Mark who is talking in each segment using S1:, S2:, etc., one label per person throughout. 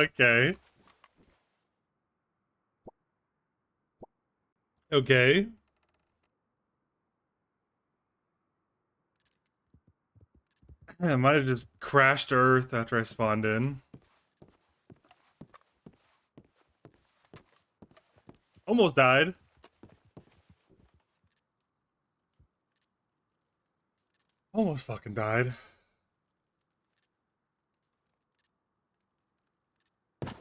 S1: Okay. Okay. I might have just crashed to Earth after I spawned in. Almost died. Almost fucking died. Oh,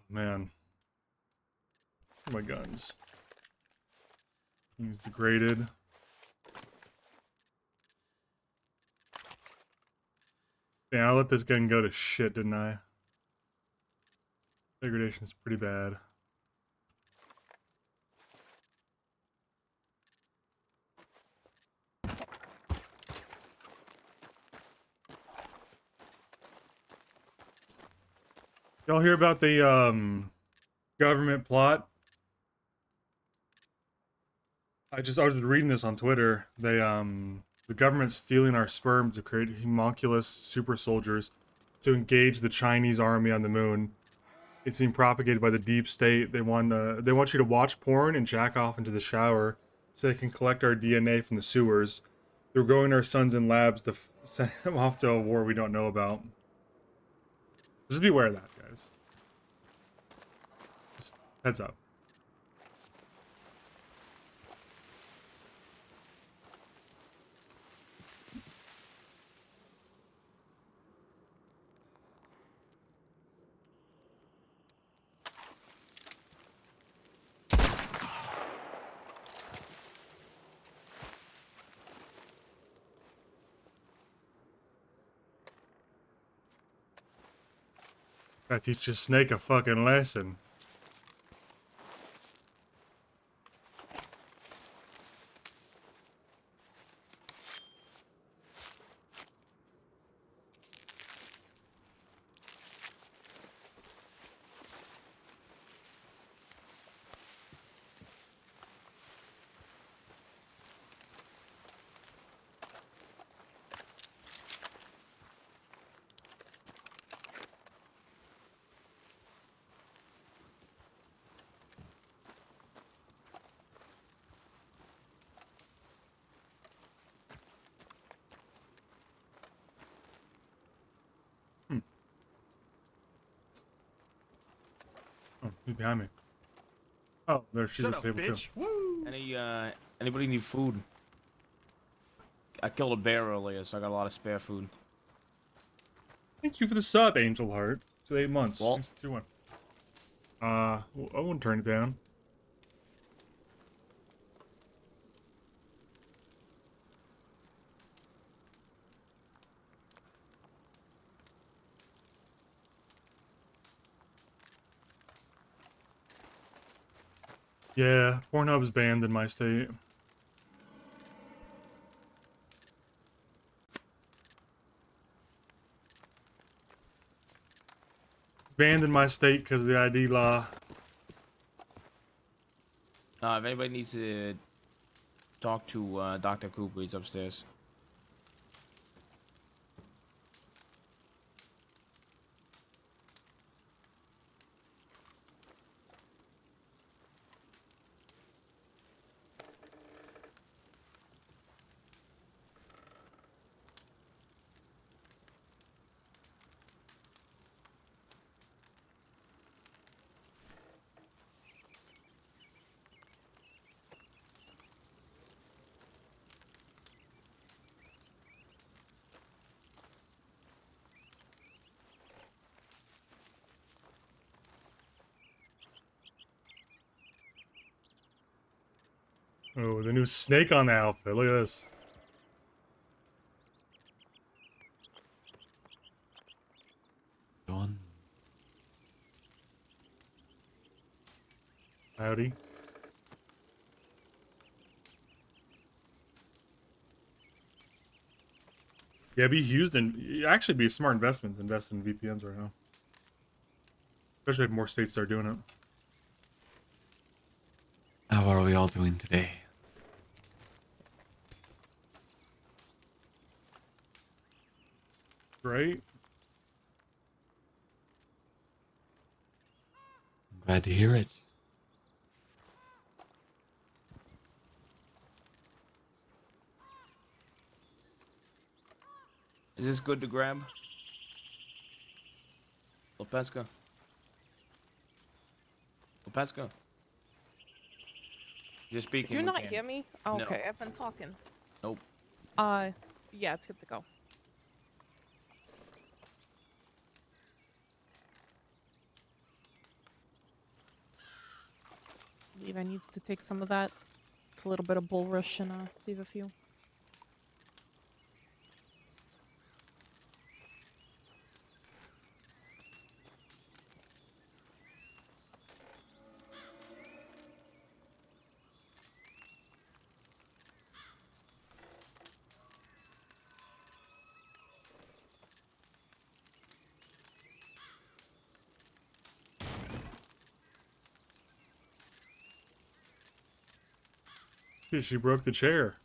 S1: man. Where are my guns? He's degraded. Yeah, I let this gun go to shit, didn't I? Degradation's pretty bad. Y'all hear about the government plot? I was reading this on Twitter. The government's stealing our sperm to create homunculus super soldiers to engage the Chinese army on the moon. It's being propagated by the deep state. They want you to watch porn and jack off into the shower so they can collect our DNA from the sewers. They're growing our sons in labs to send them off to a war we don't know about. Just be aware of that, guys. Just heads up. Gotta teach this snake a fucking lesson. Hmm. Oh, he's behind me. Oh, there she's at the table too.
S2: Woo! Anybody need food? I killed a bear earlier, so I got a lot of spare food.
S1: Thank you for the sub, Angel Heart. It's 8 months.
S2: Well,
S1: 621. I wouldn't turn it down. Yeah, Pornhub's banned in my state. It's banned in my state because of the ID law.
S2: if anybody needs to talk to Dr. Cooper, he's upstairs.
S1: Oh, the new snake on the outfit. Look at this.
S3: John.
S1: Howdy. Yeah, be used and actually be a smart investment to invest in VPNs right now. Especially if more states start doing it.
S3: How are we all doing today?
S1: Great.
S3: I'm glad to hear it.
S2: Is this good to grab? Lopesca. Lopesca. You're speaking.
S4: Do you
S2: we
S4: not
S2: can't.
S4: hear me?
S2: No.
S4: Okay, I've been talking.
S2: Nope.
S4: Yeah, it's good to go. Levi needs to take some of that. It's a little bit of bulrush and leave a few.
S1: Shit, she broke the chair.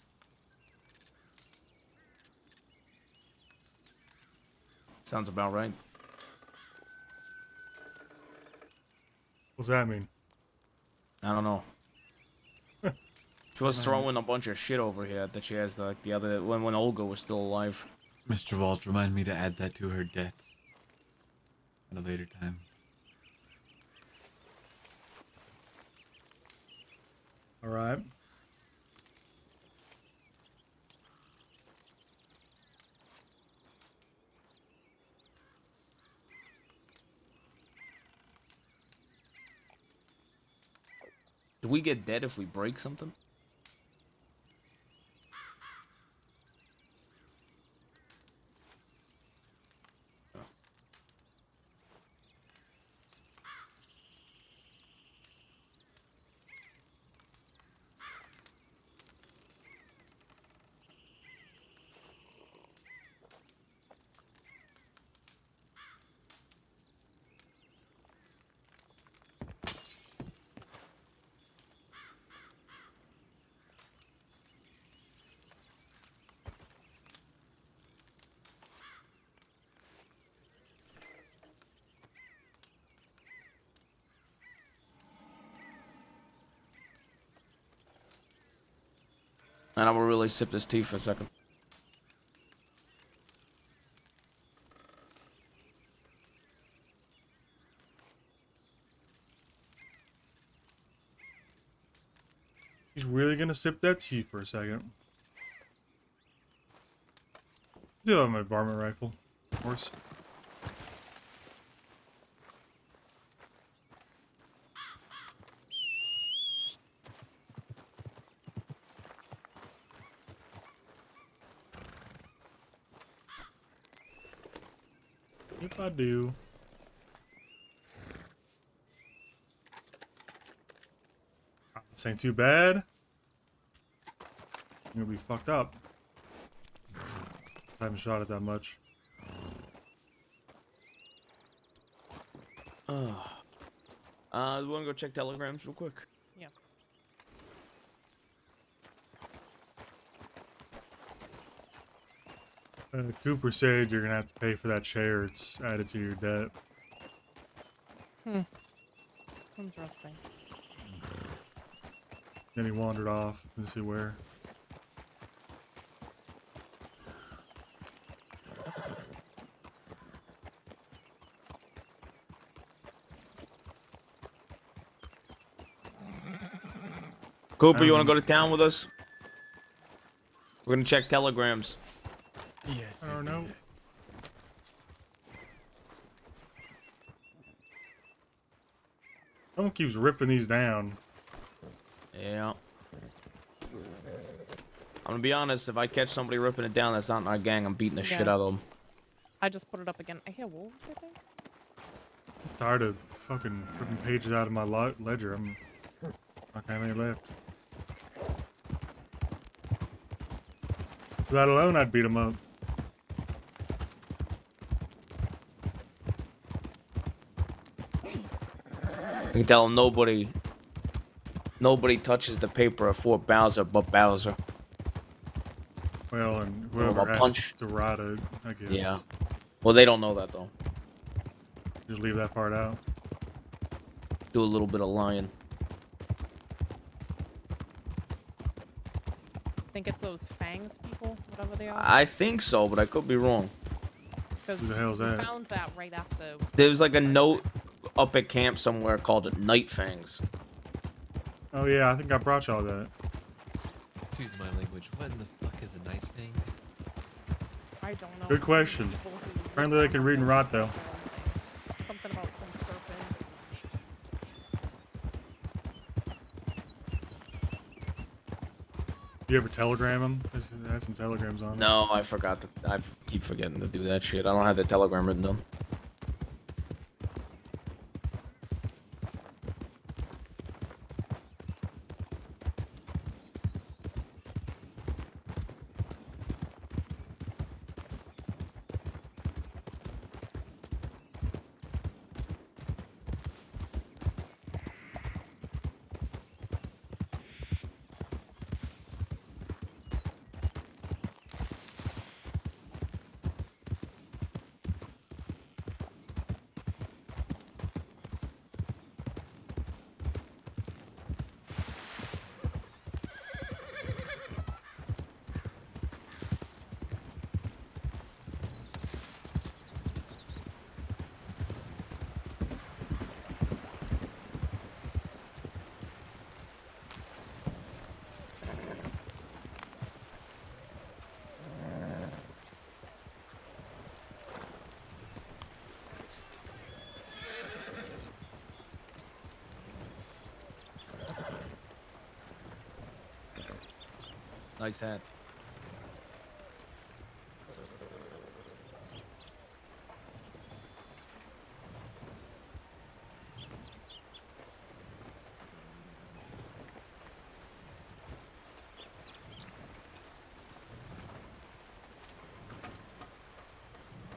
S2: Sounds about right.
S1: What's that mean?
S2: I don't know. She was throwing a bunch of shit over here that she has like the other when Olga was still alive.
S3: Mr. Vault, remind me to add that to her debt at a later time.
S1: All right.
S2: Do we get dead if we break something? And I'm gonna really sip this tea for a second.
S1: He's really gonna sip that tea for a second. Still have my varmint rifle, of course. If I do. This ain't too bad. I'm gonna be fucked up. I haven't shot it that much.
S2: We wanna go check telegrams real quick?
S4: Yeah.
S1: Cooper said you're gonna have to pay for that chair. It's added to your debt.
S4: Interesting.
S1: Then he wandered off. Let's see where.
S2: Cooper, you wanna go to town with us? We're gonna check telegrams.
S3: Yes.
S1: I don't know. Someone keeps ripping these down.
S2: Yeah. I'm gonna be honest, if I catch somebody ripping it down that's not in our gang, I'm beating the shit
S4: Yeah.
S2: out of them.
S4: I just put it up again. I hear wolves, I think.
S1: I'm tired of fucking ripping pages out of my ledger. I'm not gonna have any left. For that alone, I'd beat him up.
S2: You can tell them nobody touches the paper of Fort Bowser but Bowser.
S1: Well, and
S2: Well,
S1: whoever
S2: I'll punch.
S1: asked to write it, I guess.
S2: Yeah. Well, they don't know that though.
S1: Just leave that part out.
S2: Do a little bit of lying.
S4: Think it's those fangs people, whatever they are.
S2: I think so, but I could be wrong.
S4: Because
S1: Who the hell's
S4: we
S1: that?
S4: found that right after.
S2: There's like a note up at camp somewhere called Night Fangs.
S1: Oh yeah, I think I brought y'all that.
S3: Excuse my language. What in the fuck is a night thing?
S4: I don't know.
S1: Good
S4: some
S1: question.
S4: people who live
S1: Apparently they
S4: down
S1: can
S4: on
S1: read and
S4: those
S1: write, though.
S4: things. Something about some serpents.
S1: You ever telegram them? I had some telegrams on.
S2: No, I forgot to. I keep forgetting to do that shit. I don't have the telegram written down. Nice hat.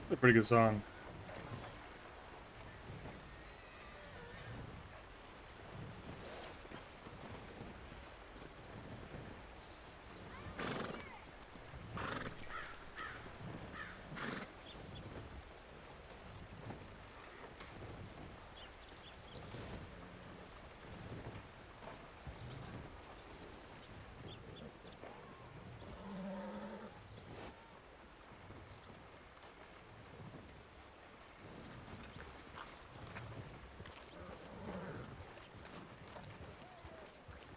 S1: It's a pretty good song.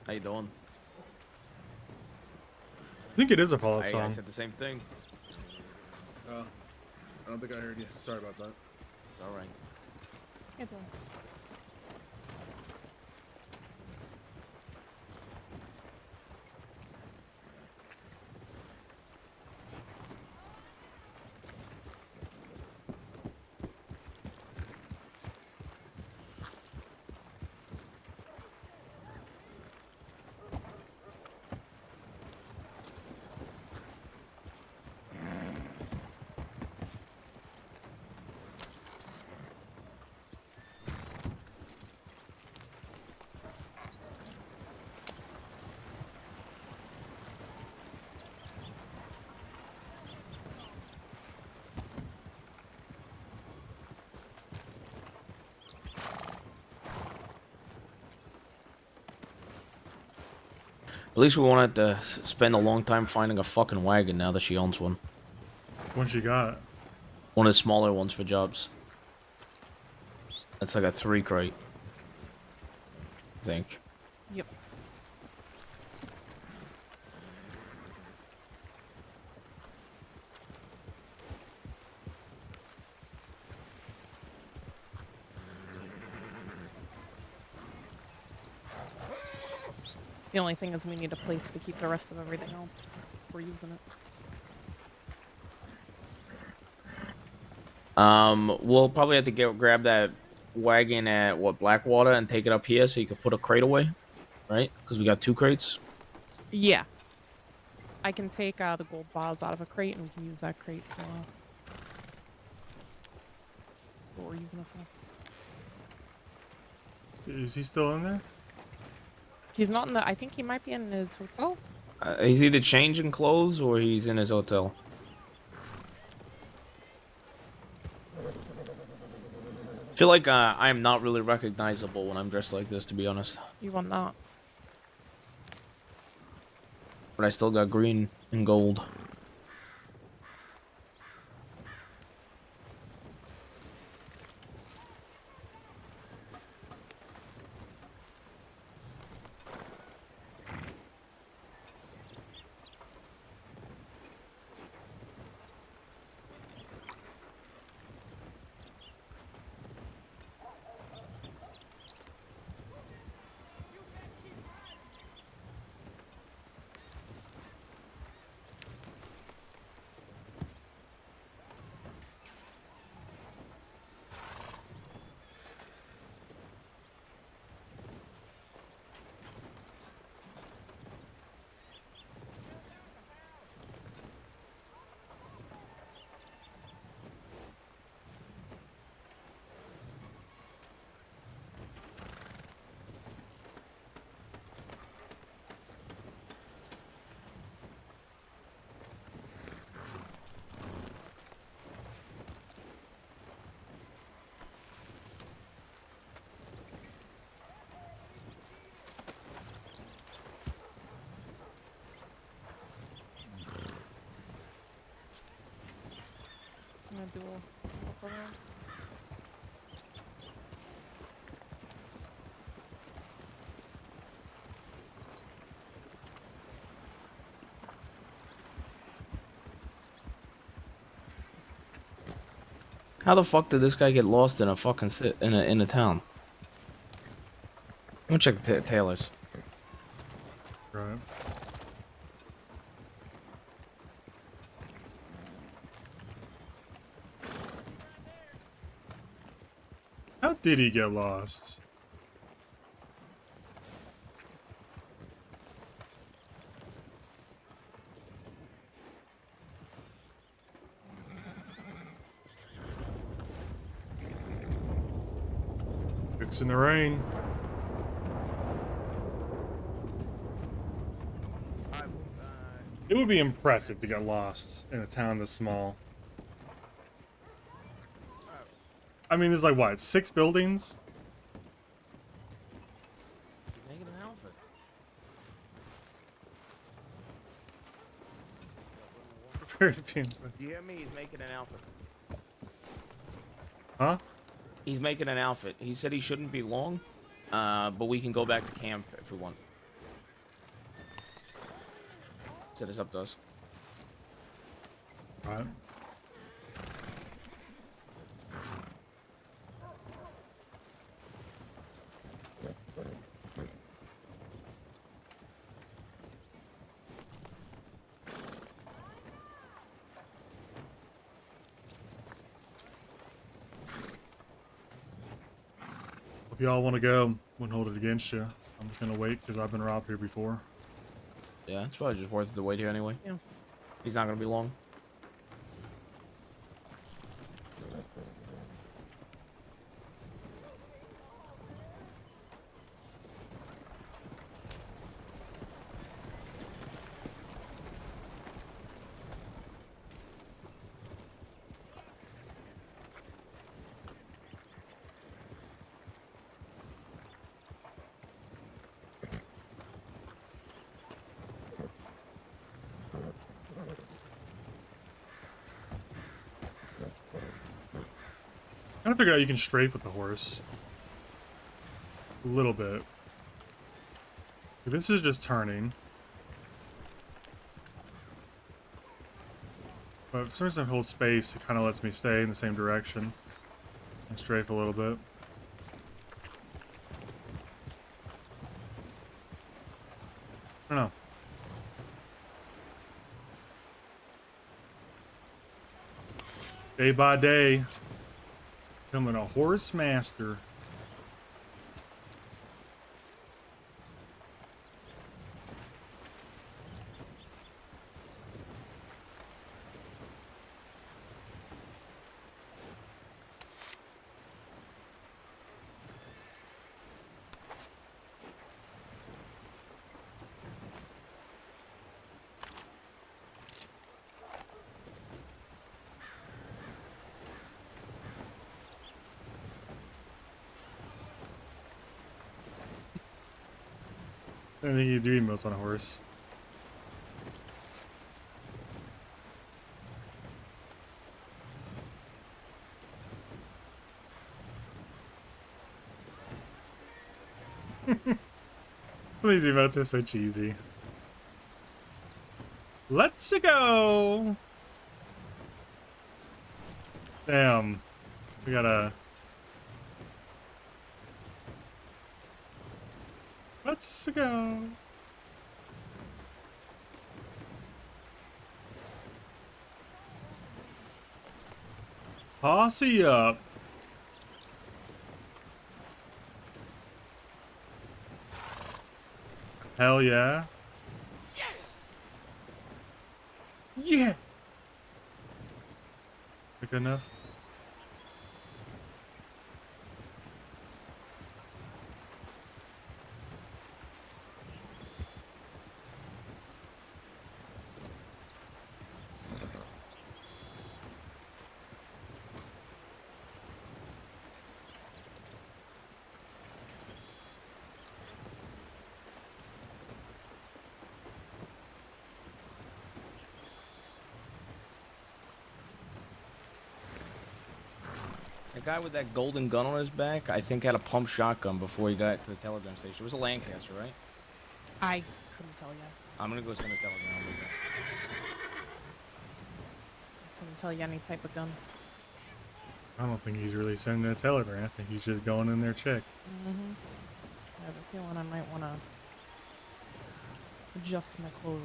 S2: How you doing?
S1: I think it is a Fallout
S2: I
S1: song.
S2: said the same thing.
S1: I don't think I heard you. Sorry about that.
S2: It's all right.
S4: It's all.
S2: At least we won't have to spend a long time finding a fucking wagon now that she owns one.
S1: One she got.
S2: One of the smaller ones for jobs. That's like a 3 crate. I think.
S4: Yep. The only thing is we need a place to keep the rest of everything else. We're using it.
S2: We'll probably have to grab that wagon at Blackwater and take it up here so you can put a crate away, right? Because we got 2 crates.
S4: Yeah. I can take the gold bars out of a crate and we can use that crate for what we're using it for.
S1: Is he still in there?
S4: He's not in the. I think he might be in his hotel.
S2: He's either changing clothes or he's in his hotel. feel like I am not really recognizable when I'm dressed like this, to be honest.
S4: You want that?
S2: But I still got green and gold.
S4: I'm gonna do a look around.
S2: How the fuck did this guy get lost in a fucking in a town? I'm gonna check Taylor's.
S1: Right. How did he get lost? Fixing the rain. It would be impressive to get lost in a town this small. I mean, there's like, what, 6 buildings?
S2: Making an outfit.
S1: Prepared to be in-
S2: You hear me? He's making an outfit.
S1: Huh?
S2: He's making an outfit. He said he shouldn't be long, but we can go back to camp if we want. Set us up to us.
S1: Right. If y'all want to go, wouldn't hold it against you. I'm just gonna wait because I've been robbed here before.
S2: Yeah, it's probably just worth it to wait here anyway.
S4: Yeah.
S2: He's not gonna be long.
S1: Trying to figure out you can strafe with the horse. A little bit. This is just turning. But for some reason I hold space, it kind of lets me stay in the same direction. And strafe a little bit. I don't know. Day by day, becoming a horse master. I think you do emotes on a horse. These emotes are so cheesy. Let's go! Damn. We gotta... Let's go! Posse up! Hell yeah. Yeah! Quick enough?
S2: The guy with that golden gun on his back, I think had a pump shotgun before he got to the telegram station. It was a Lancaster, right?
S4: I couldn't tell you.
S2: I'm gonna go send a telegram.
S4: I couldn't tell you any type of gun.
S1: I don't think he's really sending a telegram. I think he's just going in there check.
S4: Mm-hmm. I have a feeling I might want to adjust my clothing.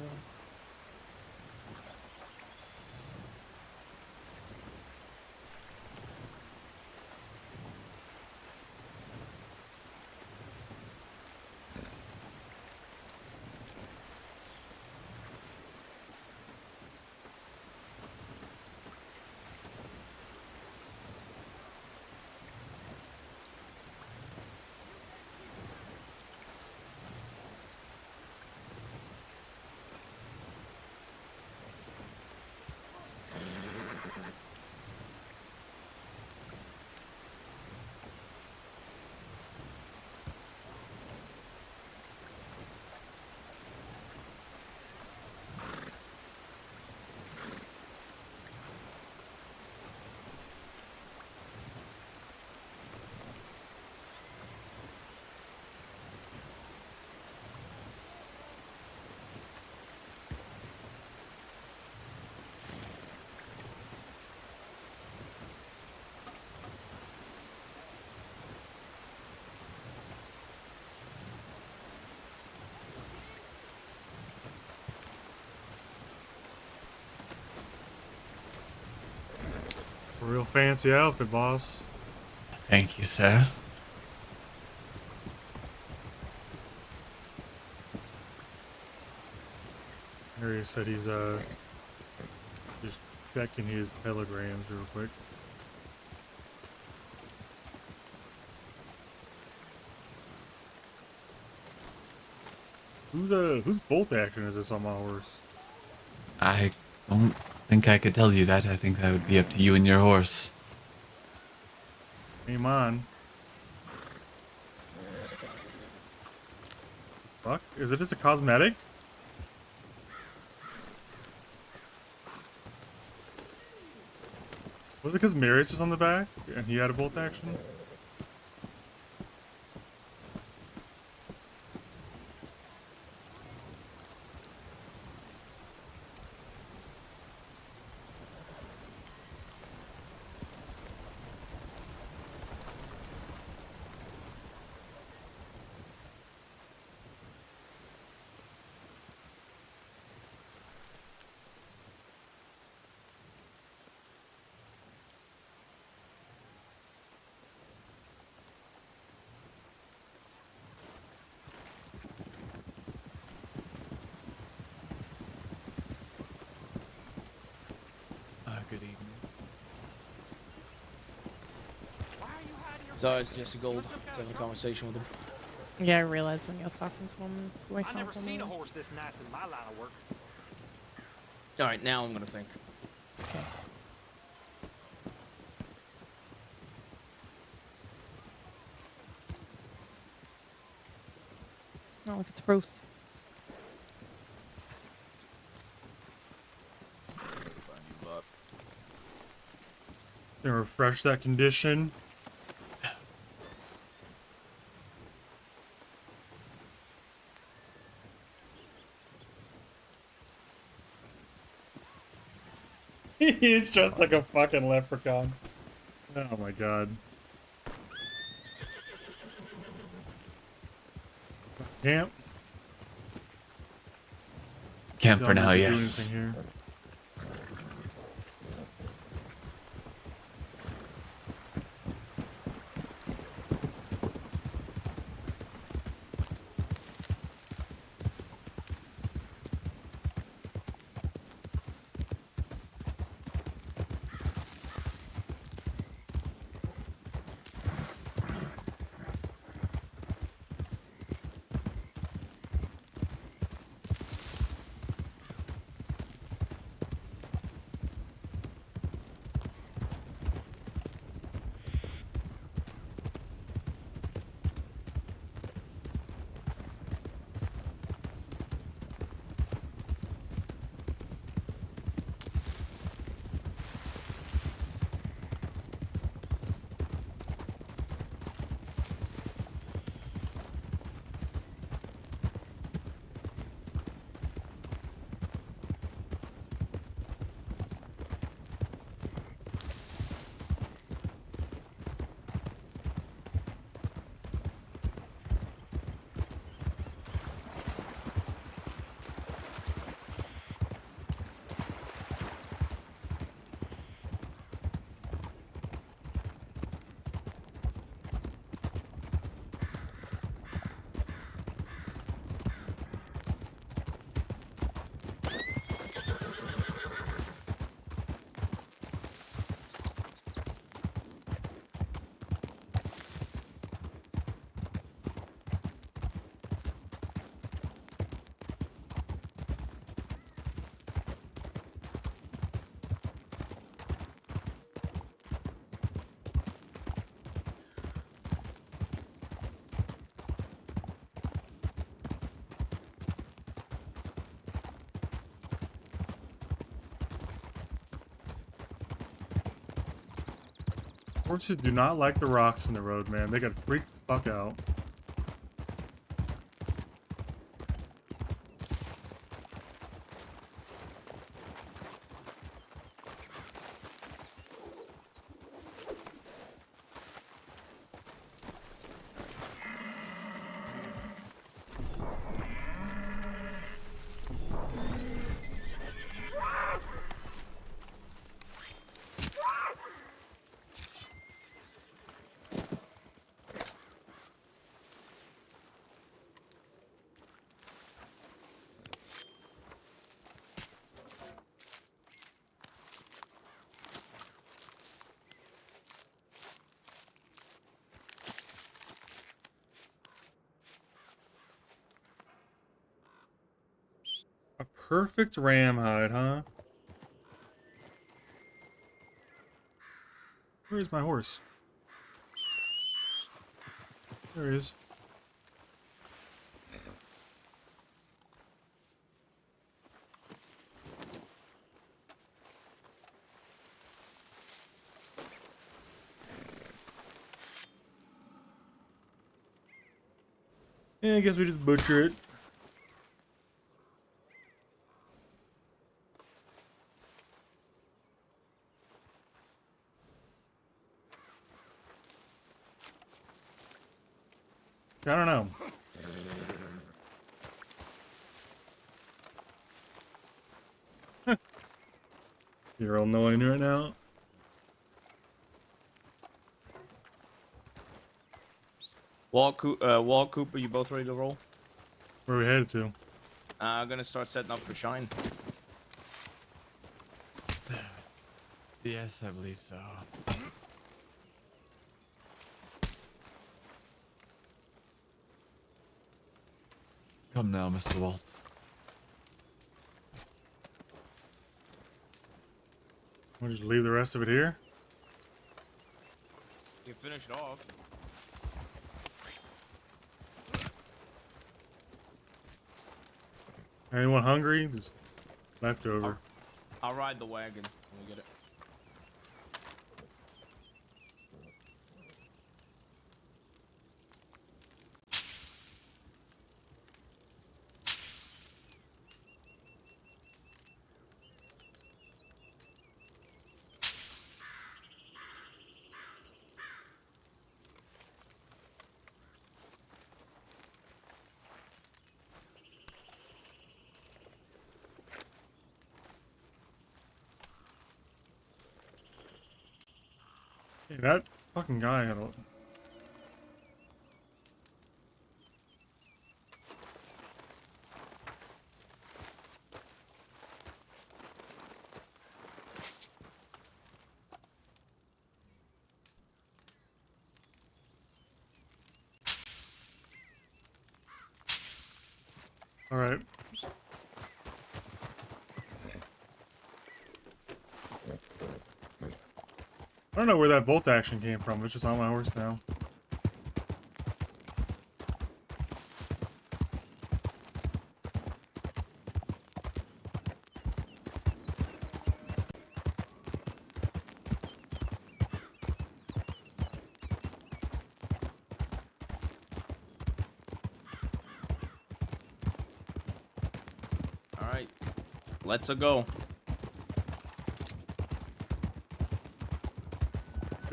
S1: A real fancy outfit, boss.
S3: Thank you, sir.
S1: Harry said he's just checking his telegrams real quick. Whose bolt action is this on my horse?
S3: I don't think I could tell you that. I think that would be up to you and your horse.
S1: Ain't mine. Fuck? Is it just a cosmetic? Was it because Marius is on the back and he had a bolt action?
S3: Good evening.
S2: So it's Jesse Gold. Just having a conversation with him.
S4: Yeah, I realized when you were talking to him who I
S5: I
S4: saw
S5: never
S4: from
S5: seen a
S4: him.
S5: horse this nice in my line of work.
S2: All right, now I'm gonna think.
S4: Okay. Oh, look, it's Bruce.
S1: Gonna refresh that condition. He's just like a fucking leprechaun. Oh my god. Camp.
S3: Camp for
S1: Don't
S3: now,
S1: need to do
S3: yes.
S1: anything here. Horses do not like the rocks in the road, man. They gotta freak the fuck out. A perfect ram hide, huh? Where's my horse? There he is. Yeah, I guess we just butcher it. I don't know. You're all annoying right now.
S2: Walt, Cooper, you both ready to roll?
S1: Where are we headed to?
S2: I'm gonna start setting up for Shine.
S3: Yes, I believe so. Come now, Mr. Walt.
S1: We'll just leave the rest of it here.
S2: You finish it off.
S1: Anyone hungry? There's leftover.
S2: I'll ride the wagon when we get it.
S1: Hey, that fucking guy had a... Alright. I don't know where that bolt action came from. It's just on my horse now.
S2: All right, let's go.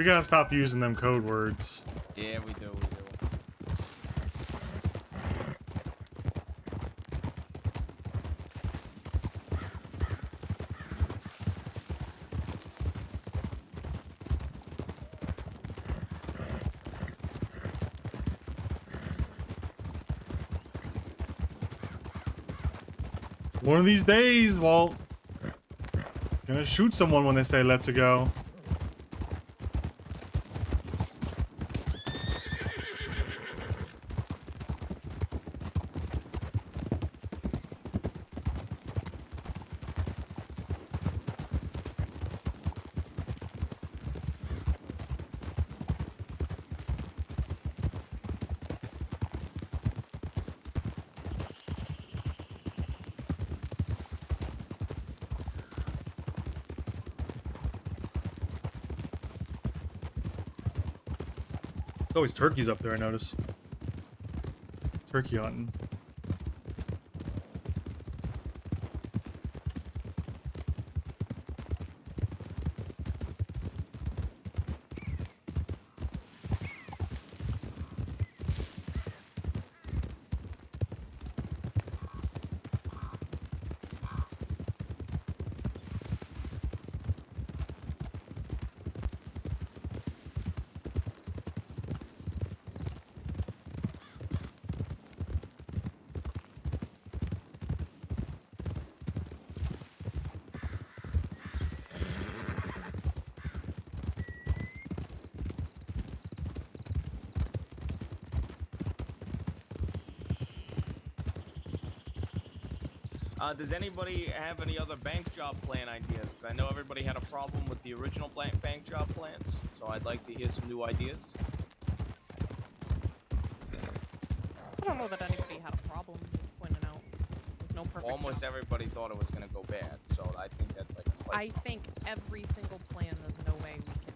S1: We gotta stop using them code words.
S2: Yeah, we do.
S1: One of these days, Walt. Gonna shoot someone when they say let's go. There's always turkeys up there, I notice. Turkey hunting.
S2: Does anybody have any other bank job plan ideas? Because I know everybody had a problem with the original bank job plans, so I'd like to hear some new ideas.
S4: I don't know that anybody had a problem pointing out. There's no perfect
S2: Almost
S4: job.
S2: everybody thought it was gonna go bad, so I think that's like a slight.
S4: I think every single plan, there's no way we can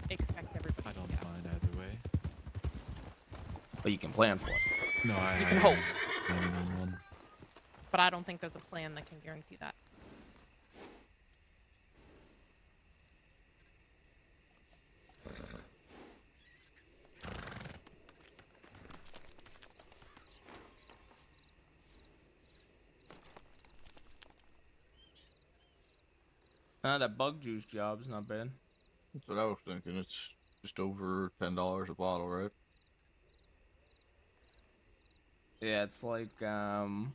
S4: expect everybody
S3: I
S4: to
S3: don't
S4: get out.
S3: mind either way.
S2: But you can plan for it.
S3: No, I
S4: You can hope,
S3: planning on one.
S4: but I don't think there's a plan that can guarantee that.
S2: That bug juice job's not bad.
S5: That's what I was thinking. It's just over $10 a bottle, right?
S2: Yeah, it's like probably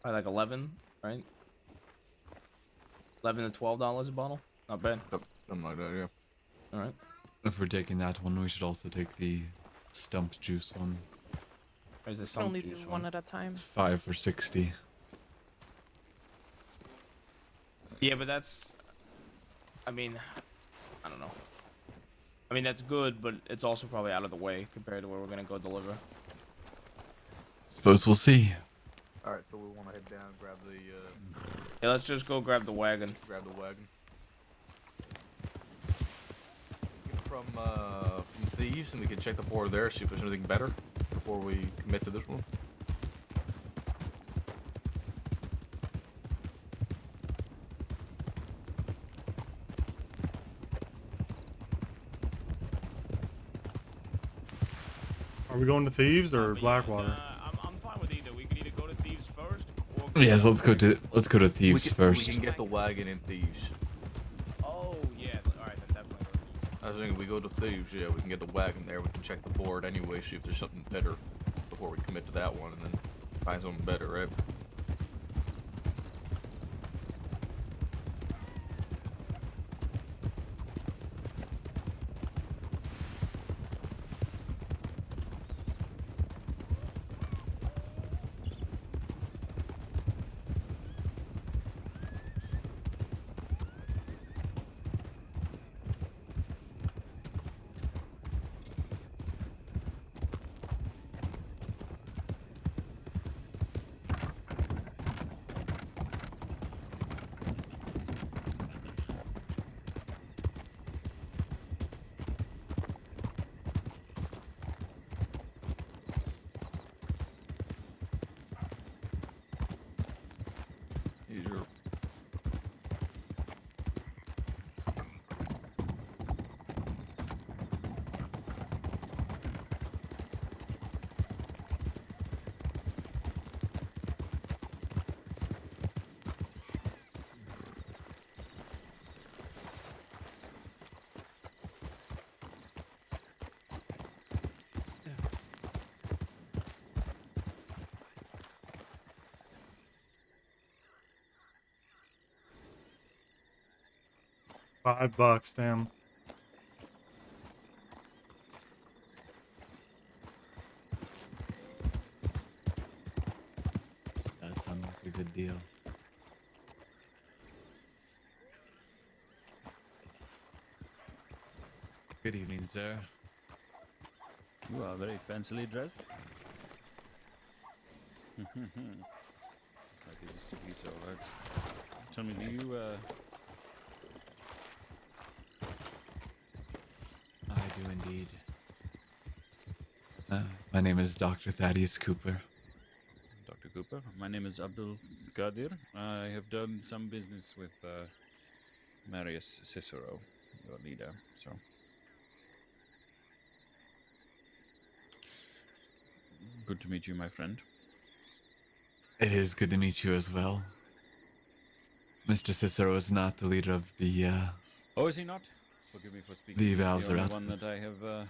S2: like 11, right? 11 to $12 a bottle. Not bad.
S5: Yep, something like that, yeah.
S2: All right.
S3: If we're taking that one, we should also take the stump juice one.
S2: There's this
S4: You can only
S2: juice
S4: do one at a time.
S3: It's 5 for 60.
S2: Yeah, but that's. I mean, I don't know. I mean, that's good, but it's also probably out of the way compared to where we're gonna go deliver.
S3: Suppose we'll see.
S5: All right, so we want to head down, grab the
S2: Yeah, let's just go grab the wagon.
S5: wagon. From thieves, and we can check the board there, see if there's anything better before we commit to this one.
S1: Are we going to Thieves or
S2: But yeah,
S1: Blackwater?
S2: I'm fine with either. We could either go to Thieves first or
S3: Yes, let's go to Thieves first.
S5: We can get the wagon in thieves.
S2: Oh, yeah. Alright, then definitely go to Thieves.
S5: I was thinking we go to thieves, yeah, we can get the wagon there. We can check the board anyway, see if there's something better before we commit to that one, and then find something better, right? These are
S1: $5, damn.
S3: That sounds like a good deal. Good evening, sir.
S6: You are very fancily dressed. Like this is to be so, right? Tell me, do you,
S3: I do indeed. My name is Dr. Thaddeus Cooper.
S6: Dr. Cooper? My name is Abdul Qadir. I have done some business with, Marius Cicero, your leader, so. Good to meet you, my friend.
S3: It is good to meet you as well. Mr. Cicero is not the leader of the,
S6: Oh, is he not? Forgive me for speaking.
S3: The
S6: He's
S3: Bowser
S6: the only one
S3: outfit.
S6: that I have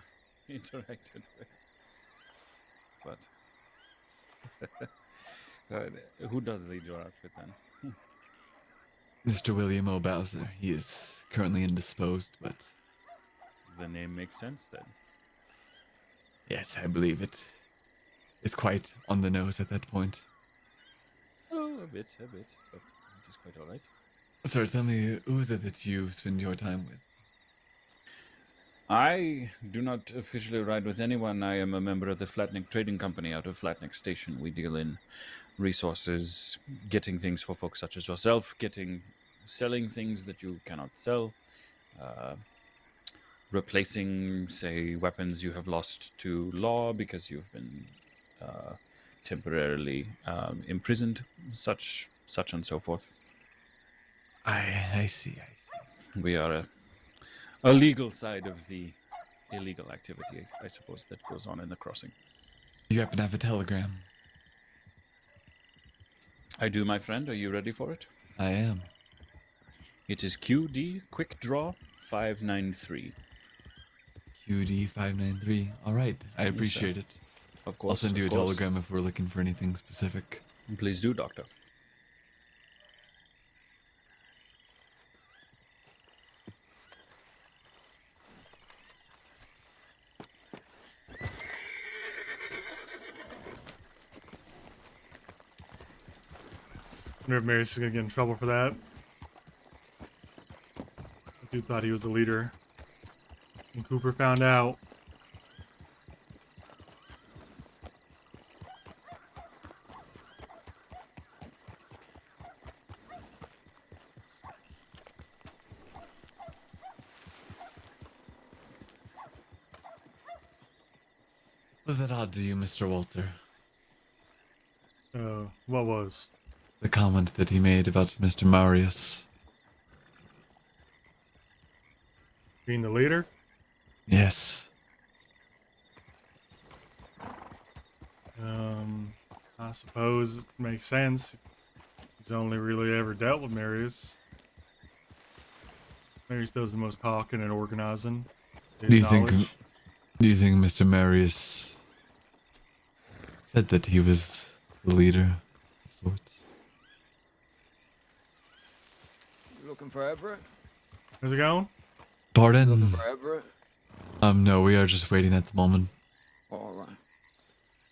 S6: interacted with. But who does lead your outfit then?
S3: Mr. William O. Bowser. He is currently indisposed, but
S6: The name makes sense then.
S3: yes, I believe it. It's quite on the nose at that point.
S6: Oh, a bit, but it is quite all right.
S3: Sir, tell me, who is it that you spend your time with?
S6: I do not officially ride with anyone. I am a member of the Flatneck Trading Company out of Flatneck Station. We deal in resources, getting things for folks such as yourself, selling things that you cannot sell, replacing, say, weapons you have lost to law because you've been temporarily imprisoned, such and so forth.
S3: I see.
S6: We are a legal side of the illegal activity, I suppose, that goes on in the crossing.
S3: Do you happen to have a telegram?
S6: I do, my friend. Are you ready for it?
S3: I am.
S6: It is QD Quick Draw 593.
S3: QD593. All right, I
S6: sir.
S3: appreciate it.
S6: Of course.
S3: I'll send you a
S6: of course.
S3: telegram if we're looking for anything specific.
S6: Please do, Doctor.
S1: I wonder if Marius is gonna get in trouble for that. The dude thought he was the leader. And Cooper found out.
S3: Was that odd to you, Mr. Walter?
S1: What was?
S3: The comment that he made about Mr. Marius.
S1: Being the leader?
S3: Yes.
S1: I suppose it makes sense. He's only really ever dealt with Marius. Marius does the most talking and organizing. His
S3: Do you think
S1: knowledge.
S3: Mr. Marius said that he was the leader of sorts?
S7: You looking for Everett?
S1: How's it going?
S3: Pardon?
S7: Looking for Everett?
S3: No, we are just waiting at the moment.
S7: All right.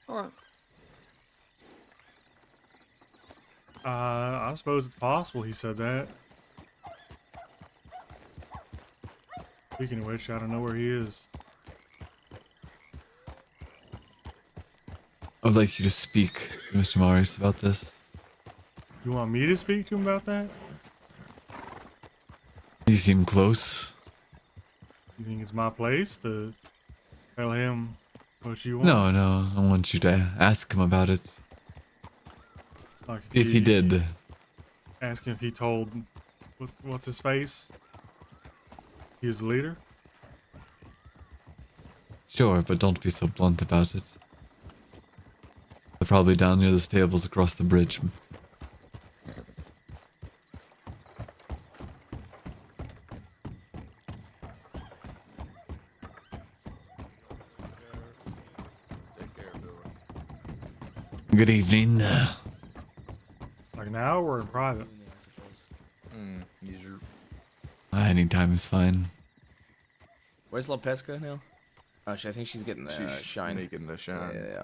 S7: All right.
S1: I suppose it's possible he said that. Speaking of which, I don't know where he is.
S3: I would like you to speak to Mr. Marius about this.
S1: You want me to speak to him about that?
S3: You seem close.
S1: You think it's my place to tell him what you want?
S3: No, I want you to ask him about it.
S1: Like
S3: If he did.
S1: Ask him if he told what's his face? He was the leader?
S3: Sure, but don't be so blunt about it. They're probably down near the stables across the bridge.
S5: Take care, Billy.
S3: Good evening.
S1: Like now or in private?
S2: I suppose.
S5: Use your
S3: Anytime is fine.
S2: Where's La Pesca now? Oh, I think she's getting the
S5: she's
S2: shine.
S5: making the
S2: Yeah,
S5: shine.
S2: yeah, yeah.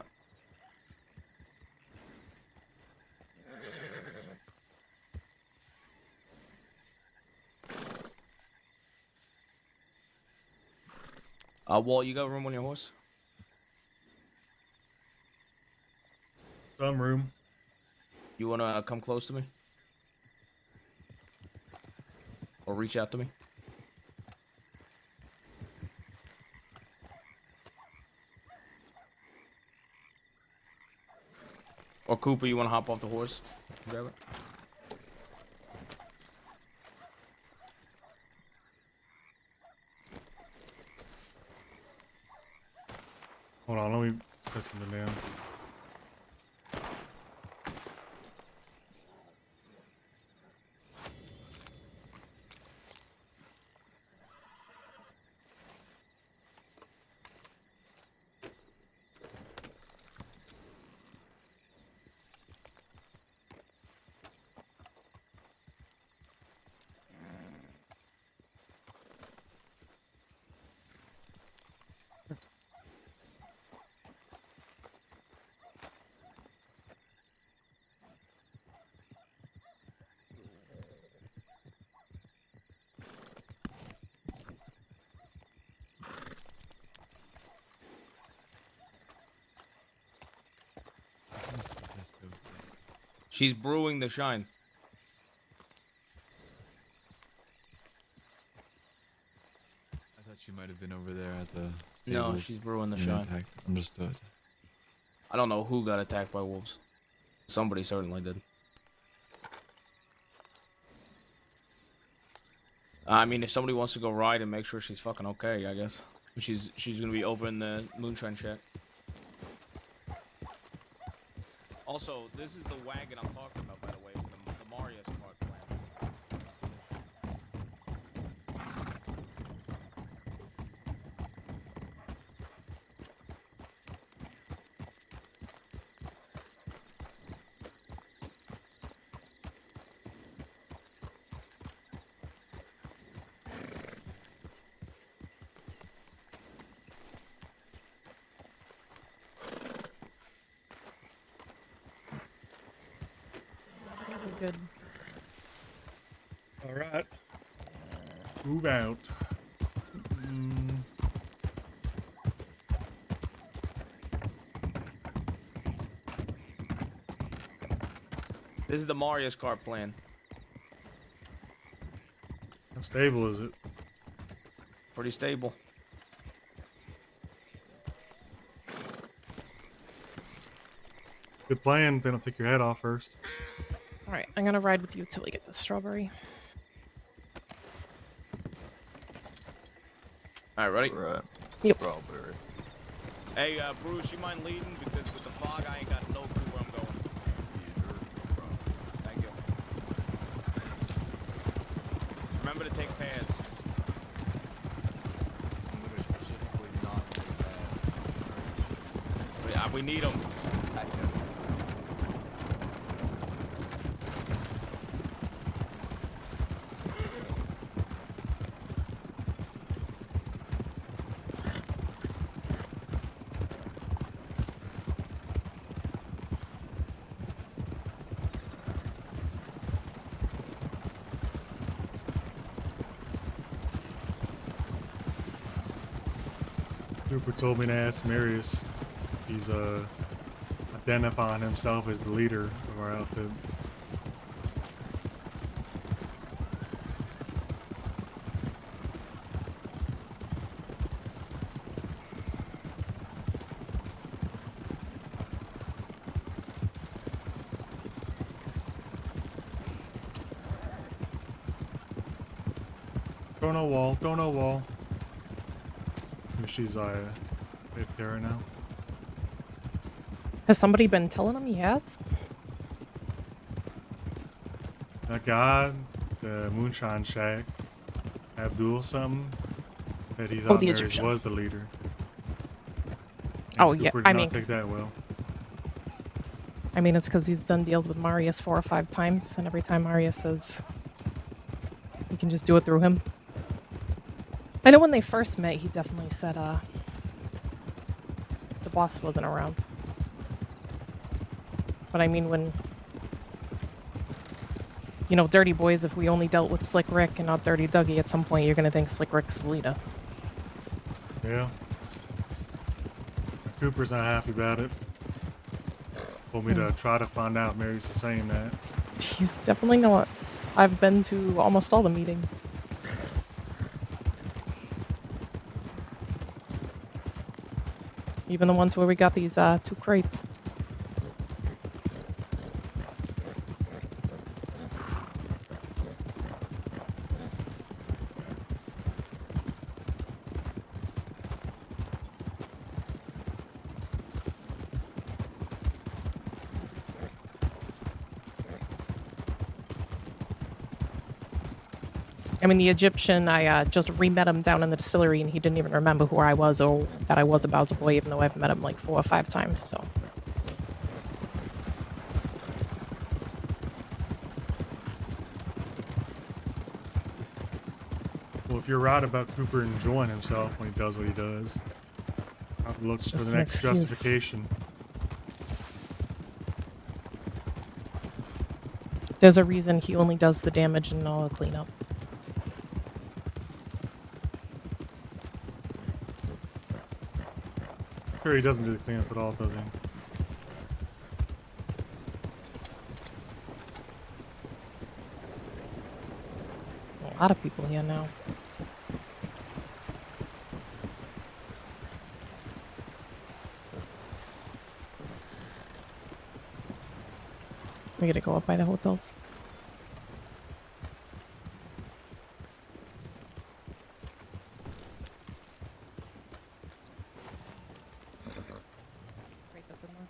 S2: Walt, you got room on your horse?
S1: Some room.
S2: You wanna come close to me? Or reach out to me? Or Cooper, you wanna hop off the horse? Grab it.
S1: Hold on, let me put something down.
S2: She's brewing the shine.
S3: I thought she might have been over there at the
S2: No,
S3: stables
S2: she's brewing the
S3: when
S2: shine.
S3: attacked. Understood.
S2: I don't know who got attacked by wolves. Somebody certainly did. I mean, if somebody wants to go ride and make sure she's fucking okay, I guess. She's gonna be over in the moonshine shack. Also, this is the wagon I'm talking about, by the way, the Marius cart plan.
S4: Good.
S1: All right. Move out.
S2: This is the Marius cart plan.
S1: How stable is it?
S2: Pretty stable.
S1: Good plan. They don't take your head off first.
S4: All right, I'm gonna ride with you till we get the strawberry.
S2: All right, ready?
S5: Right.
S4: Yep.
S5: Strawberry.
S2: Hey, Bruce, you mind leading? Because with the fog, I ain't got no clue where I'm going. Thank you. Remember to take pads.
S5: I'm gonna specifically not take that.
S2: Yeah, we need them.
S1: Cooper told me to ask Marius. He's identifying himself as the leader of our outfit. Go no wall, go no wall. She's right there right now.
S4: Has somebody been telling him he has?
S1: That guy, the Moonshine Shack, Abdul something, that he thought
S4: the
S1: Marius
S4: Egyptian.
S1: was the leader.
S4: Oh,
S1: And
S4: yeah,
S1: Cooper did
S4: I
S1: not
S4: mean-
S1: take that well.
S4: I mean, it's because he's done deals with Marius 4 or 5 times, and every time Marius says he can just do it through him. I know when they first met, he definitely said the boss wasn't around. But I mean, when, you know, Dirty Boys, if we only dealt with Slick Rick and not Dirty Dougie, at some point you're going to think Slick Rick's the leader.
S1: Yeah. Cooper's not happy about it. Told me to try to find out Marius is saying that.
S4: He's definitely not. I've been to almost all the meetings. Even the ones where we got these 2 crates. I mean, the Egyptian, I just re-met him down in the distillery, and he didn't even remember who I was or that I was a Bowser boy, even though I've met him like 4 or 5 times, so.
S1: Well, if you're right about Cooper enjoying himself when he does what he does, I'm looking for
S4: just
S1: the
S4: an
S1: next
S4: excuse.
S1: justification.
S4: There's a reason he only does the damage and all the cleanup.
S1: Sure, he doesn't do the cleanup at all, does he?
S4: A lot of people here now. We gotta go up by the hotels. Right, that's enough.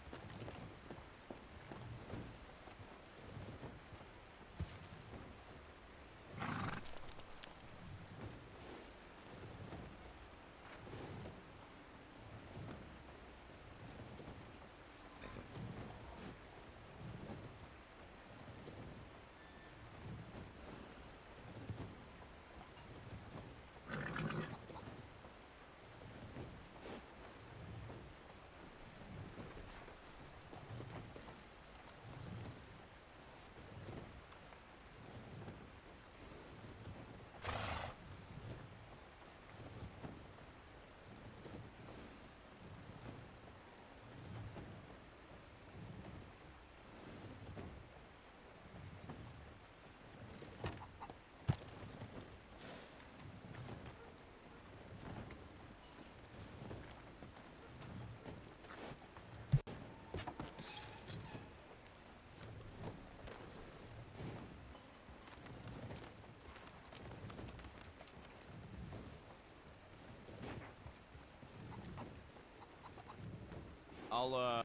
S2: I'll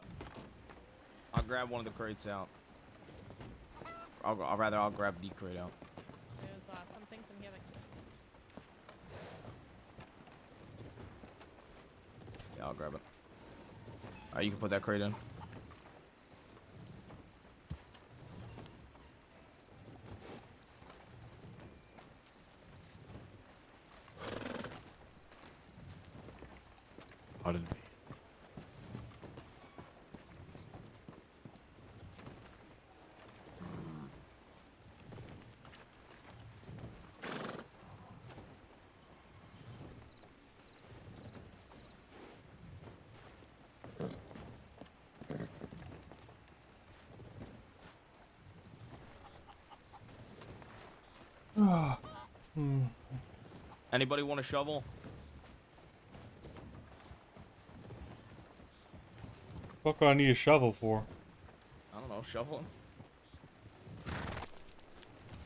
S2: grab one of the crates out. I'll grab the crate out.
S4: There's some things in here that
S2: Yeah, I'll grab it. Alright, you can put that crate in.
S3: Pardon me.
S2: Anybody want a shovel?
S1: What do I need a shovel for?
S2: I don't know, shovel.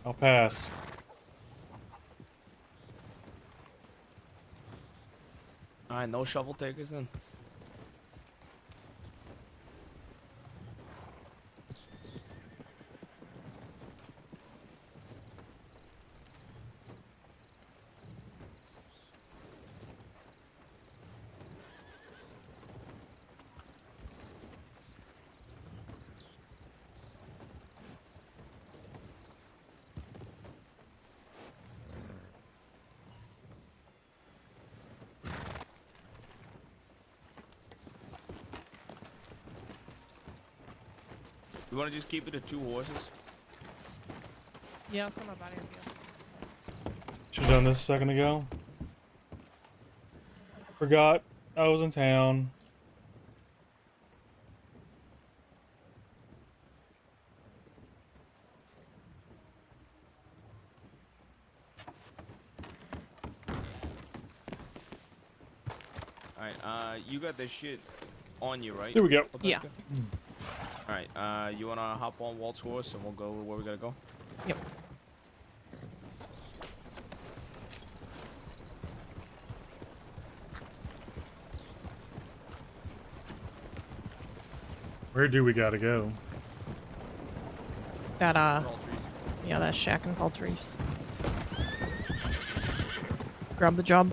S1: I'll pass.
S2: Alright, no shovel takers then. You want to just keep it at 2 horses?
S4: Yeah, it's not a bad idea.
S1: Should have done this a second ago. Forgot I was in town.
S2: Alright, you got this shit on you, right?
S1: Here we go.
S4: Yeah.
S2: Alright, you wanna hop on Walt's horse and we'll go where we gotta go?
S4: Yep.
S1: Where do we gotta go?
S4: That
S2: Tall trees.
S4: yeah, that shack and tall trees. Grab the job.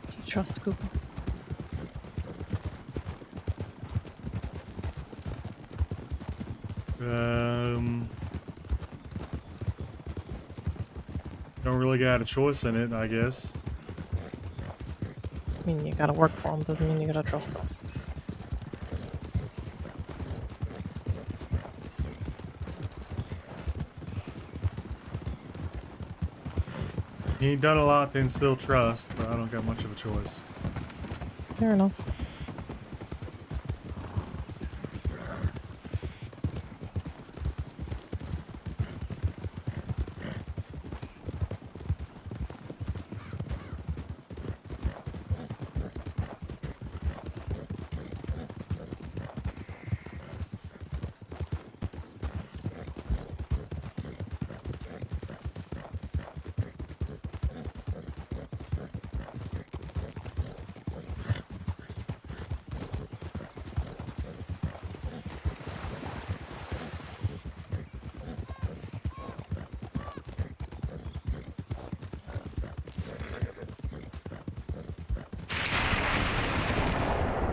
S4: Do you trust Scuba?
S1: Don't really got a choice in it, I guess.
S4: I mean, you gotta work for him, doesn't mean you gotta trust him.
S1: He ain't done a lot to instill trust, but I don't got much of a choice.
S4: Fair enough.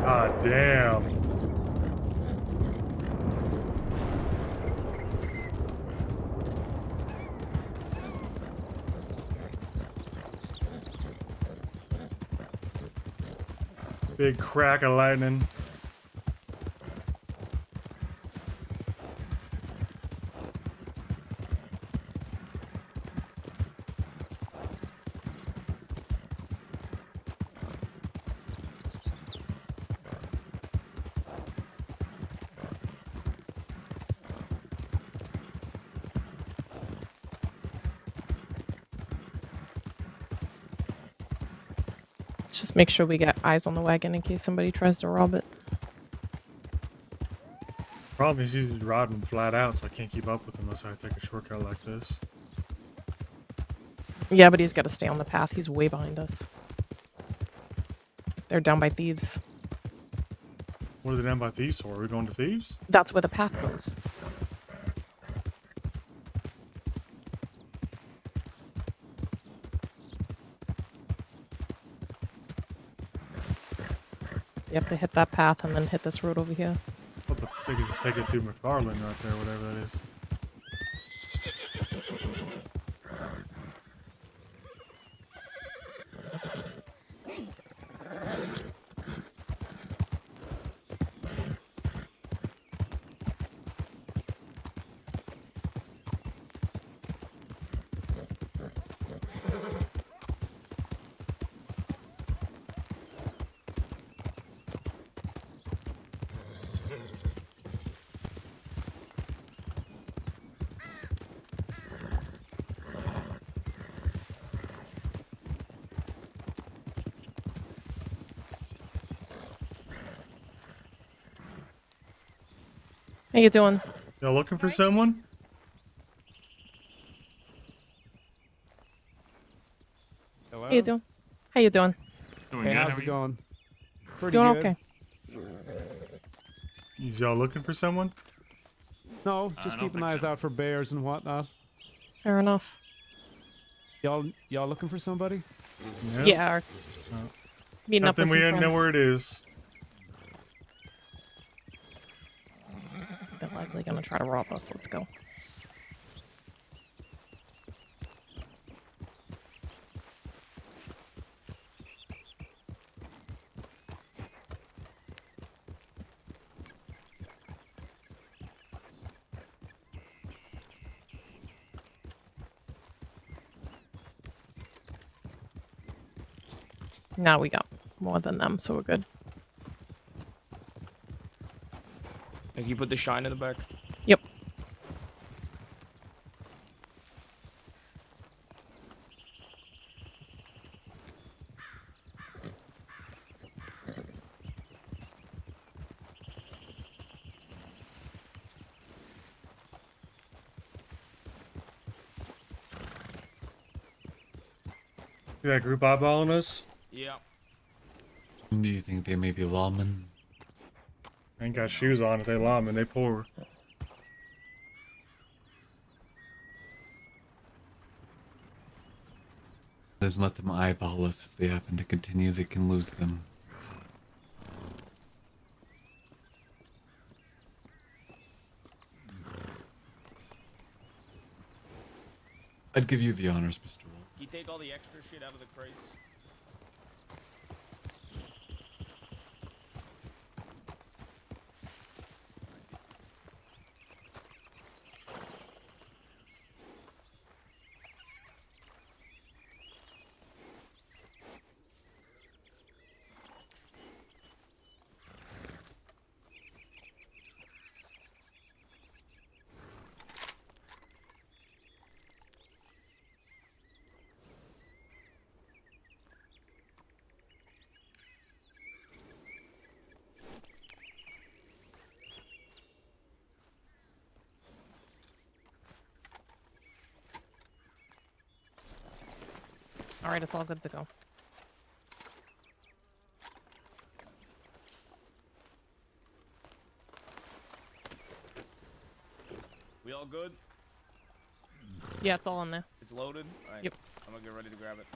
S1: God damn. Big crack of lightning.
S4: Just make sure we get eyes on the wagon in case somebody tries to rob it.
S1: Problem is he's riding flat out, so I can't keep up with him unless I take a shortcut like this.
S4: Yeah, but he's got to stay on the path. He's way behind us. They're down by Thieves.
S1: What are they down by Thieves for? Are we going to Thieves?
S4: That's where the path goes. You have to hit that path and then hit this road over here.
S1: Oh, but they could just take it through McFarland right there, whatever that is.
S4: How you doing?
S1: Y'all looking for someone?
S8: Hello?
S4: How you doing? How you doing?
S1: Doing
S8: Hey,
S1: good,
S8: how's
S1: how are
S8: it
S1: you?
S8: going? Pretty
S4: Doing
S8: good.
S4: okay.
S1: Is y'all looking for someone?
S8: No, just keeping eyes out for bears and whatnot.
S4: Fair enough.
S8: Y'all looking for somebody?
S1: Yep.
S4: Yeah. Or meeting up with
S1: Nothing,
S4: some
S1: we
S4: friends.
S1: know where it is.
S4: They're likely gonna try to rob us. Let's go. Now we got more than them, so we're good.
S2: Like you put the shine in the back.
S4: Yep.
S1: See that group eyeballing us?
S2: Yeah.
S3: Do you think they may be lawmen?
S1: Ain't got shoes on if they lawmen, they poor.
S3: Then let them eyeball us. If they happen to continue, they can lose them. I'd give you the honors, Mr. Wolf.
S2: Can you take all the extra shit out of the crates?
S4: All right, it's all good to go.
S2: We all good?
S4: Yeah, it's all in there.
S2: It's loaded? Alright.
S4: Yep.
S2: I'm gonna get ready to grab it.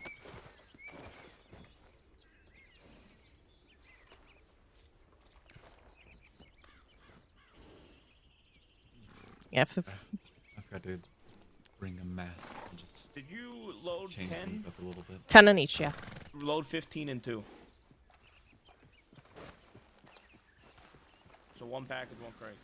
S4: Yeah, if
S3: I've got to bring a mask and just
S2: Did you load
S3: change
S2: 10?
S3: things up a little bit.
S4: 10 in each, yeah.
S2: Load 15 and 2. So one package, one crate.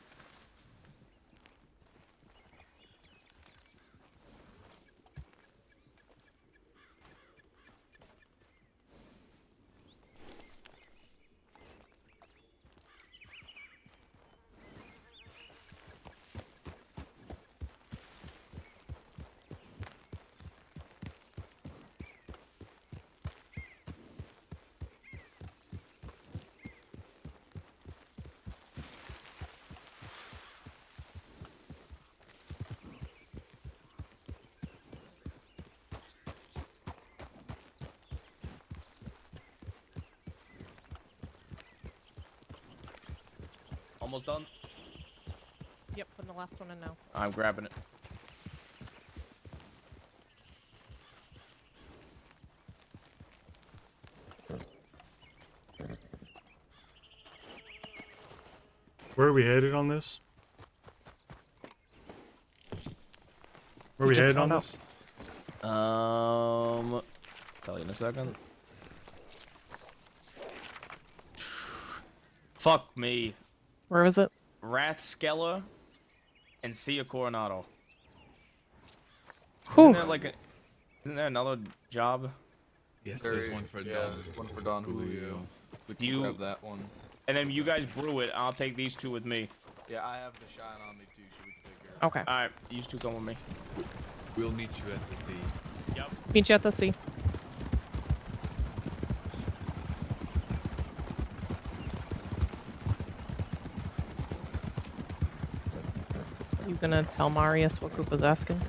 S2: almost done?
S4: Yep, putting the last one in now.
S2: I'm grabbing it.
S1: Where are we headed on this? Where are we
S4: just
S1: headed on
S4: found out.
S1: this?
S2: Tell you in a second. Fuck me.
S4: Where is it?
S2: Rathskeller and Sia Coronado.
S4: Whew.
S2: Isn't there another job?
S3: Yes, there's one for Don.
S5: One for Don Julio. We
S2: Do
S5: can
S2: you-
S5: grab that one.
S2: And then you guys brew it. I'll take these two with me.
S5: Yeah, I have the shine on me too, so we can take care of it.
S4: Okay.
S2: Alright, these two come with me.
S3: We'll meet you at the sea.
S2: Yep.
S4: Meet you at the sea. You gonna tell Marius what group was asking?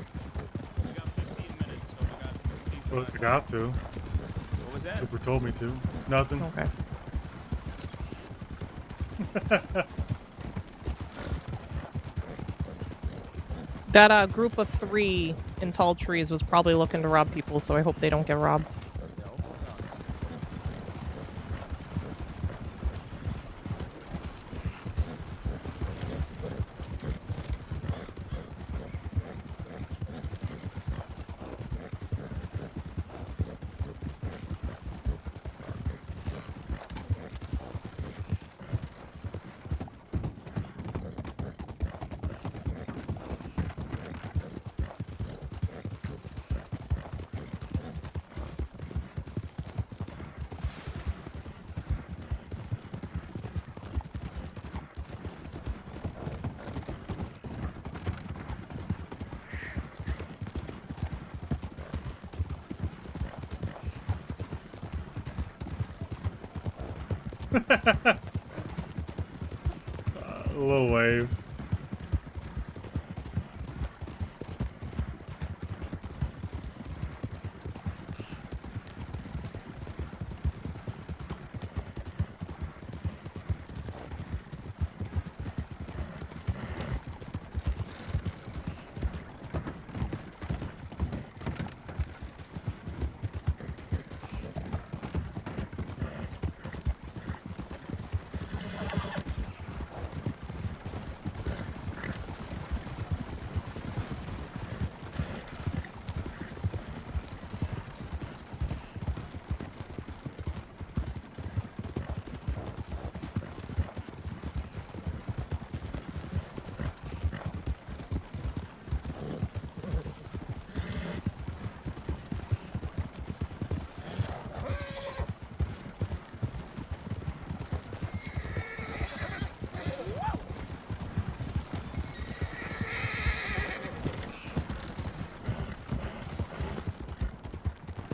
S2: We got 15 minutes, so we got these
S1: Well,
S2: guys.
S1: I got to.
S2: What was that?
S1: Cooper told me to. Nothing.
S4: Okay. That group of 3 in tall trees was probably looking to rob people, so I hope they don't get robbed.
S2: No.
S1: A little wave.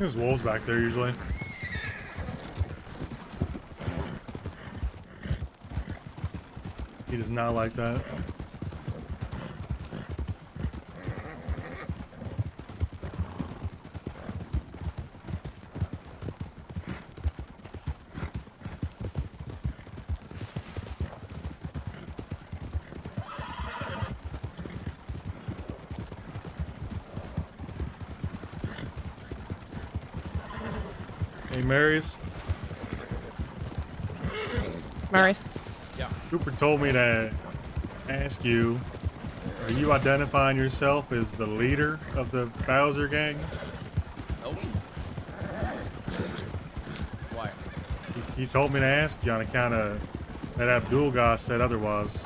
S1: There's wolves back there usually. He does not like that. Hey, Marius.
S4: Marius.
S1: Cooper told me to ask you, are you identifying yourself as the leader of the Bowser gang?
S2: Nope. Why?
S1: He told me to ask you on account of that Abdul guy said otherwise.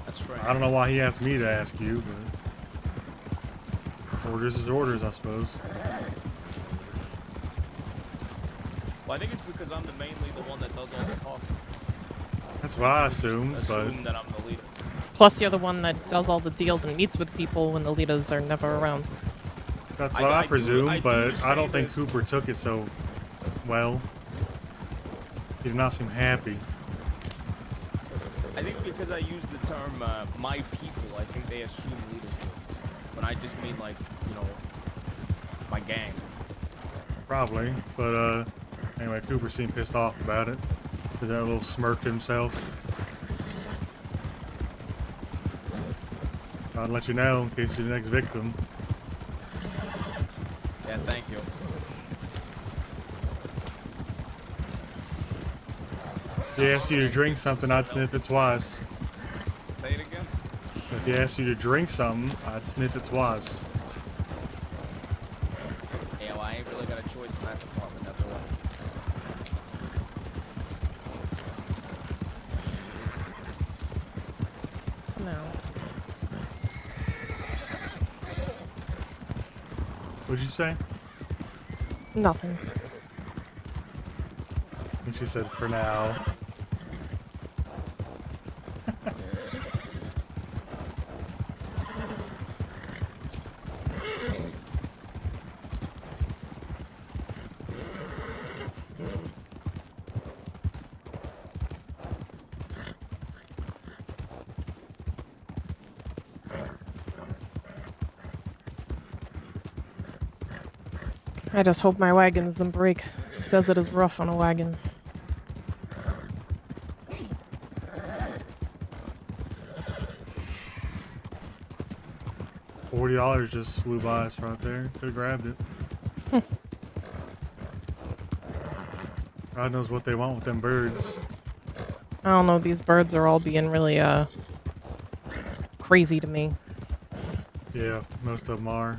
S2: That's right.
S1: I don't know why he asked me to ask you, but orders is orders, I suppose.
S2: Well, I think it's because I'm mainly the one that does all the talking.
S1: That's what I assumed, but
S2: Assume that I'm the leader.
S4: Plus, you're the one that does all the deals and meets with people when the leaders are never around.
S1: that's what I presume.
S2: I do
S1: But I
S2: say
S1: don't think
S2: that-
S1: Cooper took it so well. He did not seem happy.
S2: I think because I use the term my people, I think they assume leadership. When I just mean like, you know, my gang.
S1: Probably, but anyway, Cooper seemed pissed off about it. Did that little smirk to himself. I'll let you know in case you're the next victim.
S2: Yeah, thank you.
S1: If he asked you to drink something, I'd sniff it twice.
S2: Say it again.
S1: So if he asked you to drink something, I'd sniff it twice.
S2: Yeah, well, I ain't really got a choice in that department, that's all.
S4: No.
S1: What'd you say?
S4: Nothing.
S1: And she said, for now.
S4: I just hope my wagon doesn't break. Desert is rough on a wagon.
S1: $40 just flew by us right there. Could've grabbed it. God knows what they want with them birds.
S4: I don't know, these birds are all being really, crazy to me.
S1: Yeah, most of them are.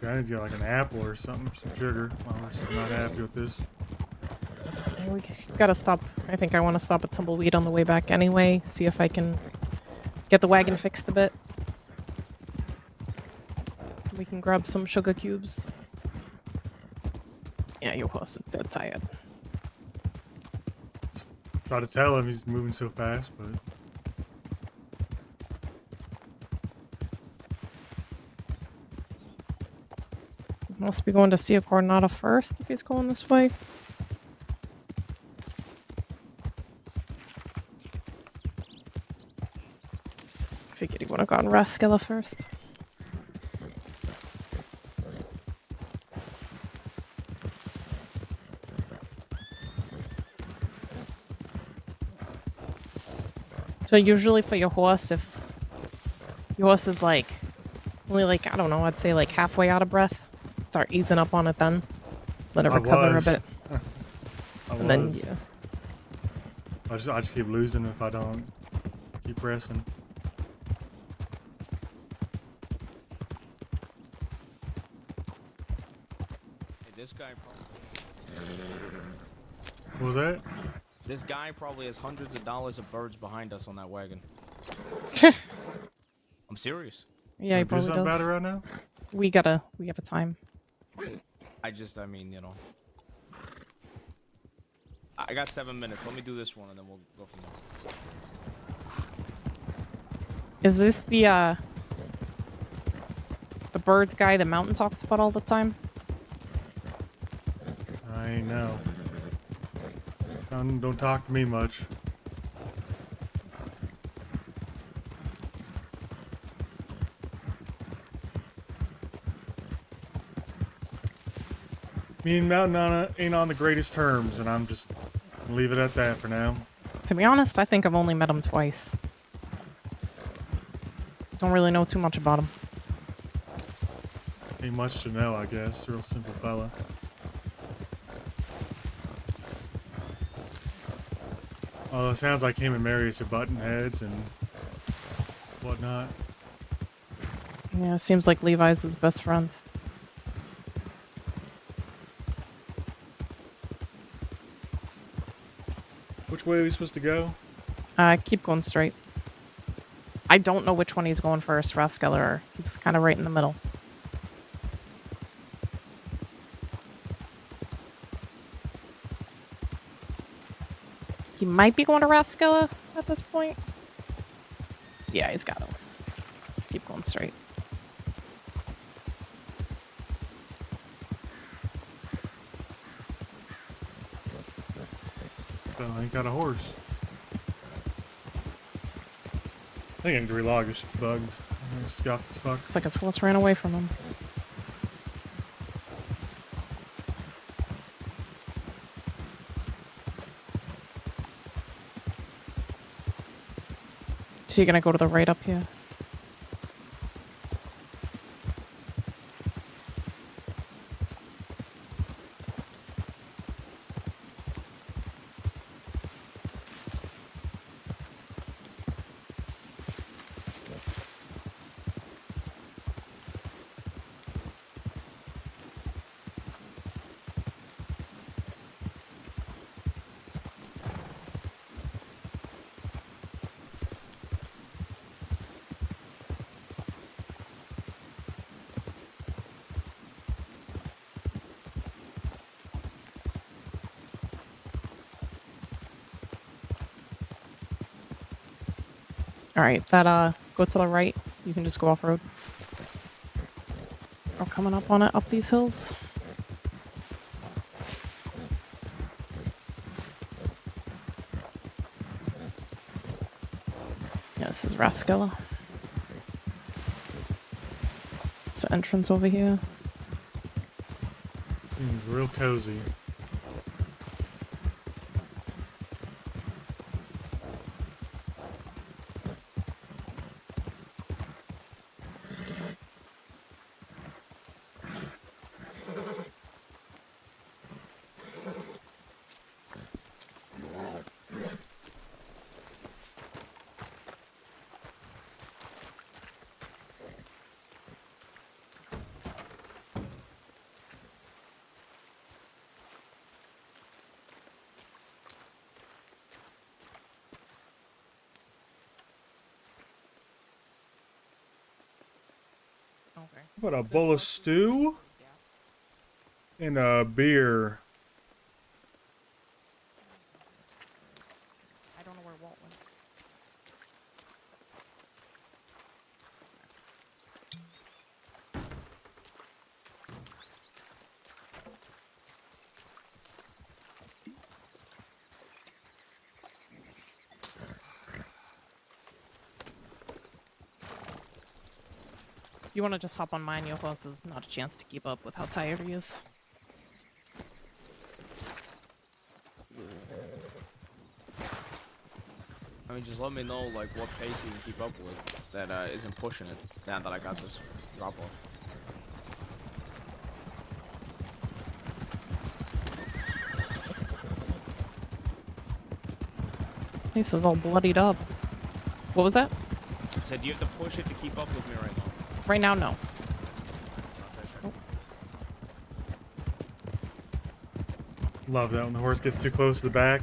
S1: I need to get like an apple or something, some sugar. My horse is not happy with this.
S4: We gotta stop. I think I want to stop at Tumbleweed on the way back anyway. See if I can get the wagon fixed a bit. We can grab some sugar cubes. Yeah, your horse is dead tired.
S1: Try to tell him he's moving so fast, but
S4: Must be going to see a Coronado first if he's going this way. Figured he would have gone Raskella first. So usually for your horse, if your horse is like only like, I don't know, I'd say like halfway out of breath, start easing up on it then. Let it recover a
S1: was.
S4: bit.
S1: I
S4: And then,
S1: was.
S4: yeah.
S1: I just keep losing if I don't keep pressing.
S2: Hey, this guy probably...
S1: What was that?
S2: This guy probably has hundreds of dollars of birds behind us on that wagon. I'm serious.
S4: Yeah, he
S1: Wanna do
S4: probably
S1: something
S4: does.
S1: about it right now?
S4: We have a time.
S2: I mean, you know. I got 7 minutes. Let me do this one and then we'll go from there.
S4: Is this the bird guy the Mountain talks about all the time?
S1: I know. Don't talk to me much. Me and Mountain ain't on the greatest terms, and I'm just gonna leave it at that for now.
S4: To be honest, I think I've only met him twice. Don't really know too much about him.
S1: Ain't much to know, I guess. Real simple fella. Oh, it sounds like him and Marius are button heads and whatnot.
S4: Yeah, it seems like Levi's his best friend.
S1: Which way are we supposed to go?
S4: Keep going straight. I don't know which one he's going first, Raskella, or he's kind of right in the middle. He might be going to Raskella at this point. Yeah, he's got him. Just keep going straight.
S1: Oh, I ain't got a horse. I think I need to relog. This shit's bugged. I'm scuffed as fuck.
S4: Looks like his horse ran away from him. So you're gonna go to the right up here? All right, that go to the right. You can just go off road. Or coming up on it, up these hills. Yeah, this is Raskella. It's the entrance over here.
S1: Real cozy.
S4: Okay.
S1: What, a bowl of stew? And a beer.
S4: I don't know where Walt went. You want to just hop on mine? Yophos is not a chance to keep up with how tired he is.
S2: I mean, just let me know like what pace you can keep up with that isn't pushing it. Now that I got this drop off.
S4: This is all bloodied up. What was that?
S2: I said you have to push it to keep up with me right now.
S4: Right now, no.
S1: Love that when the horse gets too close to the back.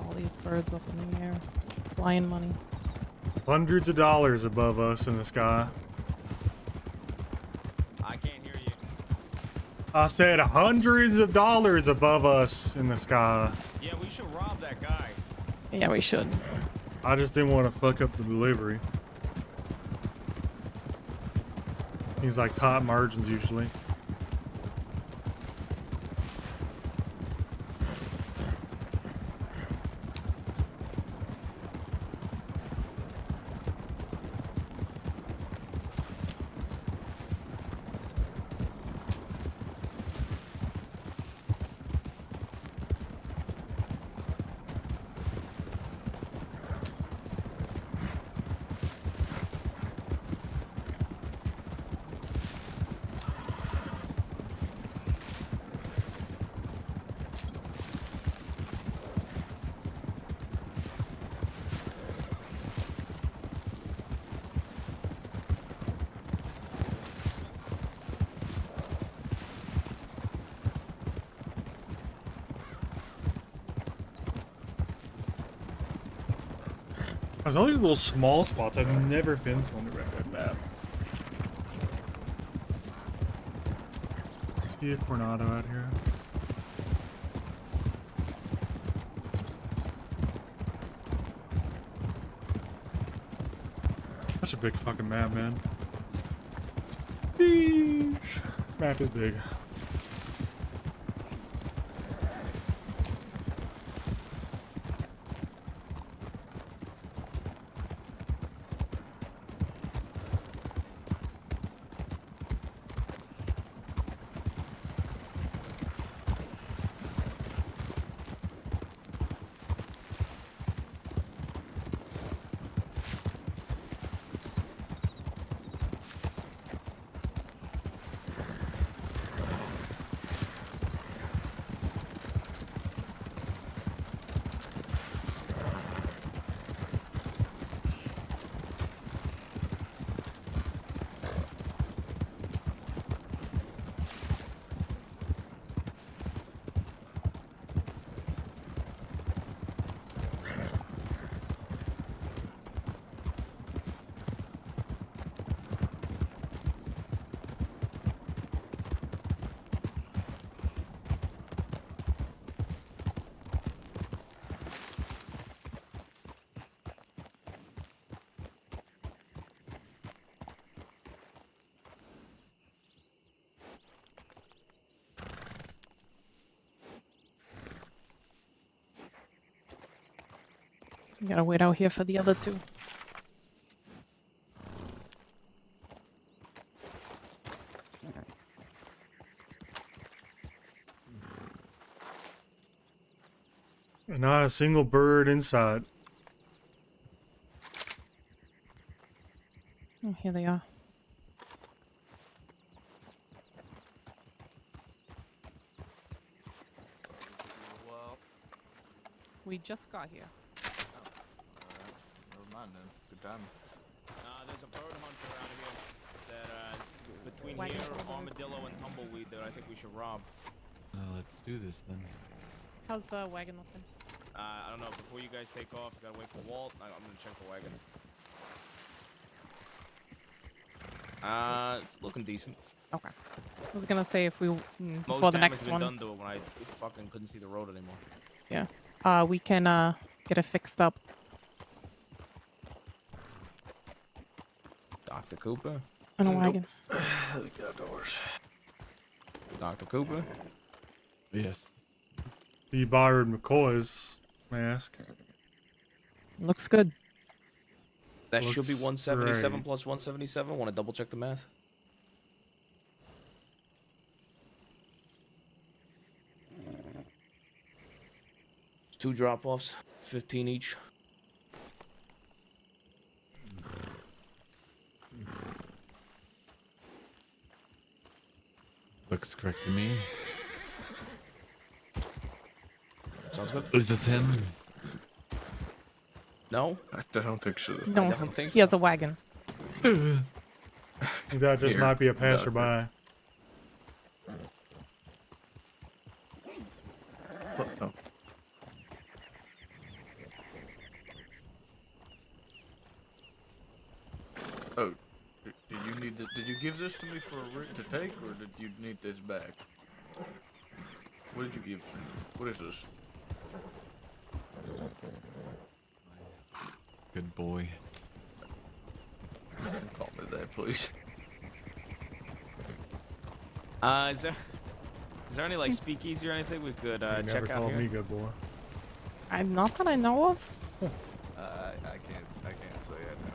S4: All these birds up in the air. Flying money.
S1: Hundreds of dollars above us in the sky.
S2: I can't hear you.
S1: I said hundreds of dollars above us in the sky.
S2: Yeah, we should rob that guy.
S4: Yeah, we should.
S1: I just didn't want to fuck up the delivery. He's like top margins usually. There's all these little small spots. I've never been to on the Red Dead map. See a Coronado out here. Such a big fucking map, man. Beesh. Map is big.
S4: We gotta wait out here for the other two.
S1: And not a single bird inside.
S4: Oh, here they are.
S5: Well,
S4: We just got here.
S5: never mind then. Good time.
S2: There's a bird hunter around here that, between
S4: Wagon
S2: here,
S4: shoulder.
S2: Armadillo, and Tumbleweed that I think we should rob.
S3: Let's do this then.
S4: How's the wagon looking?
S2: I don't know, before you guys take off, you gotta wait for Walt. I'm gonna check the wagon. It's looking decent.
S4: Okay. I was gonna say if we
S2: Most
S4: before the
S2: damage
S4: next
S2: been
S4: one.
S2: done to it when I fucking couldn't see the road anymore.
S4: Yeah. We can get it fixed up.
S2: Dr. Cooper?
S4: In a wagon.
S2: Dr. Cooper?
S3: Yes.
S1: The borrowed McCoy's mask.
S4: Looks good.
S2: That should be
S1: Looks
S2: 177
S1: great.
S2: plus 177. Want to double check the math? Two drop-offs, 15 each.
S3: Looks correct to me.
S2: Sounds good.
S3: Is this him?
S2: No?
S5: I don't think so.
S2: I
S4: No,
S2: don't think
S4: he
S2: so.
S4: has a wagon.
S1: That just
S5: Here,
S1: might be a
S5: doctor.
S1: passerby.
S5: Oh. Oh, do you need this? Did you give this to me for to take, or did you need this back? What did you give? What is this?
S3: Good boy.
S5: Don't call me that, please.
S2: Is there any like speakeasy or anything we could
S1: You never
S2: check out
S1: called
S2: here?
S1: me good boy.
S4: Not that I know of.
S5: I can't say it now.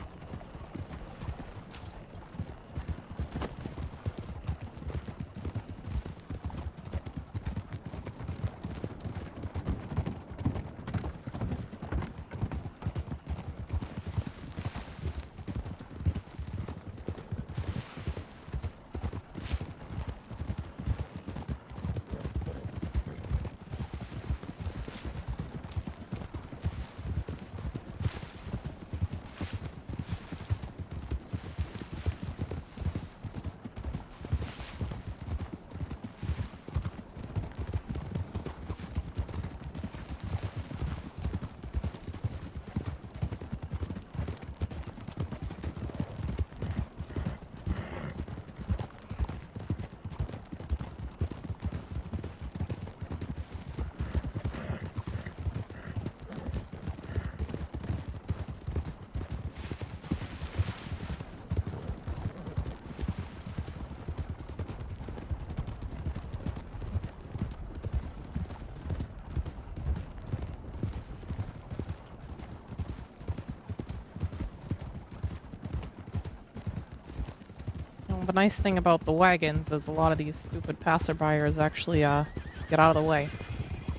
S4: the nice thing about the wagons is a lot of these stupid passerbyers actually get out of the way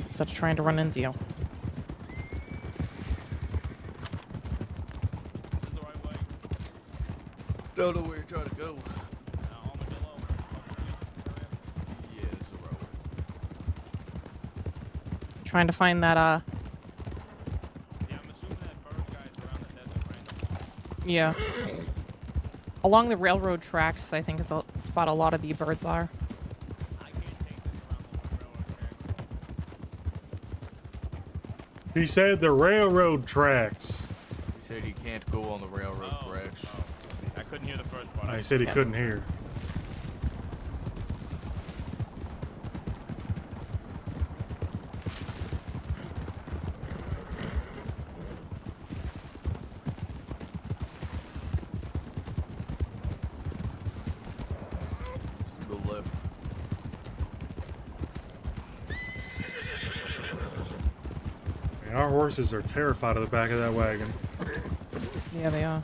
S4: instead of trying to run into you.
S2: This is the right way.
S5: Don't know where you're trying to go.
S2: Armadillo.
S5: Yeah, it's the right way.
S4: Trying to find that
S2: Yeah, I'm assuming that bird guy's around the desert, right?
S4: yeah. Along the railroad tracks, I think is a spot a lot of the birds are.
S2: I can't take this around the railroad tracks.
S1: He said the railroad tracks.
S5: He said he can't go on the railroad tracks.
S2: Oh. I couldn't hear the first part.
S1: I said he couldn't hear.
S5: Go left.
S1: Man, our horses are terrified of the back of that wagon.
S4: Yeah, they are.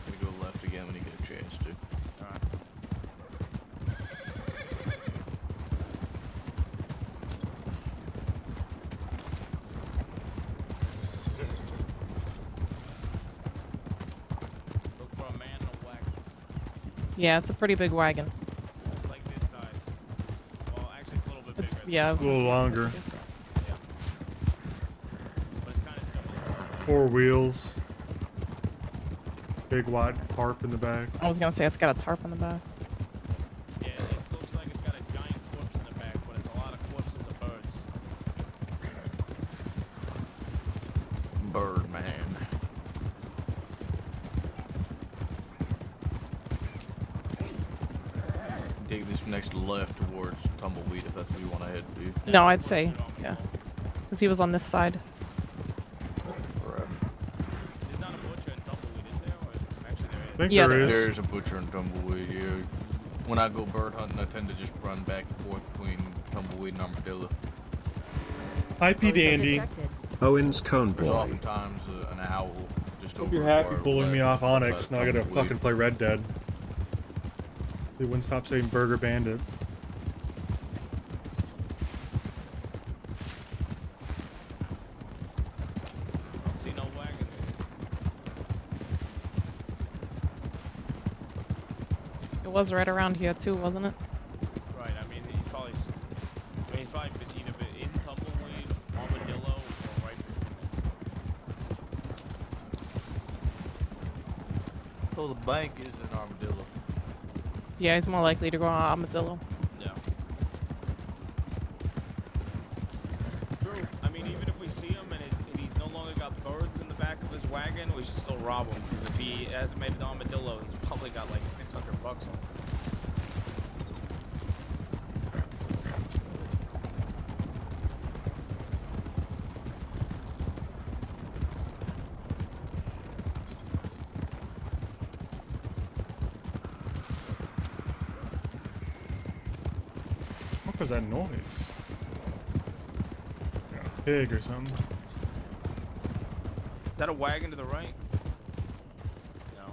S5: We go left again when you get a chance to.
S2: Look for a man in a wagon.
S4: Yeah, it's a pretty big wagon.
S2: Like this size. Well, actually, it's a little bit
S4: It's
S2: bigger.
S4: yeah, I was
S1: A
S4: gonna
S1: little
S4: say-
S1: longer.
S2: But it's kind of similar.
S1: 4 wheels. Big wide tarp in the back.
S4: I was gonna say it's got a tarp on the back.
S2: Yeah, it looks like it's got a giant corpse in the back, but it's a lot of corpses of birds.
S5: Birdman. Take this next left towards Tumbleweed if that's where you want to head to.
S4: No, I'd say yeah, because he was on this side.
S5: Right.
S2: There's not a butcher in Tumbleweed, is there? Or actually, there
S1: I
S2: is.
S1: think
S4: Yeah,
S1: there is.
S5: There's a butcher in Tumbleweed, yeah. When I go bird hunting, I tend to just run back and forth between Tumbleweed and Armadillo.
S1: IP Dandy.
S9: Owen's Cone
S5: There's
S9: Boy.
S5: oftentimes an owl just
S1: Hope
S5: over
S1: you're happy
S5: where
S1: pulling me
S5: left
S1: off Onyx.
S5: outside
S1: Now I gotta
S5: Tumbleweed.
S1: fucking play Red Dead. They wouldn't stop saying Burger Bandit.
S2: See no wagon.
S4: It was right around here too, wasn't it?
S2: Right, I mean, he's probably, he's probably been either been in Tumbleweed, Armadillo, or right.
S5: So the bank is in Armadillo.
S4: Yeah, he's more likely to go on Armadillo.
S2: Yeah. True. I mean, even if we see him and he's no longer got birds in the back of his wagon, we should still rob him. Because if he hasn't made an armadillo, he's probably got like $600 on him.
S1: What was that noise? Yeah, a pig or something.
S2: Is that a wagon to the right? No.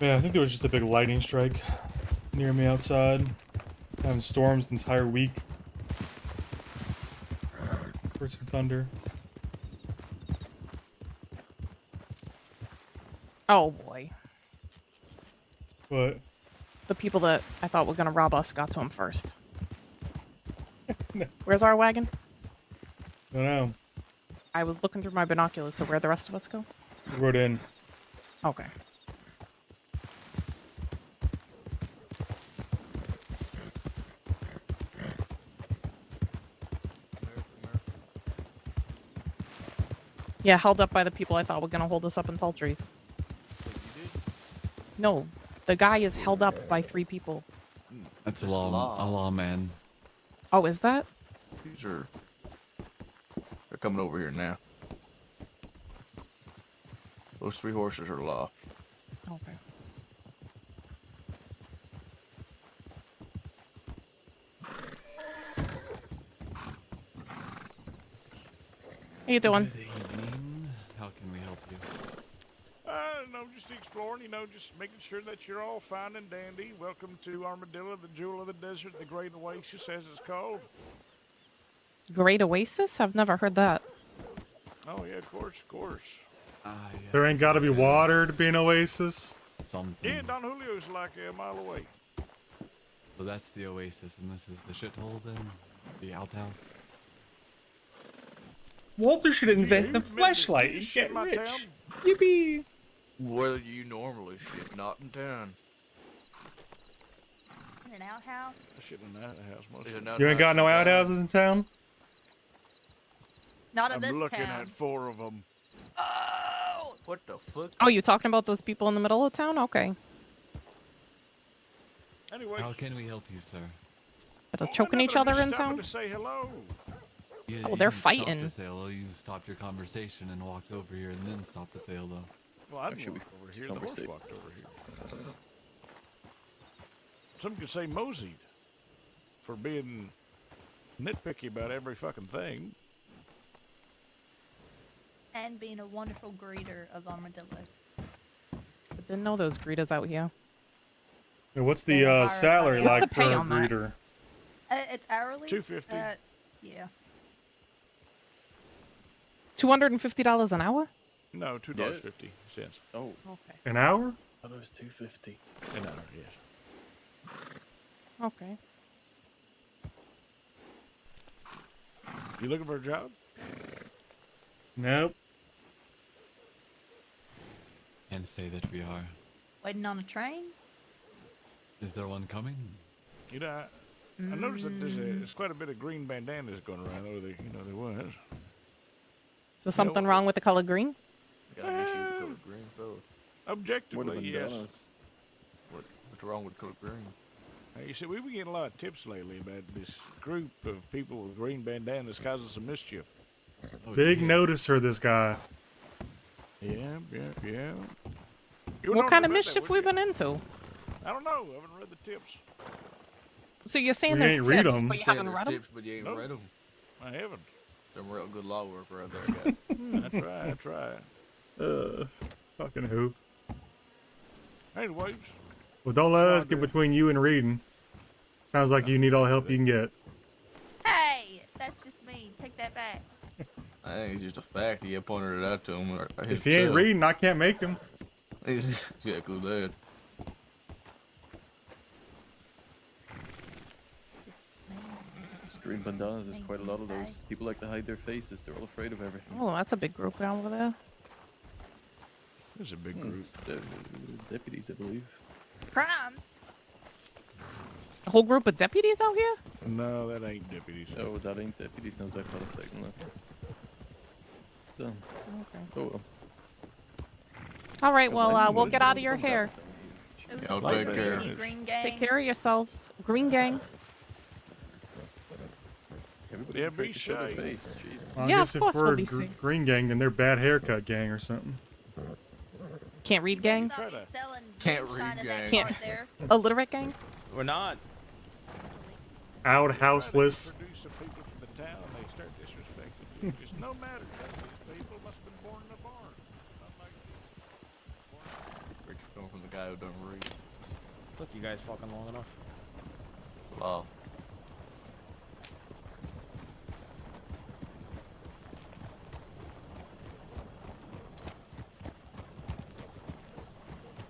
S1: Yeah, I think there was just a big lightning strike near me outside. Having storms the entire week. Heard some thunder.
S4: Oh boy.
S1: But
S4: The people that I thought were gonna rob us got to him first. Where's our wagon?
S1: I don't know.
S4: I was looking through my binoculars, so where'd the rest of us go?
S1: We rode in.
S4: Okay. Yeah, held up by the people I thought were gonna hold us up in Taltrees. No, the guy is held up by 3 people.
S3: That's a
S5: It's
S3: law, a
S5: law.
S3: lawman.
S4: Oh, is that?
S5: These are. They're coming over here now. Those 3 horses are law.
S4: Okay. How you doing?
S3: Good evening. How can we help you?
S9: No, just exploring, just making sure that you're all fine and dandy. Welcome to Armadillo, the jewel of the desert, the great oasis, as it's called.
S4: Great Oasis? I've never heard that.
S9: Oh, yeah, of course, of course.
S3: Ah, yes,
S1: There ain't
S3: this
S1: got to be
S3: is
S1: water to be an oasis.
S3: Something.
S9: Yeah, Don Julio's like a mile away.
S3: So that's the oasis, and this is the shithole then? The outhouse?
S1: Walter should invent the
S9: You've been to-
S1: fleshlight
S9: you
S1: and
S9: shit
S1: get
S9: my
S1: rich.
S9: town?
S1: Yippee!
S5: Where do you normally shit? Not in town.
S10: In an outhouse?
S9: I shit in that house most
S5: Is
S9: of
S5: it
S9: the
S5: not
S1: You ain't got
S5: nice
S1: no
S5: in town?
S1: outhouses in town?
S10: Not in
S9: I'm
S10: this
S9: looking
S10: town.
S9: at 4 of them.
S10: Oh!
S5: What the fuck?
S4: Oh, you talking about those people in the middle of town? Okay.
S9: Anyway,
S3: How can we help you, sir?
S4: But they're choking each other in town?
S9: to say hello.
S3: You,
S4: Oh,
S3: you
S4: they're
S3: didn't stop
S4: fighting.
S3: the sale, though. You stopped your conversation and walked over here and then stopped the sale, though.
S9: Well, I
S7: Actually,
S9: didn't
S7: we
S9: walk over here. The horse
S7: conversate.
S9: walked over here. Some could say moseyed for being nitpicky about every fucking thing.
S10: And being a wonderful greeter of Armadillo.
S4: I didn't know those greeters out here.
S1: Hey, what's
S10: They
S1: the
S10: hire
S1: salary
S10: everybody
S4: What's the
S1: like
S4: pay
S1: for a
S4: on that?
S1: greeter?
S10: It's hourly?
S9: $2.50.
S10: Yeah.
S4: $250 an hour?
S9: No, $2.50.
S7: Oh,
S4: Okay.
S1: An hour?
S7: that was 250.
S9: An hour, yes.
S4: Okay.
S9: You looking for a job?
S1: Nope.
S3: Can't say that we are.
S10: Waiting on a train?
S3: Is there one coming?
S9: You know, I noticed that there's quite a bit of green bandanas going around. Or there was.
S4: Is there something wrong with the color green?
S5: I got an issue with color green, though.
S7: What
S9: Objectively,
S7: have
S9: yes.
S7: bandanas?
S5: What's wrong with color green?
S9: You see, we've been getting a lot of tips lately about this group of people with green bandanas causing some mischief.
S3: Oh,
S1: Big
S3: dear.
S1: noticer, this guy.
S9: Yeah. You
S4: What
S9: wouldn't
S4: kind
S9: know
S4: of
S9: about
S4: mischief
S9: that,
S4: we
S9: would you?
S4: been into?
S9: I don't know. I haven't read the tips.
S4: So you're saying
S1: We
S4: there's
S1: ain't read
S4: tips,
S1: 'em.
S4: but you
S5: Saying
S4: haven't
S5: there's
S4: read them?
S5: tips, but you ain't
S9: Nope.
S5: read them.
S9: I haven't.
S5: Some real good law work right there, guy.
S9: I try.
S1: Fucking who?
S9: Anyways,
S1: Well, don't let us
S9: Sorry,
S1: get
S9: dude.
S1: between you and reading. Sounds like you need all the help you can get.
S10: Hey! That's just me. Take that back.
S5: I think it's just a fact. He pointed it out to him. Or I hit
S1: If he ain't
S5: himself.
S1: reading, I can't make him.
S5: He's exactly that.
S10: It's just me.
S7: There's green bandanas, there's
S10: Thing
S7: quite a lot of
S10: to
S7: those.
S10: say.
S7: People like to hide their faces, they're all afraid of everything.
S4: Oh, that's a big group down over there.
S9: there's a big
S7: Hmm,
S9: group.
S7: it's the deputies, I believe.
S10: Crimes?
S4: A whole group of deputies out here?
S9: No, that ain't deputies.
S7: Oh, that ain't deputies, no, that kind of thing. No. Done.
S4: Okay.
S7: Oh well.
S4: All right,
S7: Nice
S4: well,
S7: and
S4: we'll
S7: good.
S4: get out of your hair.
S10: It was
S5: I'll
S10: a
S5: take care.
S10: greasy green gang.
S4: Take care of yourselves. Green gang.
S7: Everybody's
S9: Yeah,
S7: afraid
S9: be
S7: to show their
S9: safe.
S7: face. Jesus.
S1: Well, I
S4: Yeah,
S1: guess
S4: of
S1: if
S4: course we'll
S1: we're
S4: be safe.
S1: Green Gang, then they're bad haircut gang or something.
S4: Can't read gang?
S10: Stop
S9: Try to-
S10: selling
S5: Can't
S10: moonshine
S5: read
S10: in that
S5: gang.
S10: cart there.
S4: Illiterate gang?
S2: We're not.
S1: Outhouseless.
S9: Introduce the people to the town and they start disrespecting you. It's no matter. These people must have been born in a barn. Not like
S5: Where'd you come from the guy who doesn't read?
S2: Look, you guys fucking long enough.
S5: Law.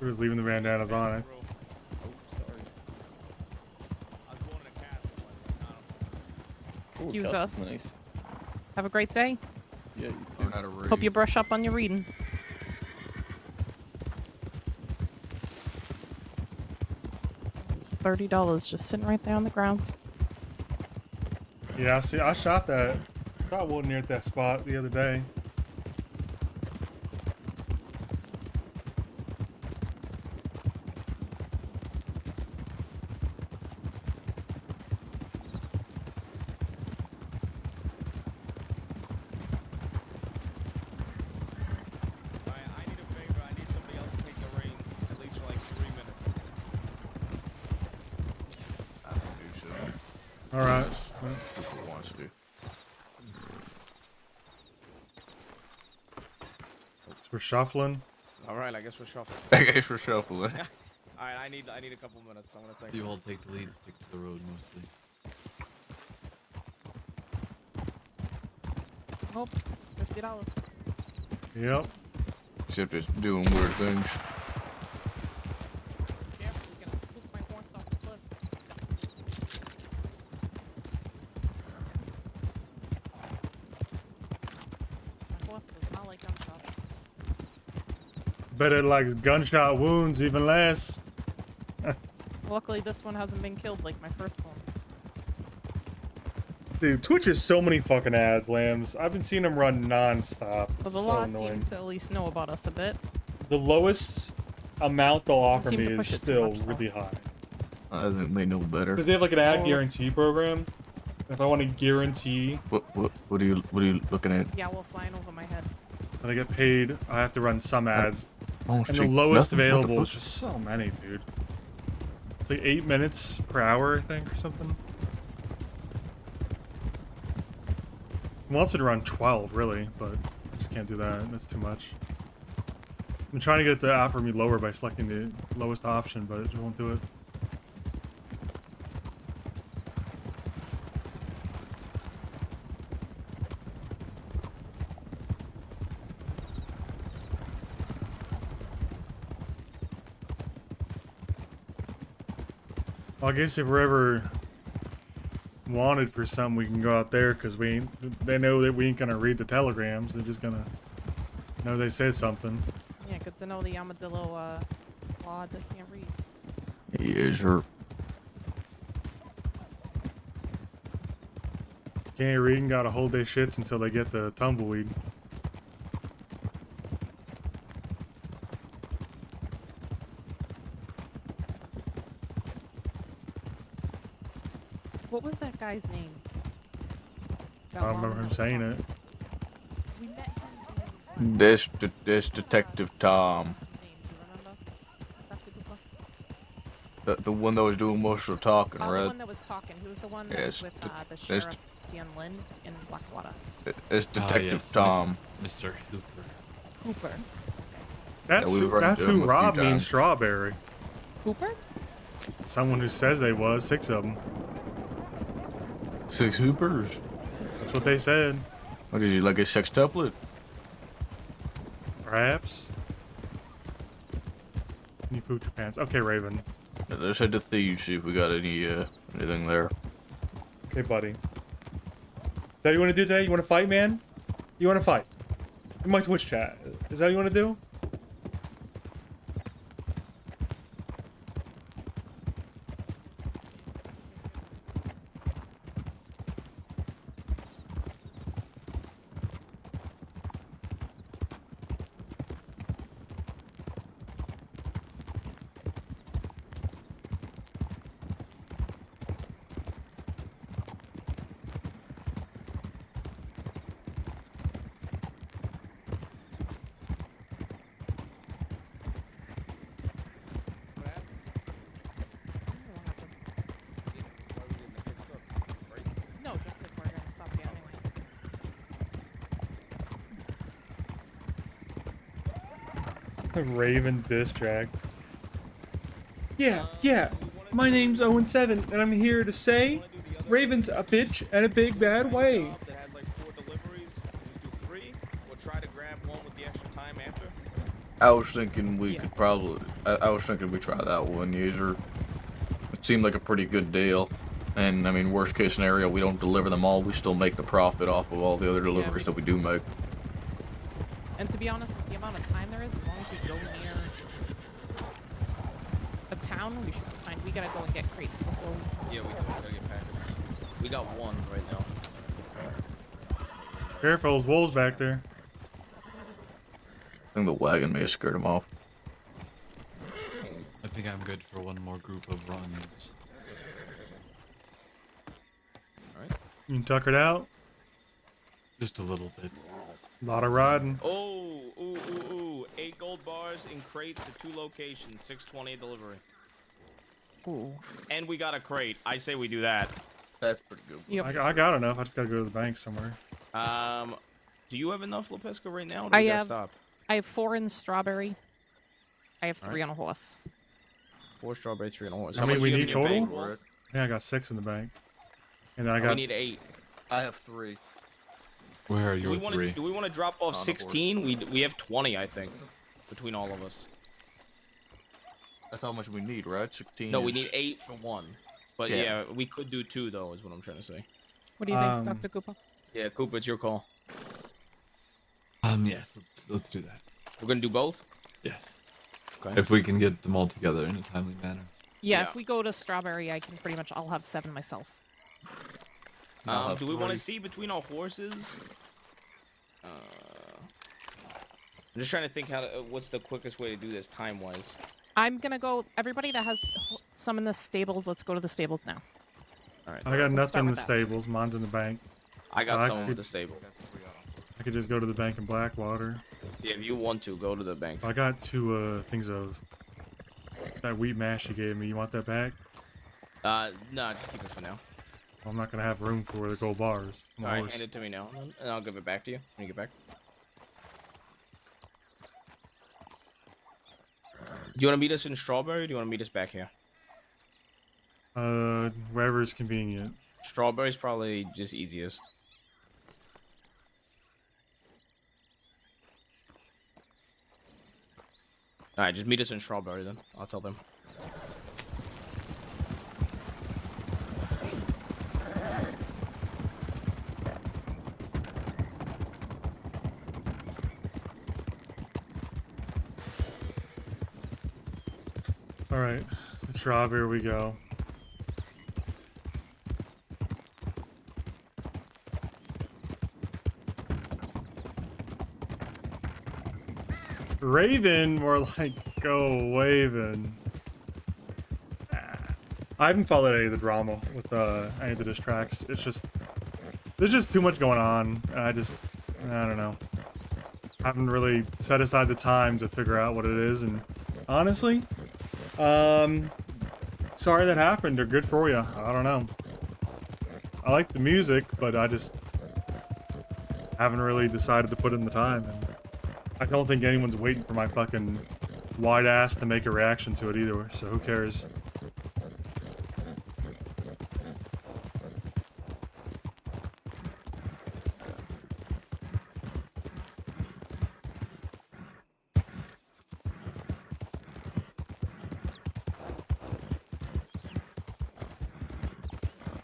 S1: We're just leaving the bandanas on it.
S7: Oh, sorry.
S2: I was born in a castle, but I don't know.
S7: Ooh,
S4: Excuse
S7: castle's
S4: us.
S7: Nice.
S4: Have a great day.
S7: Yeah, you
S5: Learn
S7: too.
S5: how to read.
S4: Hope you brush up on your reading. It's $30 just sitting right there on the ground.
S1: Yeah, see, I shot one near that spot the other day.
S2: Alright, I need a favor. I need somebody else to take the reins, at least for like 3 minutes.
S5: I don't do so.
S1: All right.
S5: Who wants to?
S1: We're shuffling.
S2: Alright, I guess we're shuffling.
S5: I guess we're shuffling.
S2: Alright, I need a couple minutes. I'm gonna take
S3: You all take the lead, stick to the road mostly.
S4: Oh, $50.
S1: Yep.
S5: Except it's doing weird things.
S4: Careful, you're gonna spook my horse off the cliff. My horse does not like gunshots.
S1: Bet it likes gunshot wounds even less.
S4: Luckily, this one hasn't been killed like my first one.
S1: Dude, Twitch has so many fucking ads, Lambs. I've been seeing them run non-stop.
S4: So
S1: It's
S4: the
S1: so
S4: law
S1: annoying.
S4: seems to at least know about us a bit.
S1: The lowest amount they'll offer
S4: seem
S1: me
S4: to
S1: is
S4: push it too
S1: still
S4: much, though.
S1: really high.
S5: I think they know better.
S1: Because they have like an ad
S4: Oh.
S1: guarantee program. If I want to guarantee
S5: What are you looking at?
S4: Yeah, well, flying over my head.
S1: that I get paid, I have to run some ads.
S5: Oh,
S1: And the
S5: shit,
S1: lowest
S5: nothing. What the
S1: available is
S5: fuck?
S1: just so many, dude. It's like 8 minutes per hour, I think, or something. Wants it to run 12, really, but I just can't do that. That's too much. I'm trying to get it to offer me lower by selecting the lowest option, but it just won't do it. Well, I guess if we're ever wanted for something, we can go out there because they know that we ain't gonna read the telegrams. They're just gonna know they said something.
S4: Yeah, good to know the armadillo law that can't read.
S5: Yeah, sure.
S1: Can't read and gotta hold their shits until they get the tumbleweed.
S4: What was that guy's name?
S1: I don't remember him saying it.
S4: We met him in
S5: This Detective Tom.
S4: name, do you remember? Dr. Cooper?
S5: The one that was doing most of the talking,
S4: Oh, the
S5: right?
S4: one that was talking. He was the one that
S5: Yes,
S4: was with
S5: the-
S4: the
S5: this-
S4: sheriff, Dan Lynn, in Blackwater.
S5: It's Detective
S3: yes,
S5: Tom.
S3: Mr. Hooper.
S4: Hooper.
S1: That's
S5: we've
S1: who,
S5: run
S1: that's
S5: into him
S1: who
S5: a few
S1: Rob means
S5: times.
S1: strawberry.
S4: Hooper?
S1: Someone who says they was, 6 of them.
S5: 6 Hoopers.
S1: That's what they said.
S5: What is he, like a sextuplet?
S1: Perhaps. You pooped your pants. Okay, Raven.
S5: Let's head to Thieves, see if we got anything there.
S1: Okay, buddy. Is that what you want to do today? You want to fight, man? You want to fight? In my Twitch chat. Is that what you want to do?
S4: No, just if we're gonna stop you anyway.
S1: Raven diss track. Yeah. My name's Owen 7, and I'm here to say Raven's a bitch and a big bad way.
S2: That had like 4 deliveries. We do 3. We'll try to grab one with the extra time after.
S5: I was thinking we
S4: Yeah.
S5: could probably. I was thinking we try that one. User. It seemed like a pretty good deal. And I mean, worst case scenario, we don't deliver them all. We still make the profit off of all the other deliveries that we do make.
S4: And to be honest, with the amount of time there is, as long as we go near a town, we should be fine. We gotta go and get crates before we...
S2: Yeah, we gotta get packages. We got one right now.
S1: Careful, there's wolves back there.
S5: I think the wagon may have scared him off.
S3: I think I'm good for one more group of runs.
S2: Alright.
S1: You tuckered out.
S3: Just a little bit.
S1: A lot of riding.
S2: Oh, ooh. 8 gold bars in crates to 2 locations, 620 delivery.
S4: Ooh.
S2: And we got a crate. I say we do that.
S5: That's pretty good.
S4: Yep.
S1: I got enough. I just gotta go to the bank somewhere.
S2: Do you have enough, Lopesco, right now? Or do we gotta stop?
S4: I have 4 in strawberry. I have 3 on a horse.
S2: 4 strawberries, 3 on a horse.
S1: I
S2: How
S1: mean,
S2: much
S1: we
S2: do you
S1: need
S2: have in your
S1: total?
S2: bank?
S1: Yeah, I got 6 in the bank. And then I
S2: We
S1: got...
S2: need 8.
S5: I have 3.
S3: Where are
S2: Do
S3: you
S2: we
S3: with
S2: want
S3: 3?
S2: to? Do we want to drop off
S5: On a horse.
S2: 16? We have 20, I think, between all of us.
S5: That's how much we need, right? 16.
S2: No, we
S5: is-
S2: need 8 for 1. But
S5: Yeah.
S2: yeah, we could do 2 though, is what I'm trying to say.
S4: What do you think, Dr. Cooper?
S2: Yeah, Cooper, it's your call.
S3: Yes, let's do that.
S2: We're gonna do both.
S3: Yes.
S2: Okay.
S3: If we can get them all together in a timely manner.
S4: Yeah,
S2: Yeah.
S4: if we go to strawberry, I can pretty much... I'll have 7 myself.
S5: I'll have
S2: Do we want to
S5: 3.
S2: see between our horses? I'm just trying to think how to, what's the quickest way to do this time-wise.
S4: I'm gonna go... Everybody that has some in the stables, let's go to the stables now.
S2: All right.
S1: I got
S4: Let's start
S1: nothing in the
S4: with that.
S1: stables. Mine's in the bank.
S2: I got
S1: I
S2: someone
S1: could-
S2: with the stable.
S1: I could just go to the bank in Blackwater.
S2: Yeah, if you want to, go to the bank.
S1: I got 2 things of that wheat mash you gave me. You want that back?
S2: No, just keep it for now.
S1: I'm not gonna have room for the gold bars. I'm a
S2: All right,
S1: horse.
S2: hand it to me now, and I'll give it back to you when you get back. Do you want to meet us in Strawberry, or do you want to meet us back here?
S1: Wherever is convenient.
S2: Strawberry's probably just easiest. All right, just meet us in Strawberry then. I'll tell them.
S1: All right, so strawberry we go. Raven, more like go Waven. I haven't followed any of the drama with any of the diss tracks. It's just there's just too much going on, and I don't know. Haven't really set aside the time to figure out what it is, and honestly, sorry that happened. They're good for you. I don't know. I like the music, but I just haven't really decided to put in the time. And I don't think anyone's waiting for my fucking wide ass to make a reaction to it either. So who cares?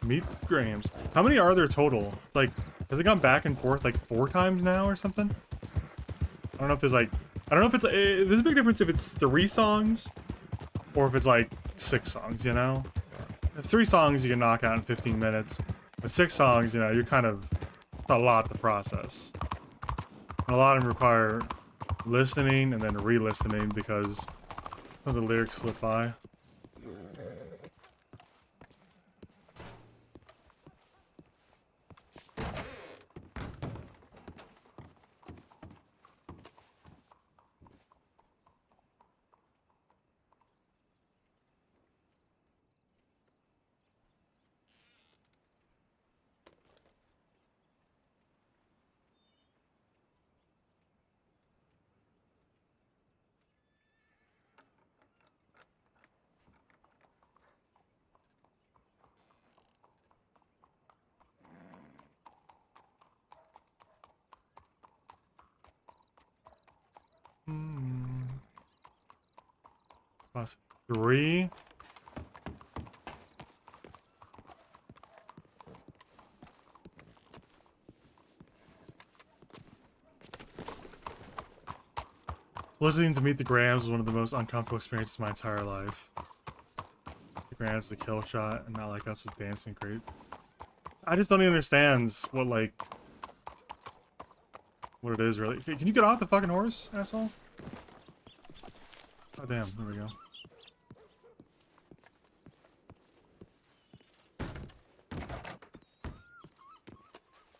S1: Meet the Grahams. How many are there total? It's like, has it gone back and forth like 4 times now or something? I don't know if there's like, I don't know if it's, there's a big difference if it's 3 songs or if it's like 6 songs, you know? If it's 3 songs you can knock out in 15 minutes. But 6 songs, you know, you're kind of, it's a lot to process. And a lot of them require listening and then re-listening because some of the lyrics slip by. Plus 3. Listening to Meet the Grams was one of the most uncomfortable experiences of my entire life. The Grams, the kill shot, and Not Like Us was dancing great. I just don't even understand what, like, what it is really. Can you get off the fucking horse, asshole? Oh damn, there we go.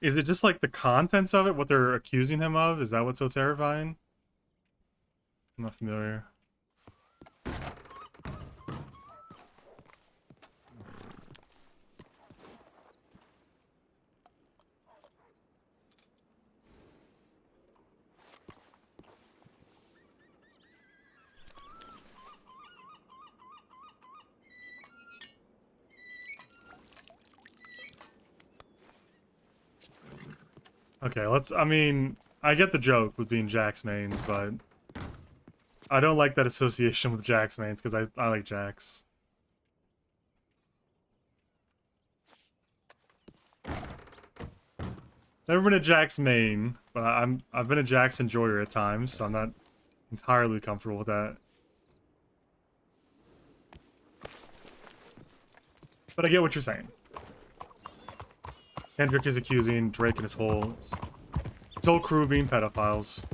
S1: Is it just like the contents of it, what they're accusing him of? Is that what's so terrifying? I'm not familiar. Okay, I mean, I get the joke with being Jack's mains, but I don't like that association with Jack's mains, because I like Jack's. Never been a Jack's main, but I've been a Jack's enjoyer at times, so I'm not entirely comfortable with that. But I get what you're saying. Kendrick is accusing Drake and his whole crew being pedophiles.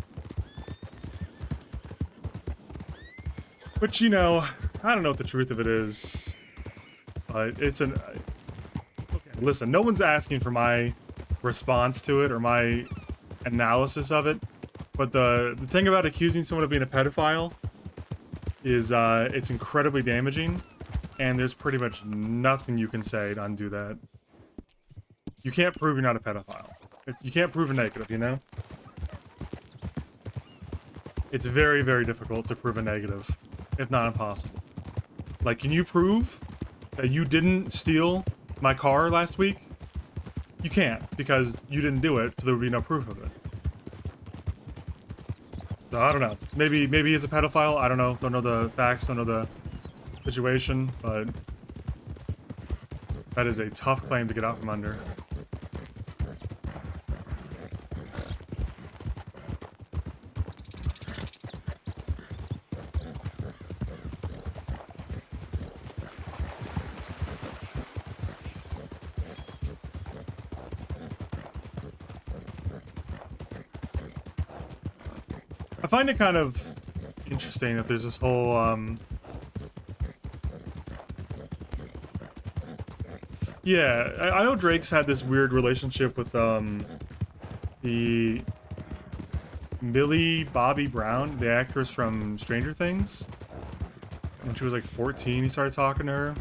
S1: Which, you know, I don't know what the truth of it is. But it's an... Okay, listen, no one's asking for my response to it or my analysis of it. But the thing about accusing someone of being a pedophile is it's incredibly damaging. And there's pretty much nothing you can say to undo that. You can't prove you're not a pedophile. You can't prove a negative, you know? It's very, very difficult to prove a negative, if not impossible. Like, can you prove that you didn't steal my car last week? You can't, because you didn't do it, so there would be no proof of it. So, I don't know. Maybe he's a pedophile, I don't know. Don't know the facts, don't know the situation, but that is a tough claim to get out from under. I find it kind of interesting that there's this whole, yeah, I know Drake's had this weird relationship with, the Millie Bobby Brown, the actress from Stranger Things. When she was like 14, he started talking to her.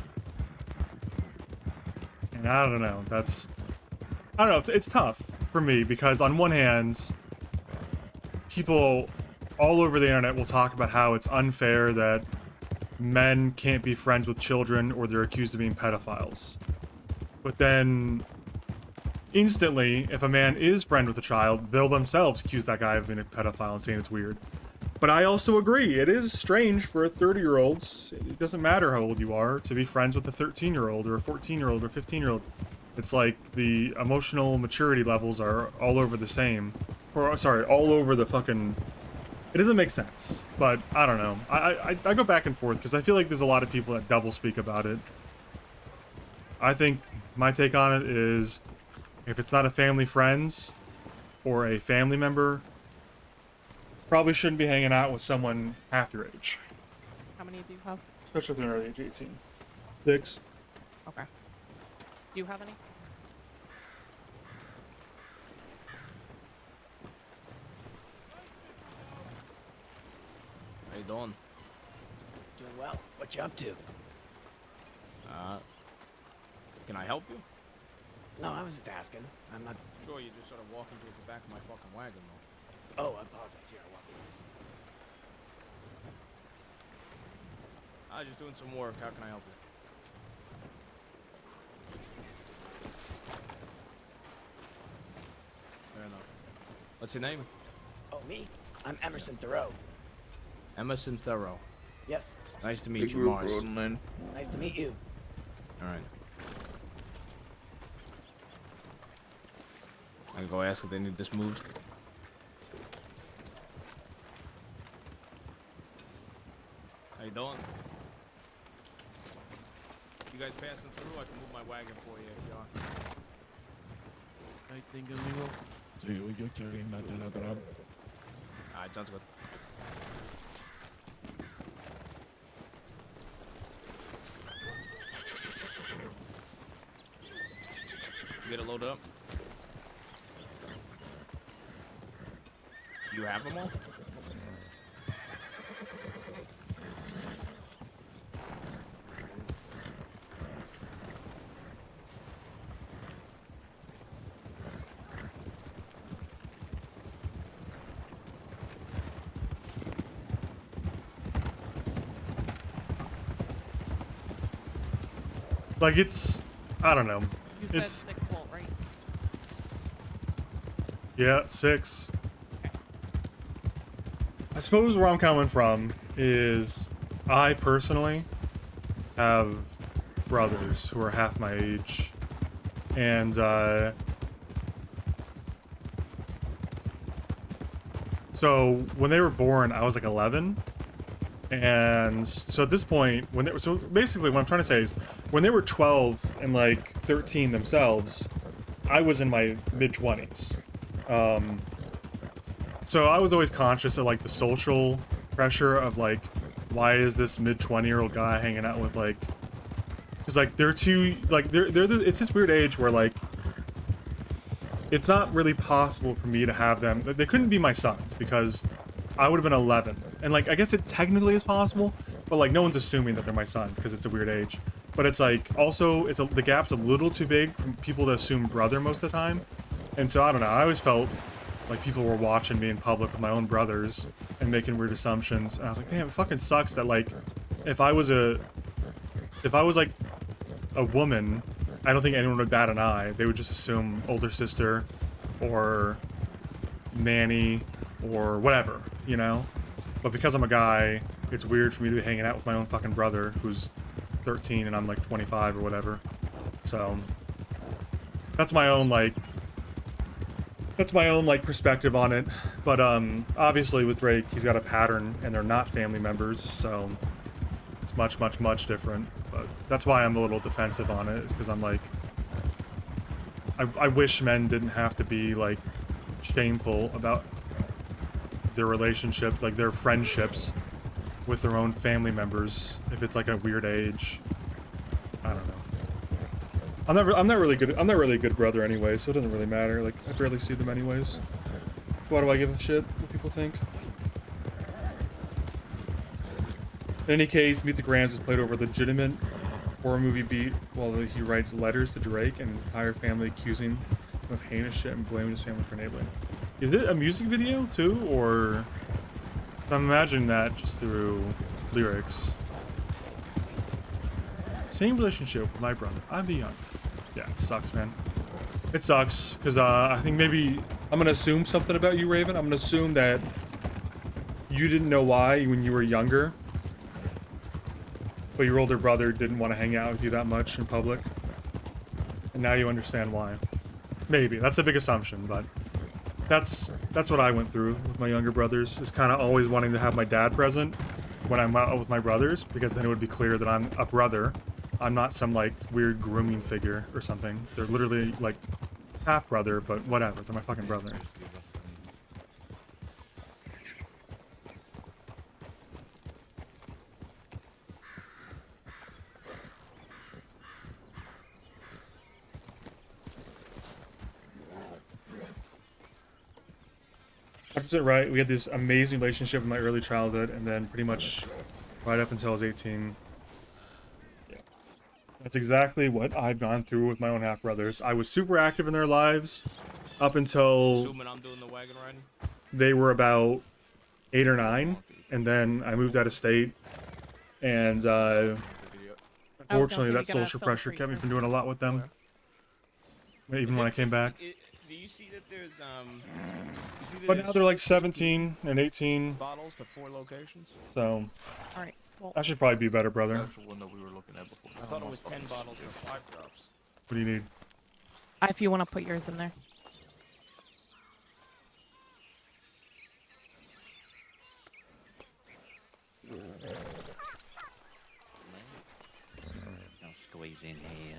S1: And I don't know, I don't know, it's tough for me, because on one hand, people all over the internet will talk about how it's unfair that men can't be friends with children or they're accused of being pedophiles. But then, instantly, if a man is friend with a child, they'll themselves accuse that guy of being a pedophile and saying it's weird. But I also agree, it is strange for a 30-year-old, it doesn't matter how old you are, to be friends with a 13-year-old or a 14-year-old or a 15-year-old. It's like the emotional maturity levels are all over the same. Or, sorry, all over the fucking... It doesn't make sense, but I don't know. I go back and forth because I feel like there's a lot of people that double speak about it. I think my take on it is if it's not a family friends or a family member, probably shouldn't be hanging out with someone half your age.
S4: How many do you have?
S1: Especially if they're under age 18. 6.
S4: Okay. Do you have any?
S2: How you doing?
S11: Doing well. What you up to?
S2: Can I help you?
S11: No, I was just asking. I'm not...
S2: Sure, you're just sort of walking towards the back of my fucking wagon, though.
S11: Oh, I apologize. Here, I walk
S2: I was just doing some work. How can I help you? Fair enough. What's your name?
S11: Oh, me? I'm Emerson Thoreau.
S2: Emerson Thoreau.
S11: Yes.
S2: Nice to meet
S5: Big
S2: you,
S5: group
S2: Mars.
S5: rolling in.
S11: Nice to meet you.
S2: All right. I go ask if they need this moved. How you doing? You guys passing through? I can move my wagon for you if you are.
S7: I think amigo. Sí, yo quiero ir a Telegram.
S2: Alright, sounds good. You get it loaded up? You have them all?
S1: Like, it's, I don't know.
S4: You said
S1: It's
S4: 6 volt, right?
S1: Yeah, 6. I suppose where I'm coming from is I personally have brothers who are half my age. And, so when they were born, I was like 11. And so at this point, when they were, so basically what I'm trying to say is when they were 12 and like 13 themselves, I was in my mid-20s. So I was always conscious of like the social pressure of like, why is this mid-20-year-old guy hanging out with like, because like they're too, like it's this weird age where like, it's not really possible for me to have them, they couldn't be my sons because I would have been 11. And like, I guess it technically is possible, but like no one's assuming that they're my sons because it's a weird age. But it's like, also, the gap's a little too big for people to assume brother most of the time. And so, I don't know, I always felt like people were watching me in public with my own brothers and making weird assumptions. And I was like, damn, it fucking sucks that like, if I was like a woman, I don't think anyone would bat an eye. They would just assume older sister or nanny or whatever, you know? But because I'm a guy, it's weird for me to be hanging out with my own fucking brother who's 13 and I'm like 25 or whatever. So that's my own like perspective on it. But obviously with Drake, he's got a pattern and they're not family members, so it's much different. But that's why I'm a little defensive on it, is because I'm like, I wish men didn't have to be like shameful about their relationships, like their friendships with their own family members if it's like a weird age. I don't know. I'm not really a good brother anyway, so it doesn't really matter. Like, I barely see them anyways. Why do I give a shit what people think? In any case, Meet the Grams is played over a legitimate horror movie beat while he writes letters to Drake and his entire family accusing him of heinous shit and blaming his family for enabling. Is it a music video too, or I'm imagining that just through lyrics? Same relationship with my brother. I'm the young. Yeah, it sucks, man. It sucks because I think maybe I'm gonna assume something about you, Raven. I'm gonna assume that you didn't know why when you were younger, but your older brother didn't want to hang out with you that much in public, and now you understand why. Maybe that's a big assumption, but. That's what I went through with my younger brothers, is kind of always wanting to have my dad present when I'm out with my brothers, because then it would be clear that I'm a brother. I'm not some, like, weird grooming figure or something. They're literally, like, half-brother, but whatever. They're my fucking brother. Right, we had this amazing relationship in my early childhood, and then pretty much right up until I was 18. Yeah. That's exactly what I've gone through with my own half-brothers. I was super active in their lives up until
S2: Assuming I'm doing the wagon riding.
S1: They were about 8 or 9, and then I moved out of state, and unfortunately that social pressure kept me from doing a lot with them, even when I came back.
S2: Do you see that there's
S1: But now they're like 17 and 18.
S2: Bottles to 4 locations.
S1: So.
S4: All right.
S1: That should probably be better, brother.
S5: That's the one that we were looking at before.
S2: I thought it was 10 bottles for 5 drops.
S1: What do you need?
S4: If you want to put yours in there.
S12: I'll squeeze in here.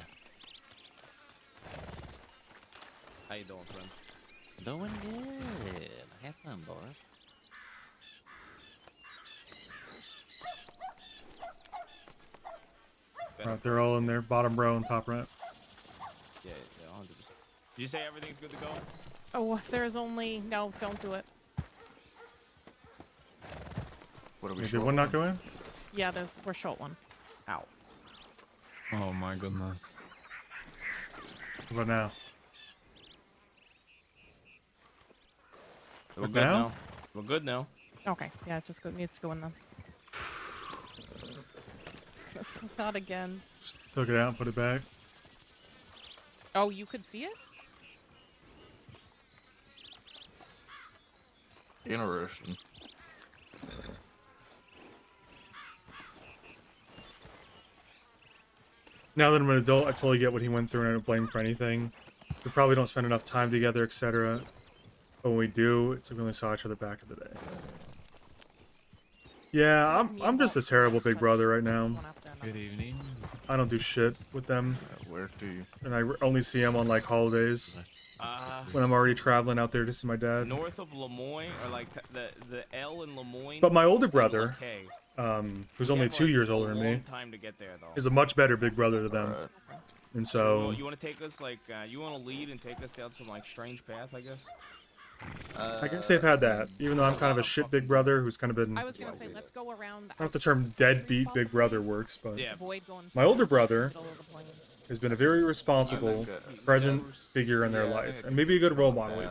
S2: How you doing, friend?
S12: Doing good. Have fun, boys.
S1: Alright, they're all in there. Bottom row and top right.
S2: Yeah, 100%. Did you say everything's good to go?
S4: Oh, there's only... No, don't do it.
S5: What are we
S1: Did
S5: short
S1: one not
S5: on?
S1: go in?
S4: Yeah, we're short one.
S2: Ow.
S3: Oh my goodness.
S1: What about now?
S2: We're
S1: What
S2: good
S1: now?
S2: now. We're good now.
S4: Okay, yeah, it just needs to go in then. Not again.
S1: Took it out and put it back.
S4: Oh, you could see it?
S5: Interesting.
S1: Now that I'm an adult, I totally get what he went through and I don't blame him for anything. We probably don't spend enough time together, etc. But when we do, it's like we only saw each other back in the day. Yeah, I'm just a terrible big brother right now.
S3: Good evening.
S1: I don't do shit with them.
S5: Where do you?
S1: And I only see them on like holidays. When I'm already traveling out there to see my dad.
S2: North of Lemoyne, or like the L in Lemoyne.
S1: But my older brother,
S2: Okay.
S1: who's only 2 years older than me,
S2: Time to get there, though.
S1: is a much better big brother to them. And so,
S2: You want to take us, like, you want to lead and take us down some, like, strange path, I guess?
S1: I guess they've had that. Even though I'm kind of a shit big brother who's kind of been,
S4: I was gonna say, let's go around.
S1: I don't know if the term deadbeat big brother works, but
S2: Yeah.
S4: Avoid going
S1: my older brother
S4: middle of the plains.
S1: has been a very responsible, present figure in their life, and maybe a good role model even.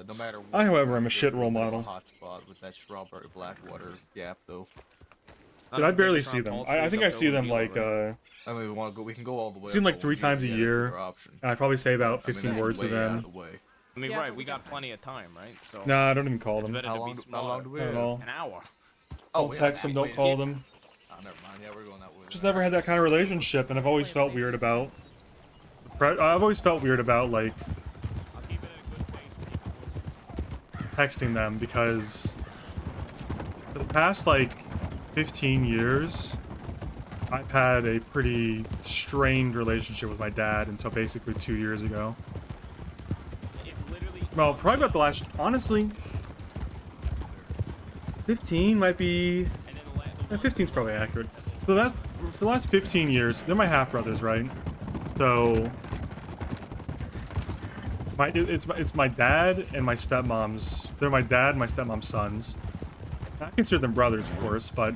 S5: No matter
S1: I, however, am a
S5: there's
S1: shit role
S5: a bit of a
S1: model.
S5: hot spot with that strawberry Blackwater gap, though.
S1: But I barely see them. I think I see them like,
S5: I mean, we want to go. We can go all the way.
S1: seem
S5: up
S1: like 3 times a
S5: yeah, that's
S1: year,
S5: another option.
S1: and I probably say about
S5: I mean,
S1: 15
S5: that's
S1: words to
S5: way out of
S1: them.
S5: the way.
S2: I mean,
S4: Yeah,
S2: right,
S4: but
S2: we
S4: we
S2: got
S4: got
S2: plenty of time, right? So
S1: Nah, I don't even call
S2: it's
S1: them.
S2: better
S5: How
S2: to
S5: long?
S2: be
S5: How long do we?
S1: Not at all.
S2: An hour.
S5: Oh,
S1: Don't text them, don't call them.
S5: Oh, never mind. Yeah, we're going that way.
S1: Just never had that kind of relationship, and I've always felt weird about. I've always felt weird about like
S2: I'll keep it at a good pace.
S1: texting them because for the past like 15 years, I've had a pretty strained relationship with my dad until basically 2 years ago.
S2: It's literally.
S1: Well, probably about the last, honestly, 15 might be.
S2: And then
S1: 15's probably accurate. For the last 15 years, they're my half brothers, right? So it's my dad and my stepmom's. They're my dad and my stepmom's sons. I consider them brothers, of course, but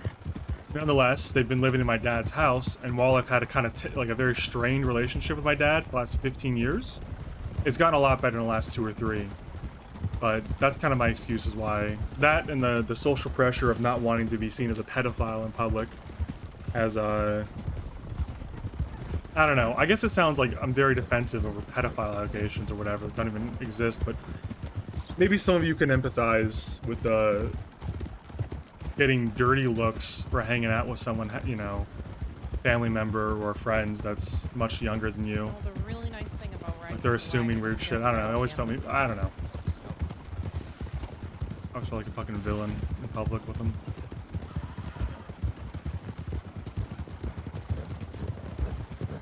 S1: nonetheless, they've been living in my dad's house. And while I've had a kind of like a very strained relationship with my dad for the last 15 years, it's gotten a lot better in the last 2 or 3. But that's kind of my excuse is why that and the social pressure of not wanting to be seen as a pedophile in public as a. I don't know. I guess it sounds like I'm very defensive over pedophile allegations or whatever that don't even exist, but maybe some of you can empathize with the getting dirty looks for hanging out with someone, you know, family member or friends that's much younger than you.
S4: Oh, the really nice thing about riding
S1: Like they're
S4: the
S1: assuming
S4: wagon
S1: weird
S4: is
S1: shit.
S4: you
S1: I
S4: guys
S1: don't know. It
S4: are
S1: always felt me.
S4: aliens.
S1: I don't know. I always felt like a fucking villain in public with them.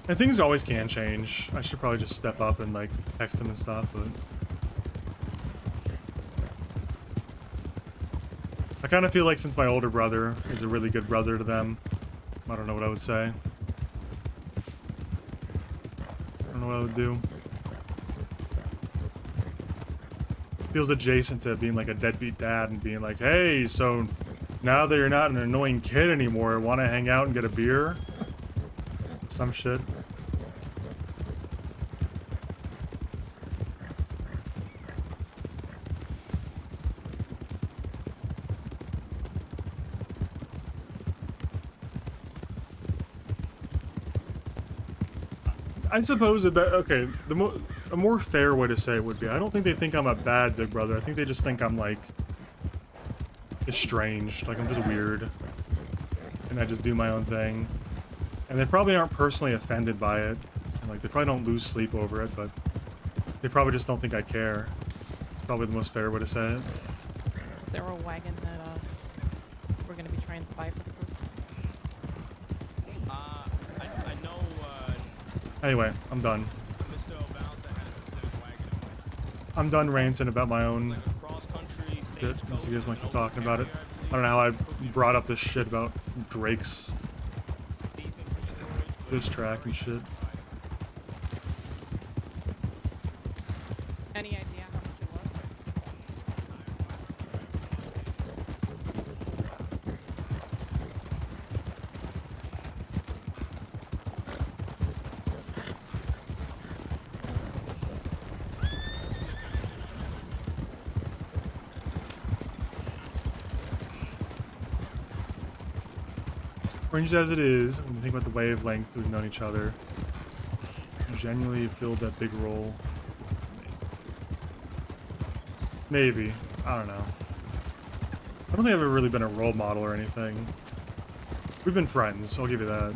S1: And things always can change. I should probably just step up and like text them and stuff, but I kind of feel like since my older brother is a really good brother to them, I don't know what I would say. I don't know what I would do. Feels adjacent to being like a deadbeat dad and being like, hey, so now that you're not an annoying kid anymore, want to hang out and get a beer? Some shit. I suppose okay, a more fair way to say it would be, I don't think they think I'm a bad big brother. I think they just think I'm like estranged, like I'm just weird. and I just do my own thing. And they probably aren't personally offended by it. And, like, they probably don't lose sleep over it, but they probably just don't think I care. It's probably the most fair way to say it.
S4: Is there a wagon that we're gonna be trying to buy for the group?
S2: I know.
S1: Anyway, I'm done.
S2: Mr. O'Balsa had a specific wagon in mind.
S1: I'm done ranting about my own
S2: Like a cross-country
S1: shit.
S2: stagecoach.
S1: You guys want to keep
S2: with an
S1: talking
S2: open
S1: about it.
S2: carrier,
S1: I don't know how I brought up this shit about Drake's
S2: decent for storage, but
S1: this track and shit.
S4: Any idea how much it was?
S1: Cringe as it is, when you think about the wavelength we've known each other, I genuinely filled that big role. Maybe. I don't know. I don't think I've ever really been a role model or anything. We've been friends, I'll give you that.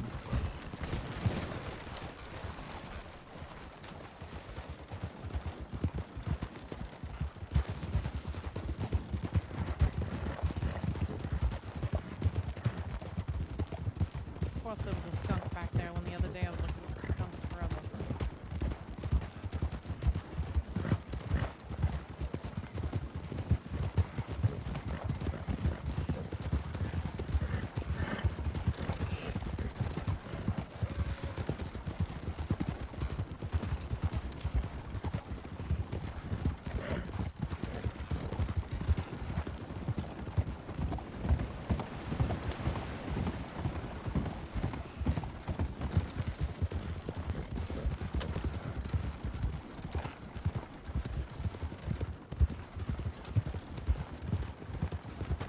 S4: Of course, there was a skunk back there when the other day I was looking for skunks forever.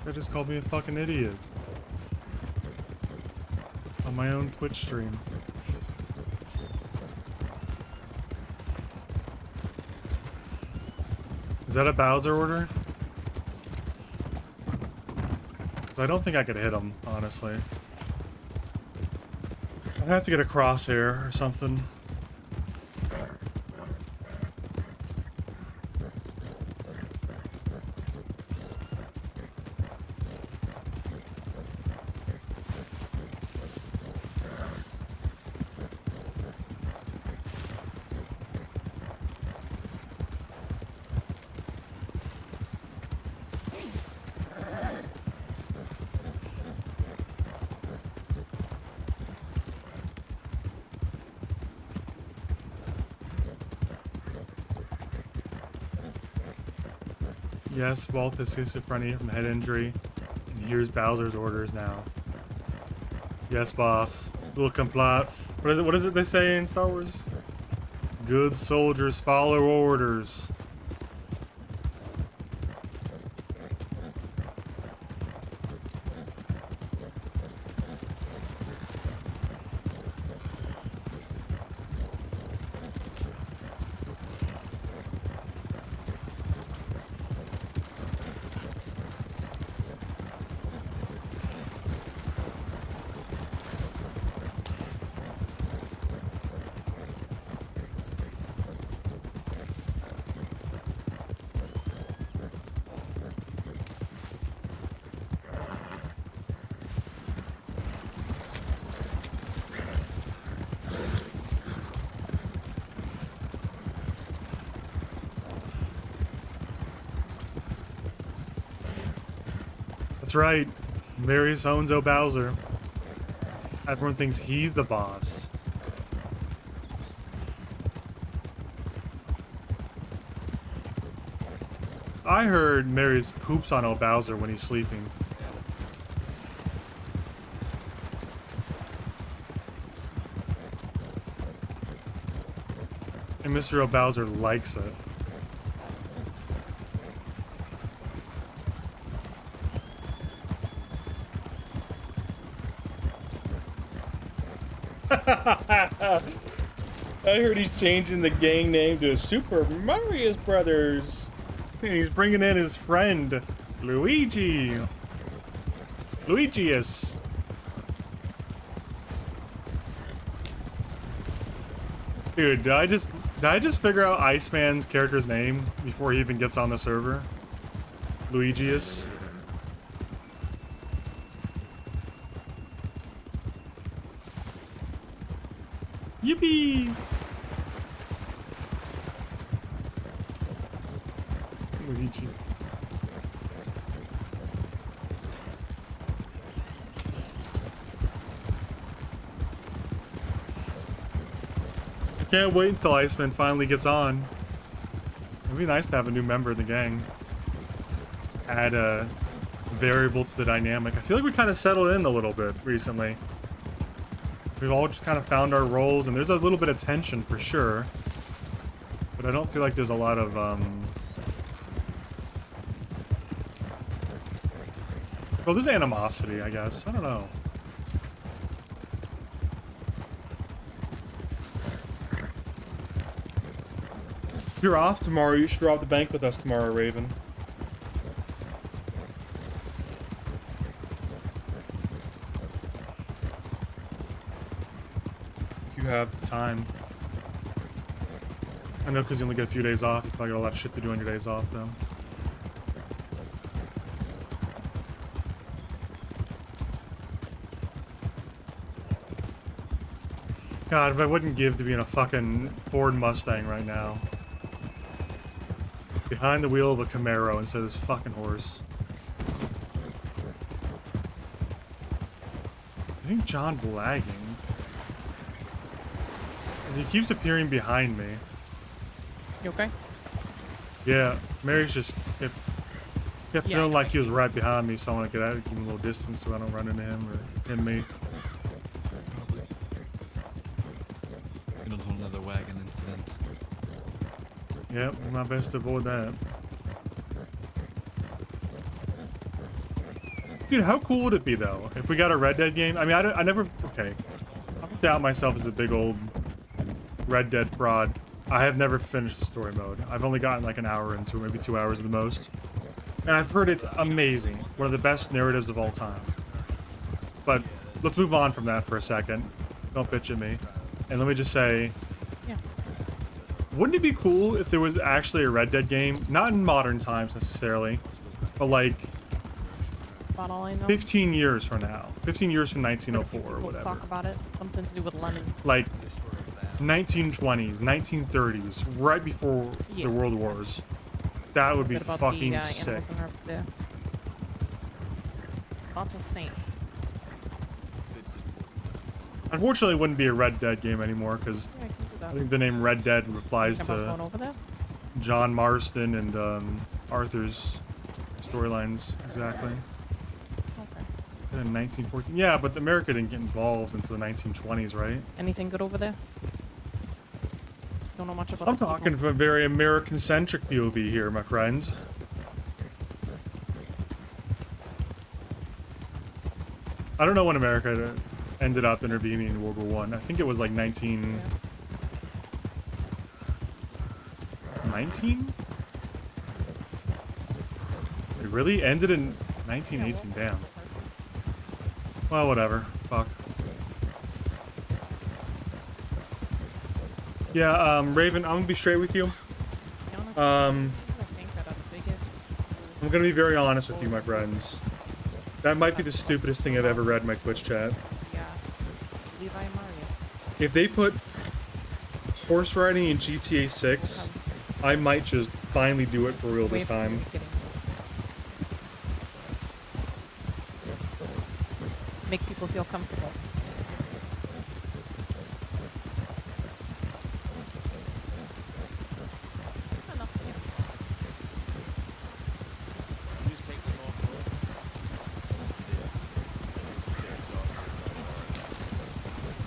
S1: They just called me a fucking idiot. On my own Twitch stream. Is that a Bowser order? Because I don't think I could hit him, honestly. I'd have to get a crosshair or something. Yes, Walt has schizophrenia from head injury, and here's Bowser's orders now. Yes, boss. We'll comply. What is it they say in Star Wars? Good soldiers follow orders. That's right. Marius owns Bowser. Everyone thinks he's the boss. I heard Marius poops on Bowser when he's sleeping. And Mr. Bowser likes it. I heard he's changing the gang name to Super Mario Brothers. And he's bringing in his friend, Luigi. Luigius. Dude, did I just figure out Iceman's character's name before he even gets on the server? Luigius. Yippee! Luigi. Can't wait until Iceman finally gets on. It'd be nice to have a new member of the gang. Add a variable to the dynamic. I feel like we kind of settled in a little bit recently. We've all just kind of found our roles, and there's a little bit of tension for sure. But I don't feel like there's a lot of, well, there's animosity, I guess. I don't know. If you're off tomorrow, you should rob the bank with us tomorrow, Raven. If you have the time. I know because you only get a few days off. You probably got a lot of shit to do on your days off, though. God, if I wouldn't give to be in a fucking Ford Mustang right now. Behind the wheel of a Camaro instead of this fucking horse. I think John's lagging. Because he keeps appearing behind me.
S4: You okay?
S1: Yeah, Mary's just kept
S4: Yeah,
S1: feeling like he was right behind me, so I want to get out, give him a little distance so I don't run into him or him me.
S3: You don't hold another wagon incident.
S1: Yep, do my best to avoid that. Dude, how cool would it be though if we got a Red Dead game? I mean, I never. Okay, I don't doubt myself as a big old Red Dead fraud. I have never finished the story mode. I've only gotten like an hour into it, maybe 2 hours at the most. And I've heard it's amazing. One of the best narratives of all time. But let's move on from that for a second. Don't bitch at me. And let me just say,
S4: Yeah.
S1: wouldn't it be cool if there was actually a Red Dead game? Not in modern times necessarily, but like
S4: About all I know.
S1: 15 years from now. 15 years from 1904 or
S4: People
S1: whatever.
S4: talk about it. Something to do with lemons.
S1: Like 1920s, 1930s, right before
S4: Yeah.
S1: the World Wars. That would be
S4: Bit about
S1: fucking
S4: the,
S1: sick.
S4: animals and herbs there. Lots of snakes.
S1: Unfortunately, it wouldn't be a Red Dead game anymore because
S4: Yeah, I can do
S1: I
S4: that.
S1: think the name Red Dead applies
S4: Think about going
S1: to
S4: over there?
S1: John Marston and Arthur's storylines exactly.
S4: Okay.
S1: In 1914, yeah, but America didn't get involved until the 1920s, right?
S4: Anything good over there? Don't know much about
S1: I'm
S4: the people.
S1: talking from a very American-centric POV here, my friends. I don't know when America ended up intervening in World War One. I think it was like 19. 19? It really ended in 1918. Damn. Well, whatever. Fuck. Yeah, Raven, I'm gonna be straight with you. I'm gonna be very honest with you, my friends. That might be the stupidest thing I've ever read in my Twitch chat.
S4: Yeah. Levi and Mario.
S1: If they put horse riding in GTA 6, I might just finally do it for real this time.
S4: Make people feel comfortable.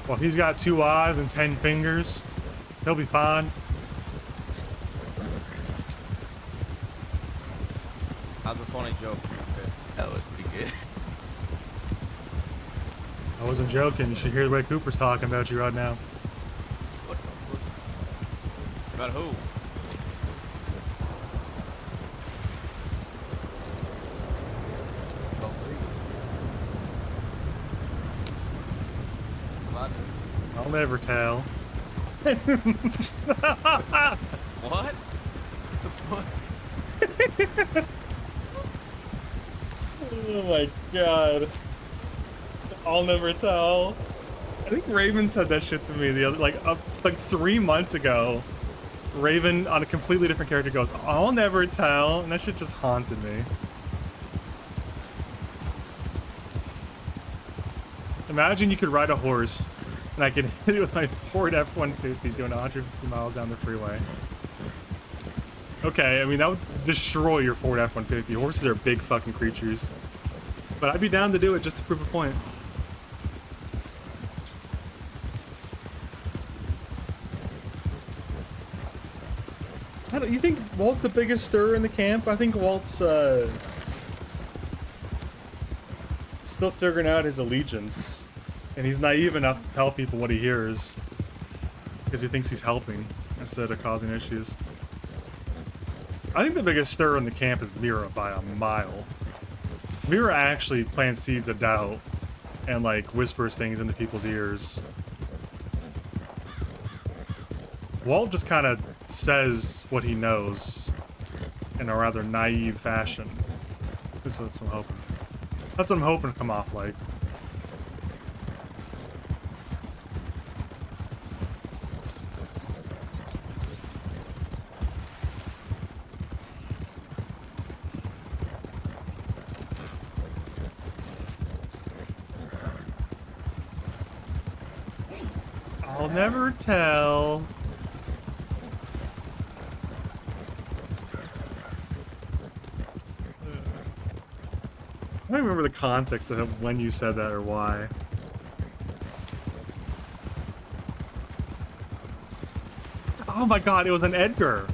S1: Well, if he's got 2 eyes and 10 fingers, he'll be fine.
S2: How's a funny joke?
S12: That was pretty good.
S1: I wasn't joking. You should hear the way Cooper's talking about you right now.
S2: About who?
S1: I'll never tell.
S2: What?
S1: Oh my god. I'll never tell. I think Raven said that shit to me the other, like 3 months ago. Raven on a completely different character goes, I'll never tell, and that shit just haunted me. Imagine you could ride a horse, and I could hit it with my Ford F-150 doing 150 miles down the freeway. Okay, I mean, that would destroy your Ford F-150. Horses are big fucking creatures. But I'd be down to do it just to prove a point. You think Walt's the biggest stir in the camp? I think Walt's still figuring out his allegiance. And he's naive enough to tell people what he hears. Because he thinks he's helping instead of causing issues. I think the biggest stir in the camp is Mira by a mile. Mira actually plants seeds of doubt and like whispers things into people's ears. Walt just kind of says what he knows in a rather naive fashion. That's what I'm hoping. That's what I'm hoping to come off like. I'll never tell. I don't remember the context of when you said that or why. Oh my god, it was an Edgar.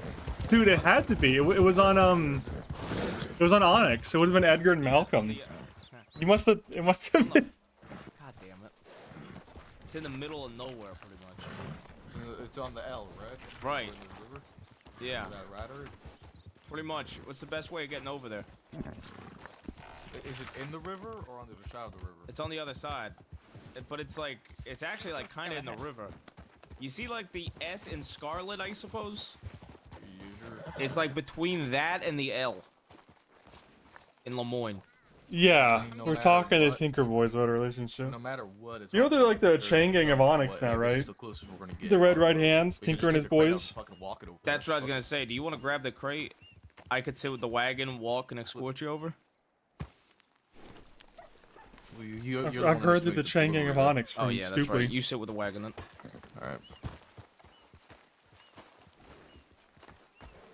S1: Dude, it had to be. It was on Onyx. It would have been Edgar and Malcolm. You must have, it must have been.
S2: God damn it. It's in the middle of nowhere, pretty much.
S5: It's on the L, right?
S2: Right.
S5: In the river?
S2: Yeah.
S5: That radar?
S2: Pretty much. What's the best way of getting over there?
S5: Is it in the river or on the other side of the river?
S2: It's on the other side. But it's like, it's actually like kind of in the river. You see like the S in Scarlet, I suppose? It's like between that and the L. In Lemoyne.
S1: Yeah,
S5: I mean, no
S1: we're
S5: matter
S1: talking to
S5: what-
S1: Tinker Boys about a relationship.
S5: No matter what, it's
S1: You know they're like the
S5: there's
S1: chain gang of
S5: no
S1: Onyx
S5: way.
S1: now,
S5: This is
S1: right?
S5: the closest we're gonna get.
S1: The Red Right Hands,
S5: We can
S1: Tinker and
S5: just
S1: his
S5: take a crate out
S1: boys.
S5: and fucking walk it over
S2: That's
S5: there.
S2: what I was gonna say. Do you want to grab the crate? I could sit with the wagon, walk, and escort you over.
S5: Well, you're the
S1: I've
S5: one
S1: heard
S5: that's
S1: that the
S5: made
S1: chain gang of
S5: delivery,
S1: Onyx from
S2: Oh yeah, that's
S1: Stupely.
S2: right. You sit with the wagon then.
S5: though. Alright.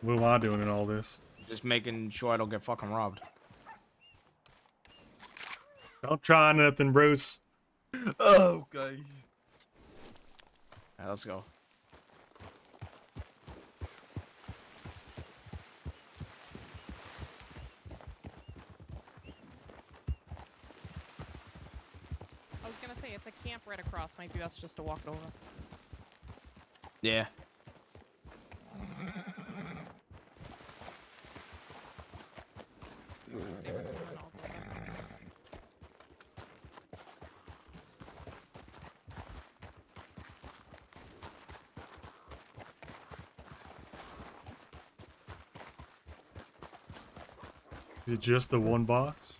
S1: What am I doing in all this?
S2: Just making sure I don't get fucking robbed.
S1: Don't try nothing, Bruce.
S5: Oh, okay.
S2: Alright, let's go.
S4: I was gonna say it's a camp right across. Might be best just to walk it over.
S2: Yeah.
S4: Stay with the woman all the way.
S1: Is it just the one box?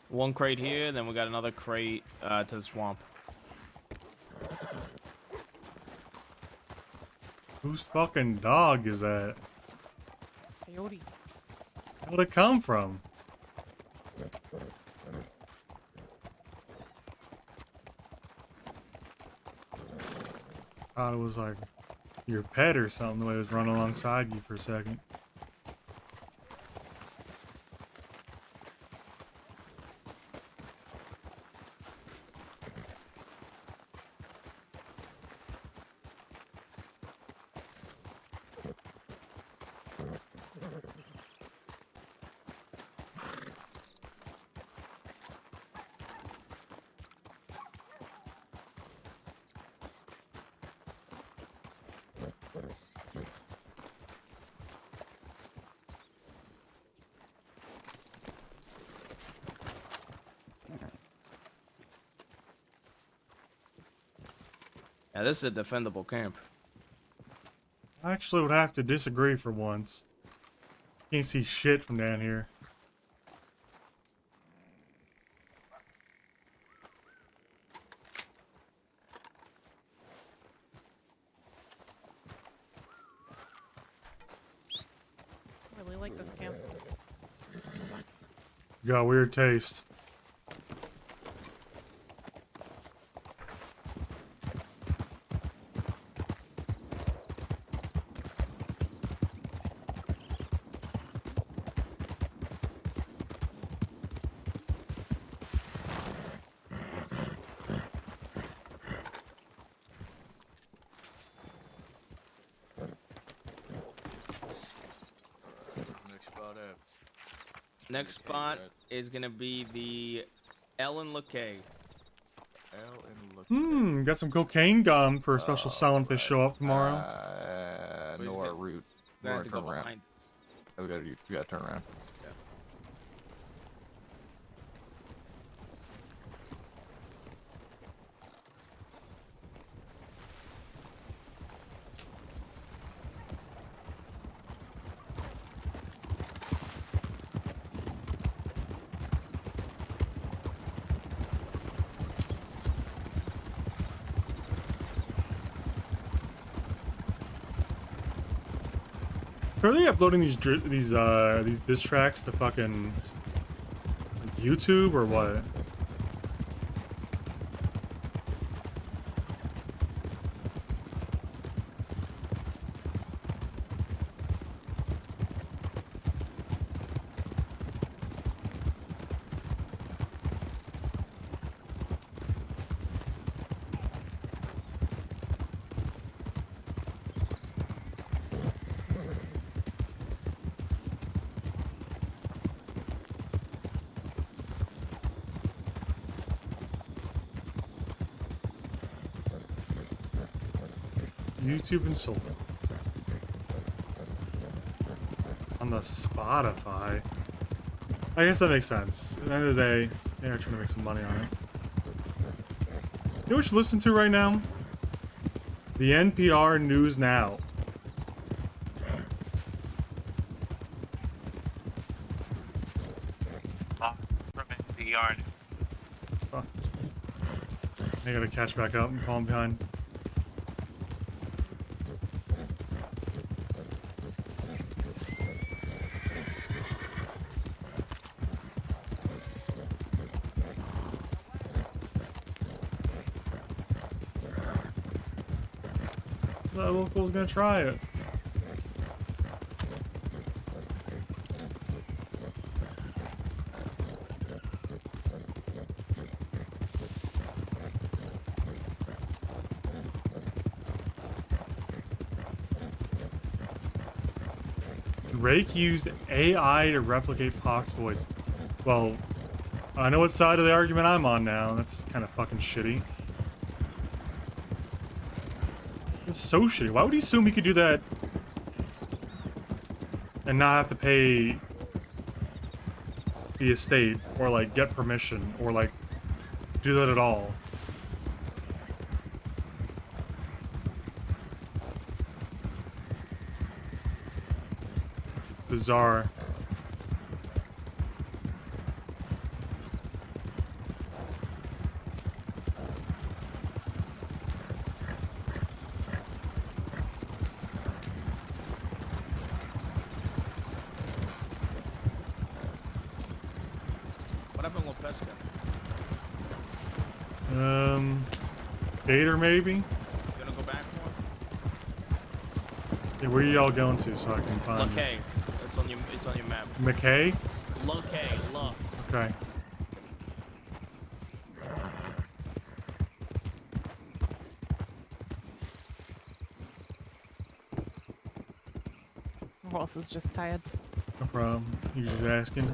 S2: One crate here, then we got another crate to the swamp.
S1: Whose fucking dog is that?
S4: Coyote.
S1: Where'd it come from? Thought it was like your pet or something, the way it was running alongside you for a second.
S2: Yeah, this is a defendable camp.
S1: I actually would have to disagree for once. Can't see shit from down here.
S4: I really like this camp.
S1: Got a weird taste.
S12: Next spot up.
S2: Next spot is gonna be the Ellen LeKay.
S1: Got some cocaine gum for a special silent fish show up tomorrow.
S5: Know our route.
S2: We're gonna have to go behind.
S5: Oh, we gotta turn around.
S1: So are they uploading these diss tracks to fucking YouTube or what? YouTube and Soul. On the Spotify. I guess that makes sense. At the end of the day, they're trying to make some money on it. You know what you listen to right now? The NPR News Now.
S3: From NPR.
S1: Fuck. I gotta catch back up and fall behind. The local's gonna try it. Drake used AI to replicate Pac's voice. Well, I know what side of the argument I'm on now. That's kind of fucking shitty. It's so shitty. Why would he assume he could do that and not have to pay the estate or like get permission or like do that at all? Bizarre.
S2: What happened with Pesca?
S1: Gator maybe?
S2: You gonna go back more?
S1: Yeah, where y'all going to so I can find it?
S2: LeKay. It's on your map.
S1: McKay?
S2: LeKay. Look.
S1: Okay.
S4: Ross is just tired.
S1: No problem. He's just asking.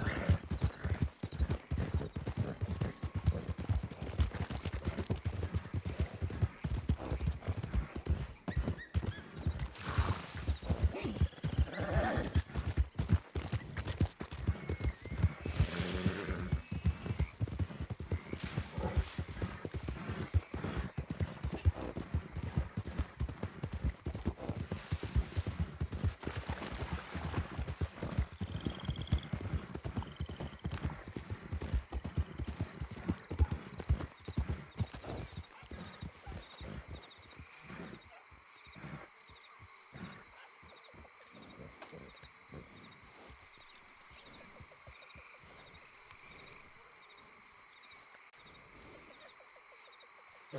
S1: I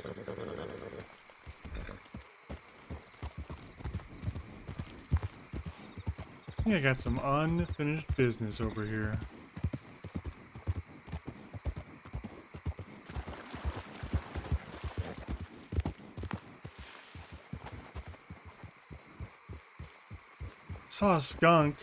S1: think I got some unfinished business over here. Saw a skunk.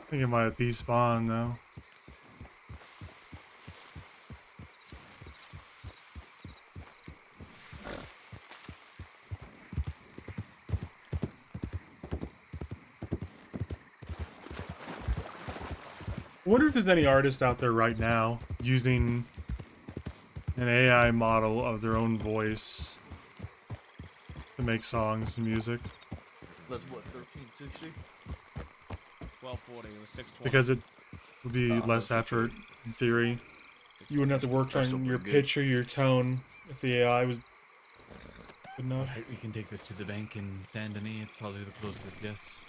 S1: I think it might have despawned though. I wonder if there's any artists out there right now using an AI model of their own voice to make songs and music.
S7: That's what, 1360?
S2: 1240. It was 620.
S1: Because it would be less effort, in theory. You wouldn't have to work
S5: That's
S1: on
S5: still
S1: your
S5: pretty good.
S1: pitch or your tone if the AI was good enough.
S3: Alright, we can take this to the bank in Saint Denis. It's probably the closest, yes.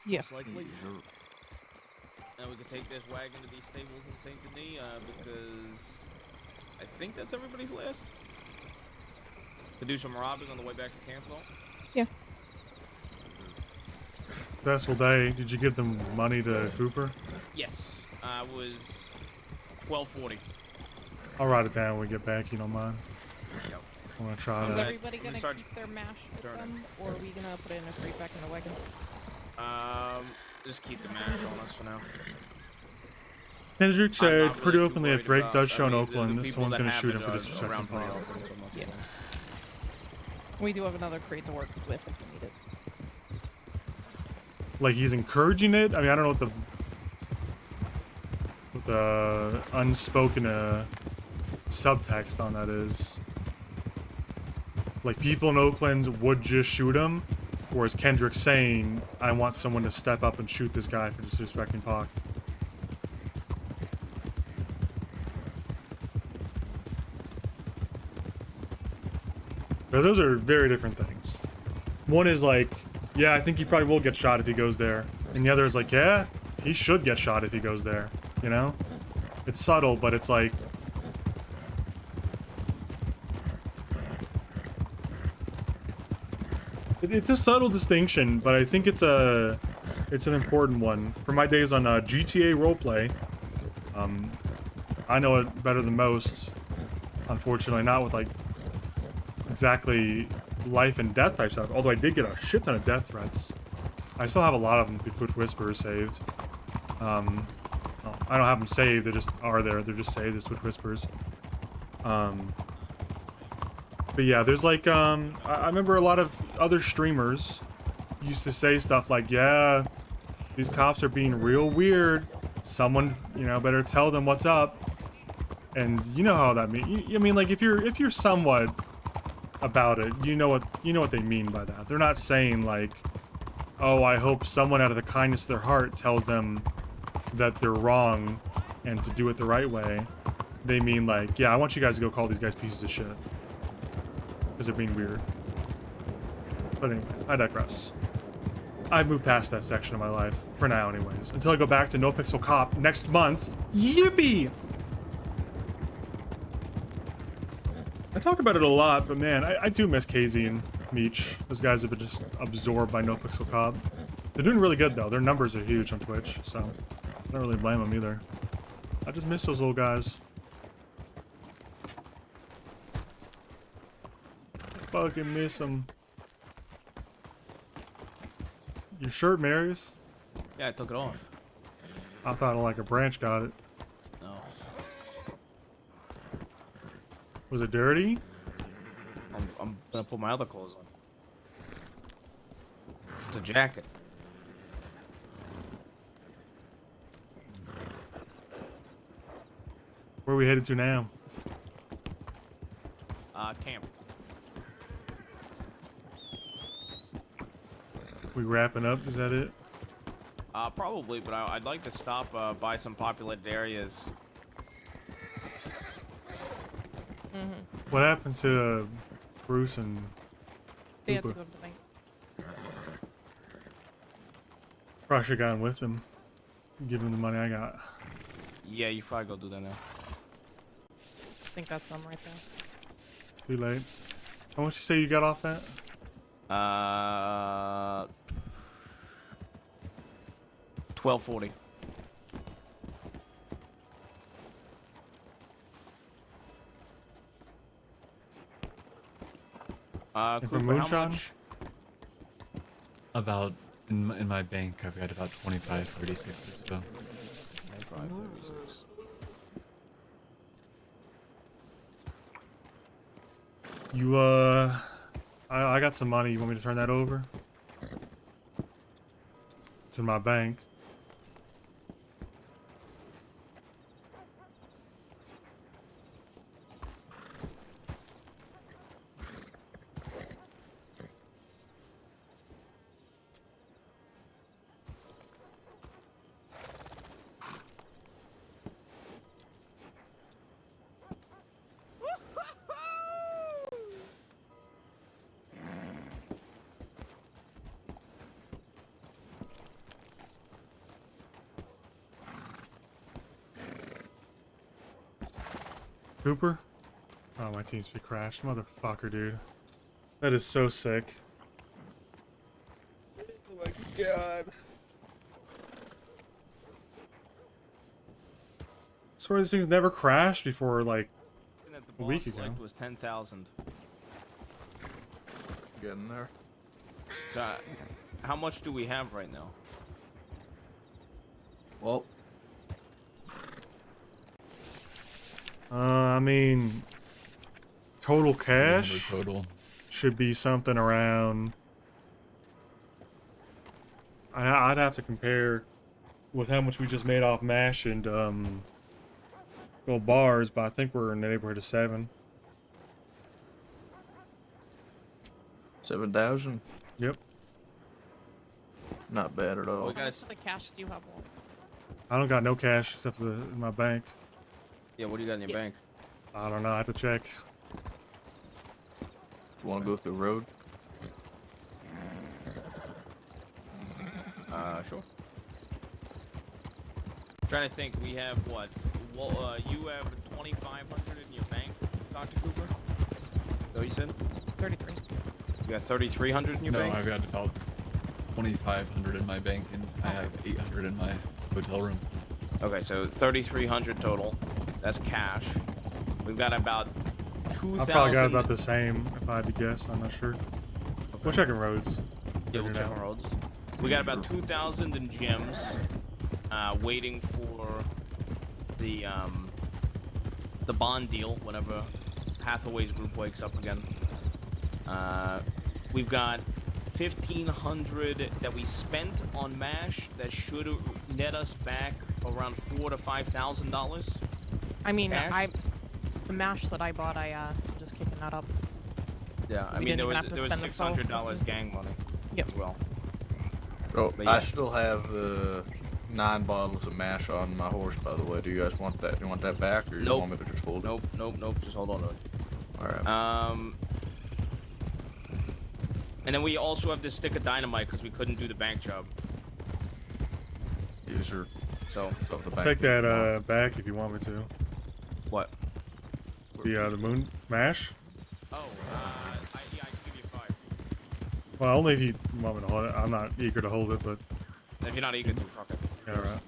S4: Yeah.
S2: Most likely. And we could take this wagon to these stables in Saint Denis because I think that's everybody's list. To do some robbing on the way back to camp, though.
S4: Yeah.
S1: Successful day. Did you give them money to Cooper?
S2: Yes, was 1240.
S1: I'll write it down when we get back. You don't mind?
S2: Yep.
S1: I'm gonna try
S2: Okay.
S4: Is
S1: that.
S4: everybody gonna
S2: start
S4: keep their mash with
S2: turning.
S4: them, or are we gonna put it in a crate back in the wagon?
S2: Just keep the mash on us for now.
S1: Kendrick
S2: I'm
S1: said
S2: not
S1: pretty
S2: really too
S1: openly that
S2: worried
S1: Drake
S2: about-
S1: does show in
S2: the
S1: Oakland that
S2: people
S1: someone's
S2: that
S1: gonna
S2: have
S1: shoot
S2: it
S1: him for
S2: are
S1: disrespecting
S2: around pretty
S1: Pac.
S2: often, so I'm not
S4: Yeah.
S2: sure.
S4: We do have another crate to work with if we need it.
S1: Like he's encouraging it. I mean, I don't know what the unspoken subtext on that is. Like people in Oakland would just shoot him, or is Kendrick saying, "I want someone to step up and shoot this guy for disrespecting Pac"? But those are very different things. One is like, yeah, I think he probably will get shot if he goes there. And the other is like, yeah, he should get shot if he goes there. You know? It's subtle, but it's like... It's a subtle distinction, but I think it's an important one. For my days on GTA roleplay, I know it better than most. Unfortunately, not with like exactly life and death type stuff. Although I did get a shit ton of death threats. I still have a lot of them through Twitch Whispers saved. Well, I don't have them saved. They just are there. They're just saved as Twitch Whispers. But yeah, there's like, I remember a lot of other streamers used to say stuff like, yeah, these cops are being real weird. Someone, you know, better tell them what's up. And you know how that means. I mean, like, if you're somewhat about it, you know what they mean by that. They're not saying like, oh, I hope someone out of the kindness of their heart tells them that they're wrong and to do it the right way. They mean like, yeah, I want you guys to go call these guys pieces of shit. Because they're being weird. But anyway, I digress. I've moved past that section of my life, for now anyways. Until I go back to No Pixel Cop next month. Yippee! I talk about it a lot, but man, I do miss KZ and Meech. Those guys have been just absorbed by No Pixel Cop. They're doing really good though. Their numbers are huge on Twitch, so I don't really blame them either. I just miss those little guys. Fucking miss them. Your shirt, Marius?
S2: Yeah, I took it off.
S1: I thought like a branch got it.
S2: No.
S1: Was it dirty?
S2: I'm gonna put my other clothes on. It's a jacket.
S1: Where are we headed to now?
S2: Camp.
S1: We wrapping up? Is that it?
S2: Probably, but I'd like to stop by some populated areas.
S1: What happened to Bruce and
S4: They had to
S1: Cooper?
S4: go to the bank.
S1: Probably should have gone with him. Give him the money I got.
S2: Yeah, you probably go do that now.
S4: I think that's them right there.
S1: Too late. How much you say you got off that?
S2: 1240.
S1: And for
S2: Cooper, how
S1: moonshine?
S2: much?
S3: About in my bank, I've got about 25.36 or so.
S2: 2536.
S1: You I got some money. You want me to turn that over? It's in my bank. Cooper? Oh, my team's be crashed. Motherfucker, dude. That is so sick.
S7: Oh my god.
S1: I swear these things never crashed before, like,
S2: That the
S1: a week
S2: boss
S1: ago.
S2: select was 10,000.
S5: Getting there.
S2: So, how much do we have right now?
S5: Well,
S1: I mean, total cash
S3: Total.
S1: should be something around. I'd have to compare with how much we just made off MASH and gold bars, but I think we're in the neighborhood of 7.
S5: 7,000.
S1: Yep.
S5: Not bad at all.
S2: We
S4: How
S2: gotta
S4: much of the cash do you have, Walt?
S1: I don't got no cash except for in my bank.
S2: Yeah, what do you got in your bank?
S1: I don't know. I have to check.
S5: You want to go through the road?
S2: Sure. Trying to think, we have what? Well, you have 2,500 in your bank, Dr. Cooper? Is that what you said?
S4: 33.
S2: You got 3,300 in your
S3: No,
S2: bank?
S3: I've got about 2,500 in my bank, and I have 800 in my hotel room.
S2: Okay, so 3,300 total. That's cash. We've got about 2,000.
S1: I probably got about the same if I had to guess. I'm not sure. We're checking roads.
S2: Yeah, we'll
S1: Figure it
S2: check
S1: out.
S2: on roads. We got about 2,000 in gems, waiting for the bond deal whenever Hathaway's group wakes up again. We've got 1,500 that we spent on MASH that should net us back around $4,000 to $5,000.
S4: I mean,
S2: Cash?
S4: the mash that I bought, I'm just kicking that up.
S2: Yeah, I
S4: We
S2: mean
S4: didn't
S2: there
S4: even
S2: was
S4: have to spend the full
S2: $600
S4: 50.
S2: gang money
S4: Yep.
S2: as well.
S5: Oh,
S2: But
S5: I
S2: yeah.
S5: still have 9 bottles of mash on my horse, by the way. Do you guys want that? Do you want that back, or you
S2: Nope.
S5: want me to just hold it?
S2: Nope. Just hold on to it.
S5: All right.
S2: And then we also have this stick of dynamite because we couldn't do the bank job.
S5: Yes, sir.
S2: So
S5: The
S1: I'll
S5: bank
S1: take
S5: needs
S1: that back if you want me to.
S2: what?
S1: The moon mash.
S2: Oh, I can give you 5.
S1: Well, only if you want me to hold it. I'm not eager to hold it, but
S2: If you're not eager to, fuck it.
S1: yeah, all right.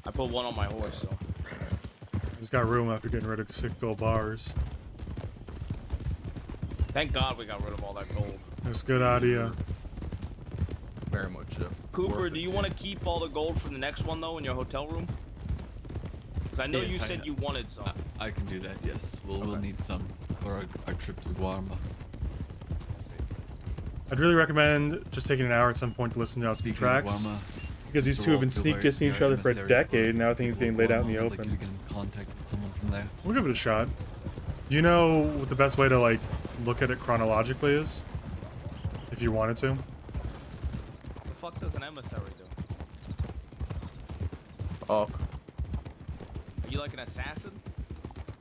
S2: I put 1 on my horse, so.
S1: Just got room after getting rid of 6 gold bars.
S2: Thank God we got rid of all that gold.
S1: It's a good idea.
S5: very much so.
S2: Cooper,
S5: Worth
S2: do
S5: it,
S2: you
S5: yeah.
S2: want to keep all the gold for the next one though in your hotel room? Because I know
S3: Yes,
S2: you
S3: I
S2: said
S3: know.
S2: you wanted some.
S3: I can do that, yes. We'll
S2: Okay.
S3: need some for our trip to Guarma.
S1: I'd really recommend just taking an hour at some point to listen to out some
S3: Speaking of
S1: tracks.
S3: Guarma,
S1: Because these
S3: Mr.
S1: two have been
S3: Walter,
S1: sneak
S3: we're-
S1: dissing each
S3: we're
S1: other
S3: in
S1: for
S3: this
S1: a
S3: area
S1: decade. Now things getting laid out in the
S3: Guarma. I'd like
S1: open.
S3: you to get in contact with someone from there.
S1: We'll give it a shot. Do you know what the best way to like look at it chronologically is? If you wanted to.
S2: What the fuck does an emissary do?
S5: talk.
S2: Are you like an assassin?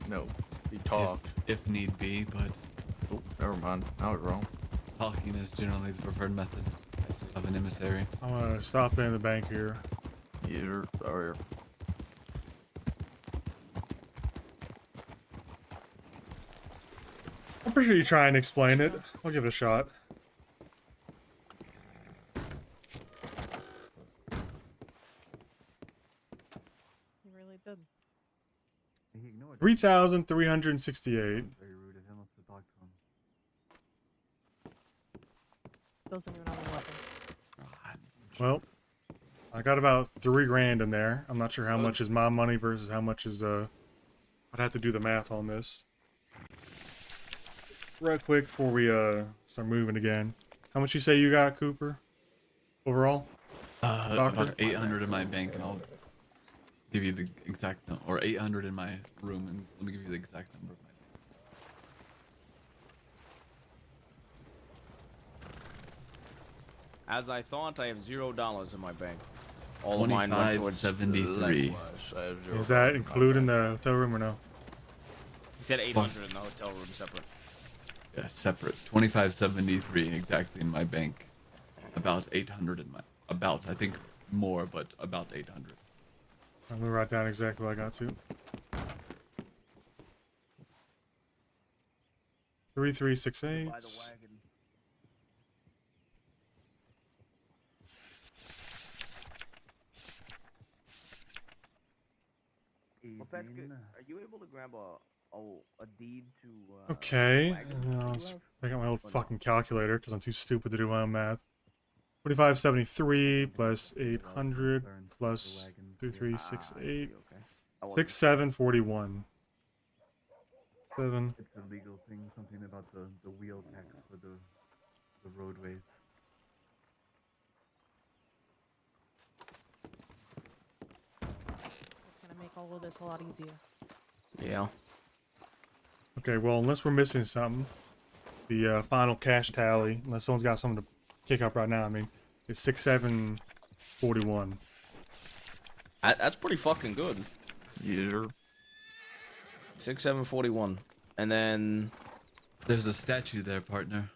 S5: No, he talks.
S3: If need be, but
S5: Oh, never mind. I was wrong.
S3: talking is generally the preferred method of an emissary.
S1: I'm gonna stop in the bank here.
S5: User, sorry.
S1: I'm pretty sure you try and explain it. I'll give it a shot.
S4: You really did.
S1: 3,368.
S4: Doesn't even have a weapon.
S1: Well, I got about $3 in there. I'm not sure how much is my money versus how much is I'd have to do the math on this. Real quick before we start moving again. How much you say you got, Cooper? Overall?
S3: About 800 in my bank, and I'll give you the exact number, or 800 in my room, and let me give you the exact number of my bank.
S2: As I thought, I have $0 in my bank. All of mine went towards...
S3: 2573.
S1: Is that including the hotel room or no?
S2: He said 800 in the hotel room separate.
S3: Yeah, separate. 2573 exactly in my bank. About 800 in my... About, I think more, but about 800.
S1: I'm gonna write down exactly what I got to. 3368.
S2: By the wagon. Well, are you able to grab a deed to
S1: Okay.
S2: wagon
S1: I'll
S2: you
S1: just
S2: have?
S1: pick out my old fucking calculator because I'm too stupid to do my own math. 4573 plus 800 plus 3368. 6741. 7.
S3: It's a legal thing, something about the wheel tax for the roadways.
S4: It's gonna make all of this a lot easier.
S2: Yeah.
S1: Okay, well, unless we're missing something, the final cash tally, unless someone's got something to kick up right now, I mean, is 6741.
S2: That's pretty fucking good.
S5: User.
S2: 6741. And then...
S3: There's a statue there, partner.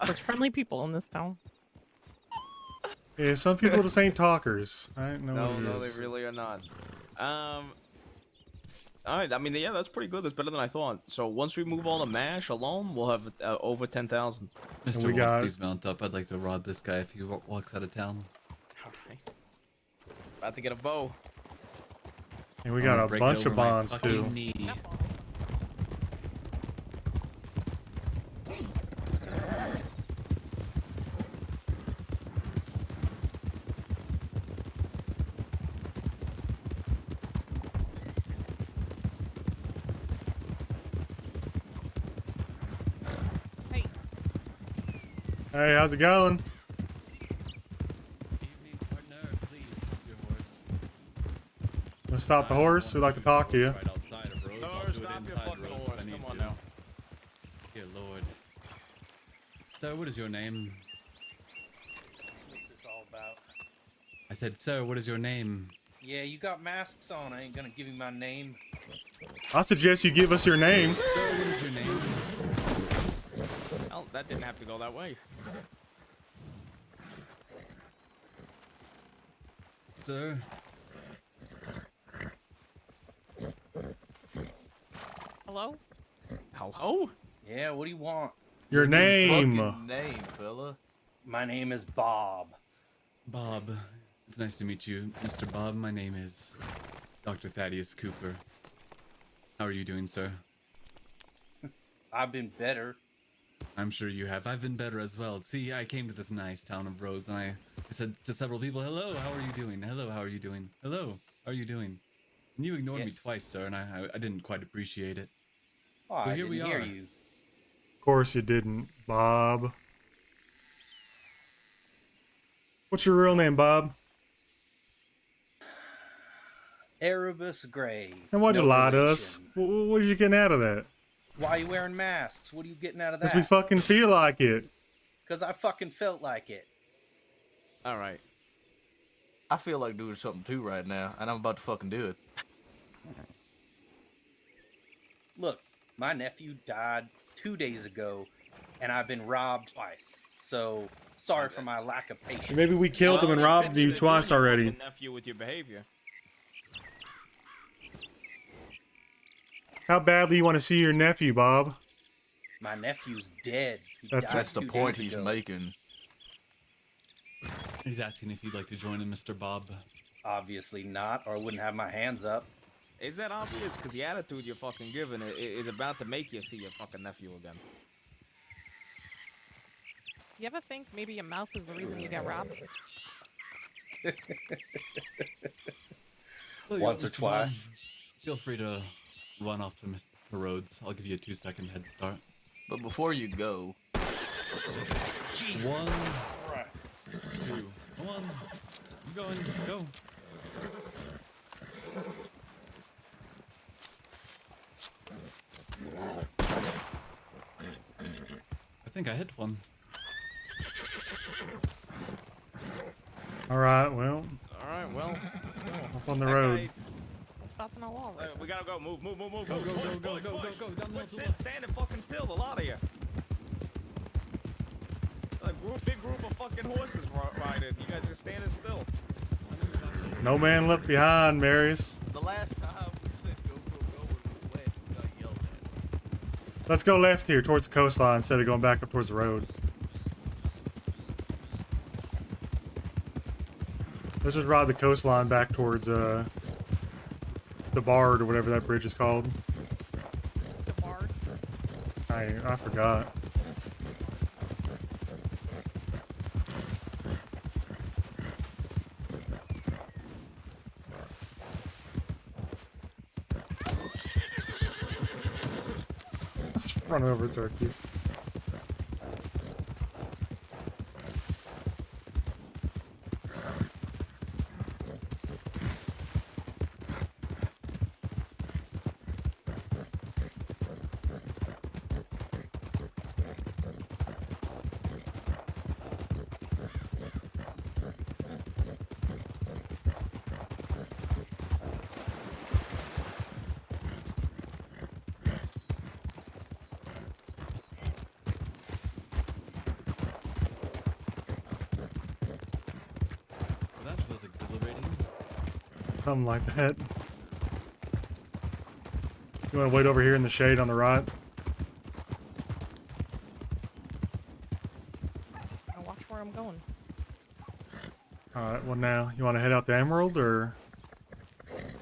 S4: There's friendly people in this town.
S1: Yeah, some people just ain't talkers. I don't know
S2: No,
S1: what it
S2: no,
S1: is.
S2: they really are not. Alright, I mean, yeah, that's pretty good. That's better than I thought. So once we move all the mash alone, we'll have over 10,000.
S3: Mr.
S1: we
S3: Wolf,
S1: got-
S3: please mount up. I'd like to rob this guy if he walks out of town.
S2: Alright. About to get a bow.
S1: And we
S3: I'm
S1: got
S3: gonna
S1: a
S3: break it
S1: bunch
S3: over
S1: of
S3: my
S1: bonds,
S3: fucking
S1: too.
S3: knee.
S1: Hey, how's it going?
S3: Evening, partner. Please stop your horse.
S1: Let's stop the horse. We'd like to talk to you.
S3: Right outside of Rhodes. I'll do it
S2: stop your
S3: inside
S2: fucking
S3: Rhodes if
S2: horse.
S3: I need
S2: Come on
S3: to.
S2: now.
S3: Dear Lord. Sir, what is your name?
S13: What's this all about?
S3: I said, sir, what is your name?
S13: Yeah, you got masks on. I ain't gonna give you my name.
S1: I suggest you give us your name.
S3: Sir, what is your name?
S2: Well, that didn't have to go that way.
S3: Sir?
S4: Hello?
S2: Hello?
S13: Yeah, what do you want?
S1: Your name.
S12: Fucking name, fella.
S13: My name is Bob.
S3: Bob. It's nice to meet you, Mr. Bob. My name is Dr. Thaddeus Cooper. How are you doing, sir?
S13: I've been better.
S3: I'm sure you have. I've been better as well. See, I came to this nice town of Rhodes, and I said to several people, hello, how are you doing? Hello, how are you doing? Hello, how are you doing? And you ignored me twice, sir, and I didn't quite appreciate it.
S13: Oh,
S3: So
S13: I
S3: here
S13: didn't
S3: we
S13: hear
S3: are.
S13: you.
S1: Of course you didn't, Bob. What's your real name, Bob?
S13: Erebus Gray.
S1: And why'd you
S13: No
S1: lie to us?
S13: relation.
S1: What are you getting out of that?
S13: Why are you wearing masks? What are you getting out of
S1: Because
S13: that?
S1: we fucking feel like it.
S13: Because I fucking felt like it.
S2: All right.
S5: I feel like doing something too right now, and I'm about to fucking do it.
S13: Look, my nephew died 2 days ago, and I've been robbed twice. So sorry for my lack of patience.
S1: Maybe we killed him and robbed you twice already.
S2: Nephew with your behavior.
S1: How badly you want to see your nephew, Bob?
S13: My nephew's dead. He
S1: That's-
S13: died
S5: That's the
S13: 2
S5: point
S13: days
S5: he's
S13: ago.
S5: making.
S3: He's asking if you'd like to join him, Mr. Bob.
S13: Obviously not, or I wouldn't have my hands up.
S2: Is that obvious? Because the attitude you're fucking giving is about to make you see your fucking nephew again.
S4: You ever think maybe your mouth is the reason you get robbed?
S13: Once or
S3: Mr. Bob,
S13: twice.
S3: Feel free to run off to Mr. Rhodes. I'll give you a 2-second head start.
S5: But before you go,
S2: Jesus
S3: 1,
S2: Christ.
S3: 2, 1. I'm going. Go. I think I hit one.
S1: All right, well,
S2: All right, well.
S1: up on the road.
S4: That's an wall, right?
S2: We gotta go. Move.
S3: Go, go,
S2: Push,
S3: go,
S2: push,
S3: go,
S2: push,
S3: go,
S2: push.
S3: go, down the hill to the
S2: Sit,
S3: left.
S2: standing fucking still, a lot of you. Big group of fucking horses riding. You guys are standing still.
S1: No man left behind, Marius.
S5: the last time we said go, was west, we got yelled at.
S1: Let's go left here towards the coastline instead of going back up towards the road. Let's just ride the coastline back towards the Bard or whatever that bridge is called.
S4: The bard.
S1: I forgot. Let's run over turkeys.
S3: Well, that was exhilarating.
S1: Something like that. You want to wait over here in the shade on the right?
S4: Now watch where I'm going.
S1: Alright, well now, you want to head out to Emerald or...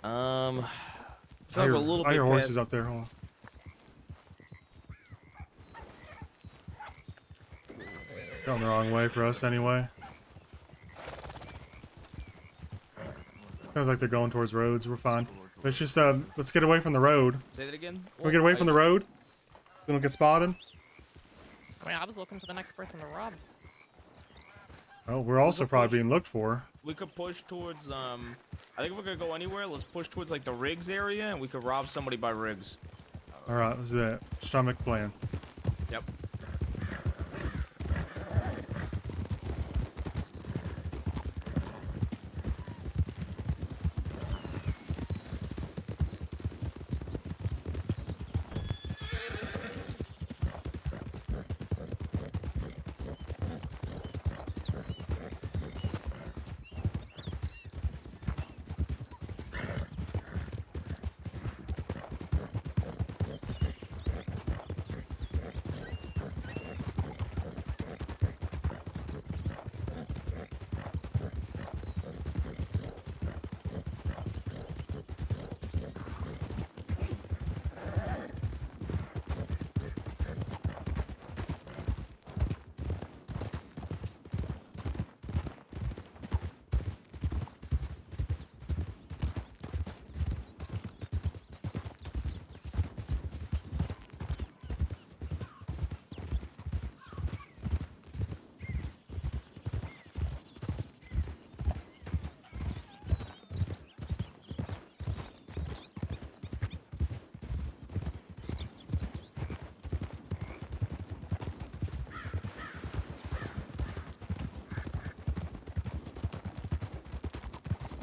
S2: I feel
S1: I
S2: like
S1: hear,
S2: we're a little
S1: I
S2: bit
S1: hear
S2: past-
S1: horses up there. Hold on. Going the wrong way for us anyway. Sounds like they're going towards roads. We're fine. Let's just let's get away from the road.
S2: Say that again.
S1: Can we get away from the road? We don't get spotted.
S4: I mean, I was looking for the next person to rob.
S1: Oh, we're also probably being looked for.
S2: We could push towards I think if we're gonna go anywhere, let's push towards like the rigs area, and we could rob somebody by rigs.
S1: All right, let's do that. Stomach plan.
S2: Yep.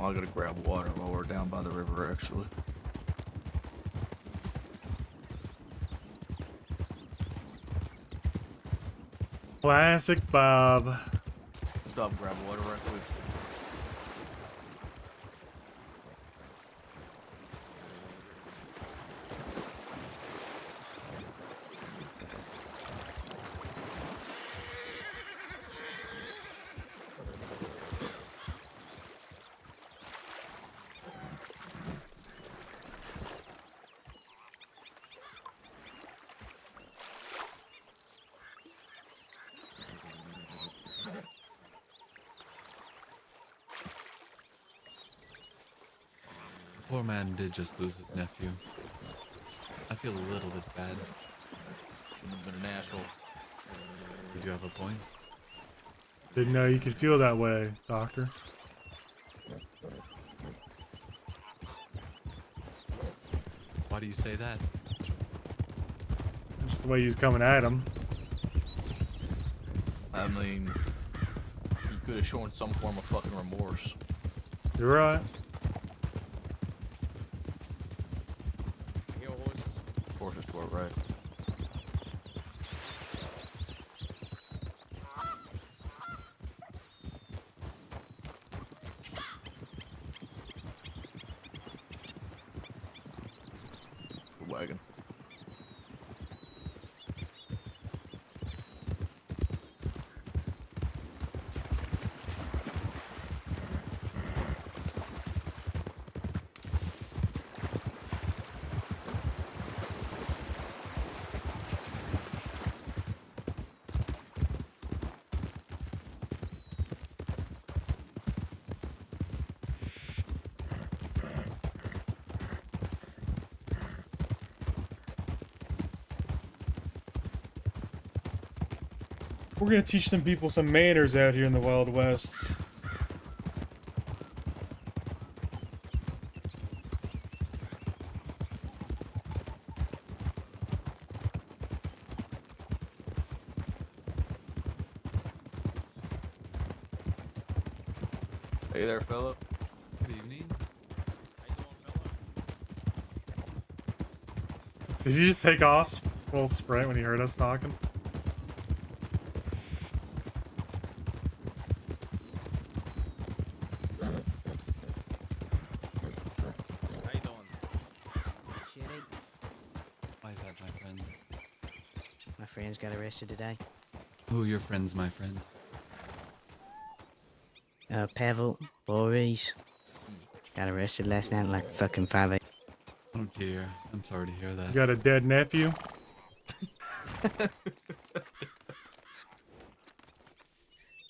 S5: Oh, I gotta grab water while we're down by the river, actually.
S1: Classic Bob.
S5: Stop and grab water right quick.
S3: Poor man did just lose his nephew. I feel a little bit bad.
S5: Shouldn't have been an asshole.
S3: Did you have a point?
S1: Didn't know you could feel that way, Doctor.
S3: Why do you say that?
S1: Just the way he was coming at him.
S5: I mean, he could have shown some form of fucking remorse.
S1: You're right.
S5: Horses to our right. The wagon.
S1: We're gonna teach some people some manners out here in the Wild West.
S5: Hey there, fella.
S3: Good evening.
S1: Did you just take off full sprint when you heard us talking?
S3: Why is that, my friend?
S11: My friends got arrested today.
S3: Who are your friends, my friend?
S11: Pavel, Boris. Got arrested last night at like fucking 5 a.m.
S3: Oh dear, I'm sorry to hear that.
S1: You got a dead nephew?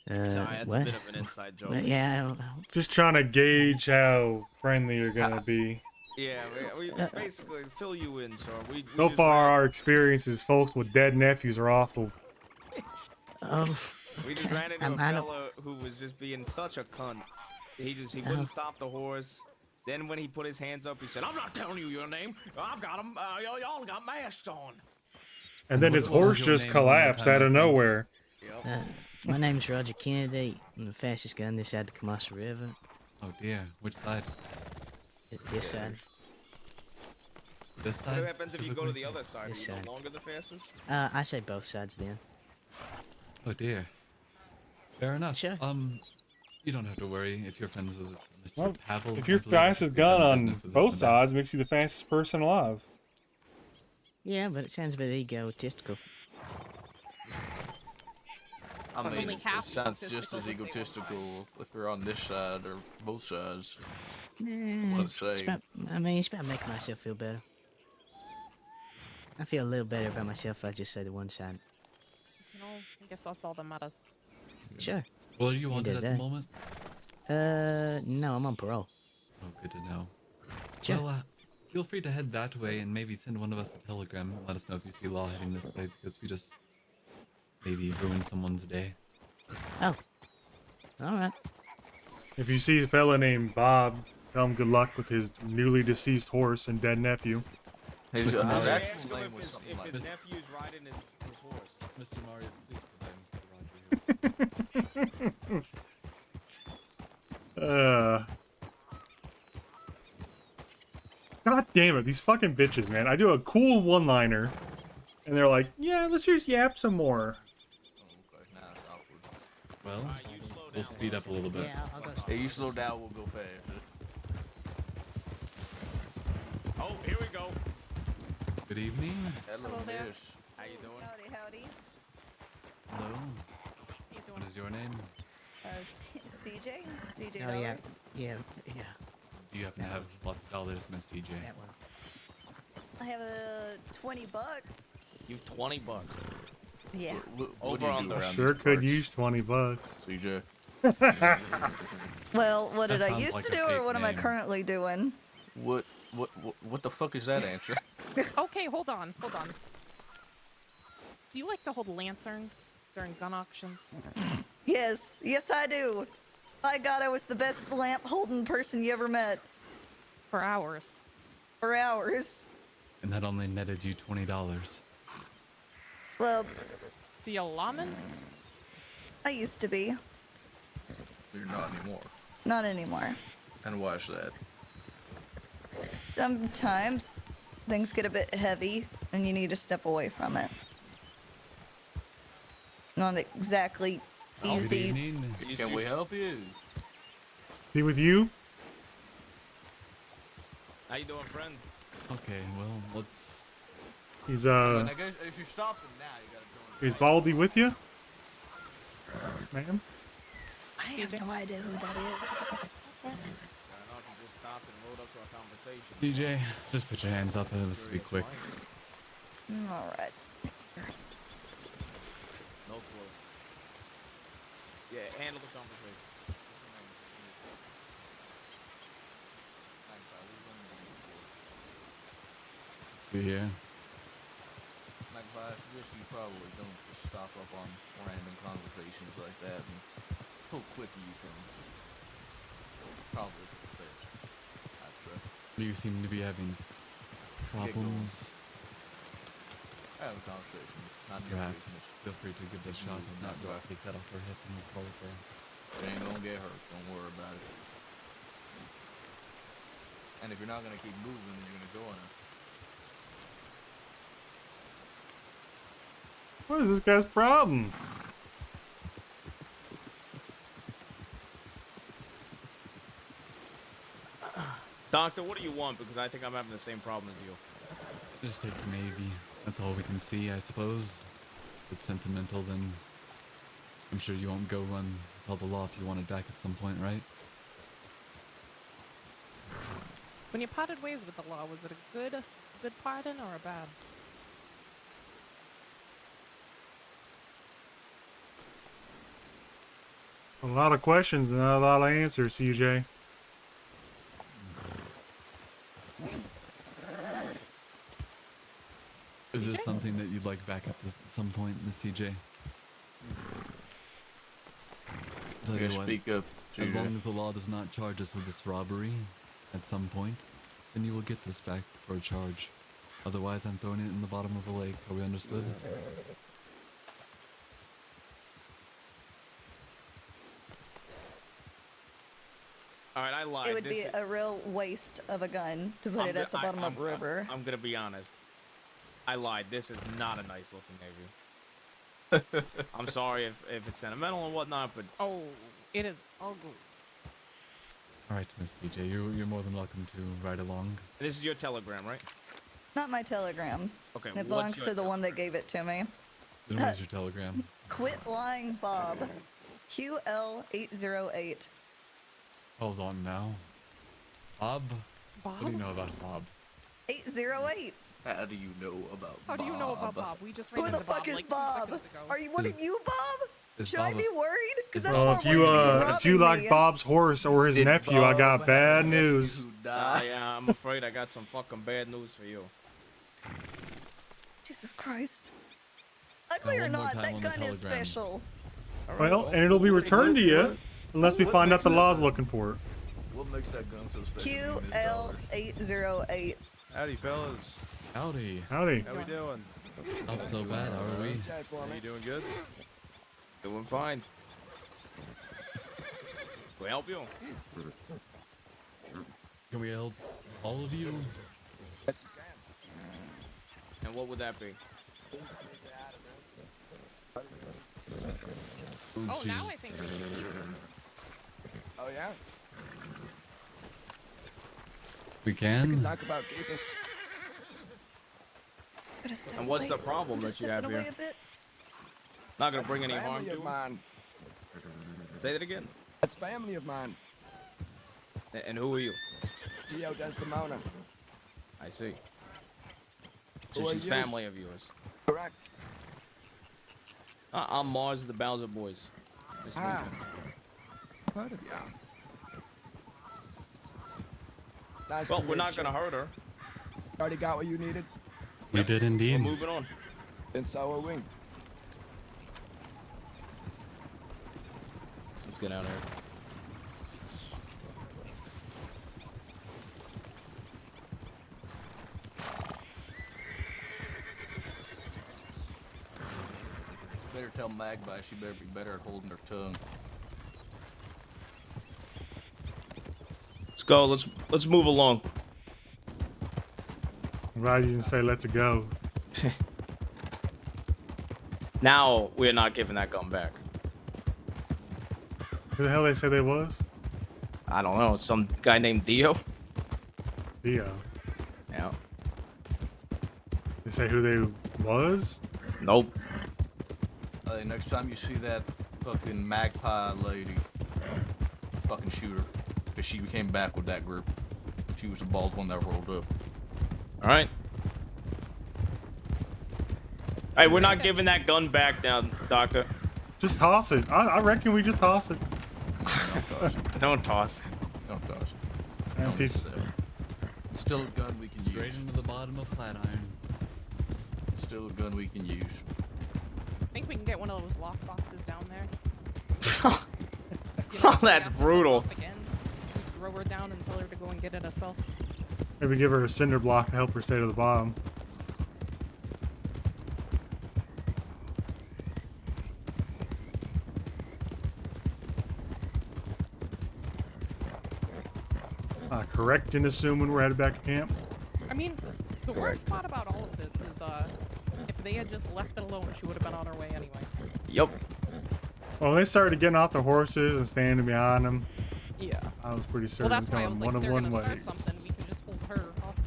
S2: That's
S11: what?
S2: a bit of an inside joke.
S11: Well, yeah, I don't know.
S1: Just trying to gauge how friendly you're gonna be.
S2: Yeah, we basically fill you in, sir. We
S1: So
S2: just
S1: far,
S2: ran-
S1: our experiences, folks with dead nephews, are awful.
S2: We just ran into a
S11: I don't-
S2: fella who was just being such a cunt. He
S11: Oh.
S2: wouldn't stop the horse. Then when he put his hands up, he said, "I'm not telling you your name. I've got them. Y'all got masks on."
S1: And then his horse just collapsed out of nowhere.
S11: My name's Roger Kennedy. I'm the fastest gun this side of the Kamasa River.
S3: Oh dear, which side?
S11: This side.
S3: This side?
S2: What happens if you go to the other side? Are
S11: This
S2: you
S11: side.
S2: no longer the fastest?
S11: I say both sides then.
S3: Oh dear. Fair enough.
S11: Sure.
S3: You don't have to worry if you're friends with Mr.
S1: Well,
S3: Pavel.
S1: if
S3: I
S1: you're
S3: believe
S1: fastest
S3: you've done
S1: gun on
S3: business with
S1: both
S3: him.
S1: sides, makes you the fastest person alive.
S11: Yeah, but it sounds a bit egotistical.
S5: I
S4: It's
S5: mean,
S4: only
S5: it
S4: half
S5: sounds just
S4: egotistical
S5: as
S4: to say one
S5: egotistical if we're on this side or both sides.
S11: Nah,
S5: Let's
S11: it's
S5: say.
S11: about, it's about making myself feel better. I feel a little better about myself if I just say the one side.
S4: You know, I guess that's all that matters.
S11: Sure.
S3: Well, are you
S11: End
S3: wanted
S11: of
S3: at
S11: day.
S3: the moment?
S11: No, I'm on parole.
S3: Oh, good to know.
S11: Sure.
S3: Well, feel free to head that way and maybe send one of us a telegram and let us know if you see Law heading this way because we just maybe ruined someone's day.
S11: Oh. Alright.
S1: If you see a fella named Bob, tell him good luck with his newly deceased horse and dead nephew.
S5: His,
S3: Mr. Marius.
S5: that's
S2: Ask
S5: his
S2: him
S5: name
S2: if
S5: was
S2: his,
S5: something
S2: if
S5: like
S2: his
S5: that.
S2: nephew's riding his horse.
S3: Mr. Marius, please provide Mr. Roger here.
S1: God damn it, these fucking bitches, man. I do a cool one-liner, and they're like, yeah, let's just yap some more.
S12: Okay, now it's awkward.
S3: Well, we'll speed up a little bit.
S11: Yeah, I'll go.
S12: Hey, you slow down, we'll go faster.
S2: Oh, here we go.
S3: Good evening.
S12: Hello,
S10: there.
S12: miss.
S2: How you doing?
S10: Howdy, howdy.
S3: Hello. What is your name?
S10: CJ? CJ
S11: Oh, yeah.
S10: Dollars?
S11: Yeah.
S3: Do you happen to have lots of dollars, Miss CJ?
S11: That one.
S10: I have a 20 bucks.
S2: You've 20 bucks.
S10: Yeah.
S12: What do you do around
S1: Sure
S12: these
S1: could
S12: parts,
S1: use 20 bucks.
S12: CJ?
S10: Well, what did
S3: That
S10: I
S3: sounds
S10: used
S3: like
S10: to
S3: a
S10: do, or
S3: fake
S10: what am I
S3: name.
S10: currently doing?
S12: What the fuck is that answer?
S4: Okay, hold on. Do you like to hold lanterns during gun auctions?
S10: Yes, yes I do. By God, I was the best lamp-holding person you ever met.
S4: For hours.
S10: For hours.
S3: And that only netted you $20.
S10: Well,
S4: So you a lawman?
S10: I used to be.
S12: You're not anymore.
S10: Not anymore.
S12: And why is that?
S10: Sometimes things get a bit heavy and you need to step away from it. Not exactly
S3: Good
S10: easy.
S3: evening.
S12: Can we help you?
S1: Be with you?
S2: How you doing, friend?
S3: Okay, well, let's...
S1: He's,
S12: And I guess if you're stopping now, you gotta join.
S1: is Baldy with you? Ma'am?
S10: I have no idea who that is.
S2: I don't know if you just stopped and rolled up to our conversation.
S3: DJ, just put your hands up and this will be quick.
S10: Alright.
S2: No clue. Yeah, handle the conversation.
S3: Yeah.
S12: Magpie, I suggest you probably don't just stop up on random conversations like that and pull quickie from probably the best. I'd say.
S3: You seem to be having problems.
S12: Have a conversation. Not your
S3: Perhaps.
S12: business.
S3: Feel free to give that shot and not just take that off her hip and call it there.
S12: She ain't gonna get hurt. Don't worry about it. And if you're not gonna keep moving, then you're gonna join her.
S1: What is this guy's problem?
S2: Doctor, what do you want? Because I think I'm having the same problem as you.
S3: Just take the Navy. That's all we can see, I suppose. If it's sentimental, then I'm sure you won't go run tell the law if you want it back at some point, right?
S4: When you parted ways with the law, was it a good pardon or a bad?
S1: A lot of questions and not a lot of answers, CJ.
S3: Is this something that you'd like back up at some point in the CJ? Tell you
S12: Yeah,
S3: what,
S12: speak up,
S3: as
S12: CJ.
S3: long as the law does not charge us with this robbery at some point, then you will get this back for a charge. Otherwise, I'm throwing it in the bottom of the lake. Are we understood?
S2: Alright, I lied.
S10: It would be a real waste of a gun to put it at the bottom of a river.
S2: I'm gonna be honest. I lied. This is not a nice looking Navy. I'm sorry if it's sentimental and whatnot, but
S4: Oh, it is ugly.
S3: Alright, Miss CJ, you're more than welcome to ride along.
S2: this is your telegram, right?
S10: Not my telegram.
S2: Okay,
S10: It
S2: what's
S10: belongs
S2: your
S10: to the one that gave it to me.
S3: Then where's your telegram?
S10: Quit lying, Bob. QL808.
S3: Hold on now. Bob?
S4: Bob?
S3: What do you know about Bob?
S10: 808.
S12: How do you know about
S4: How do you know about Bob? We just ran
S10: Who the
S4: into
S10: fuck
S4: Bob
S10: is
S4: like 2
S10: Bob?
S4: seconds ago.
S10: Are you one of you, Bob?
S3: Is
S10: Should
S3: Bob
S10: I
S3: a-
S10: be worried? Because that's
S1: Well,
S10: more worried
S1: if you like
S10: me.
S1: Bob's horse or his
S12: Did
S1: nephew, I
S12: Bob
S1: got
S12: have
S1: bad
S12: a nephew
S1: news.
S12: who died?
S2: Yeah, I'm afraid I got some fucking bad news for you.
S10: Jesus Christ. Ugly or
S3: one more
S10: not,
S3: time
S10: that
S3: on the
S10: gun is
S3: telegram.
S10: special.
S1: Well, and it'll be returned to you unless we find out the law's looking for it.
S12: What makes that gun so special? to you, Miss Dollars?
S10: QL808.
S14: Howdy, fellas.
S3: Howdy.
S1: Howdy.
S14: How we doing?
S3: Not so bad, are we?
S14: You doing good?
S2: Doing fine. Can we help you?
S3: Can we help all of you?
S2: And what would that be?
S4: Oh, now I think.
S15: Oh yeah.
S3: We can.
S15: Talk about keeping.
S2: And what's the problem that you have here? Not gonna bring any harm to him.
S15: Mine.
S2: Say that again.
S15: That's family of mine.
S2: And who are you?
S15: Theo Desdemona.
S2: I see.
S15: Who
S2: So
S15: are
S2: she's
S15: you?
S2: family of yours.
S15: Correct.
S2: I'm Mars of the Bowser Boys. Nice to meet
S15: Ah.
S2: you.
S15: Heard of ya. Nice
S2: Well,
S15: to
S2: we're
S15: meet
S2: not
S15: you.
S2: gonna hurt her.
S15: Already got what you needed.
S3: We did indeed.
S2: We're moving on.
S15: Then so are we.
S2: Let's get out of here.
S12: Better tell Magpie she better be better at holding her tongue.
S2: Let's go. Let's move along.
S1: I'm glad you didn't say let's go.
S2: Now we're not giving that gun back.
S1: Who the hell they say they was?
S2: I don't know. Some guy named Dio.
S1: Theo.
S2: Yeah.
S1: They say who they was?
S2: Nope.
S12: Hey, next time you see that fucking Magpie lady, fucking shoot her. Because she came back with that group. She was the bald one that rolled up.
S2: All right. Hey, we're not giving that gun back now, Doctor.
S1: Just toss it. I reckon we just toss it.
S2: Don't toss.
S12: Don't toss it.
S1: And
S12: Don't
S1: people-
S12: do that. It's still a gun we can
S3: Straight
S12: use.
S3: into the bottom of Flatiron.
S12: It's still a gun we can use.
S4: I think we can get one of those lock boxes down there.
S2: Oh, that's brutal.
S4: Again, throw her down and tell her to go and get it herself.
S1: Maybe give her a cinder block to help her stay to the bottom. Correct in assuming we're headed back to camp.
S4: I mean, the worst part about all of this is, if they had just left it alone, she would have been on her way anyway.
S2: Yep.
S1: Well, they started getting off the horses and standing behind them.
S4: Yeah.
S1: I was pretty
S4: Well,
S1: certain
S4: that's
S1: it was
S4: why I
S1: going
S4: was like,
S1: one
S4: if
S1: of
S4: they're
S1: one
S4: gonna
S1: way.
S4: start something, we can just hold her hostage.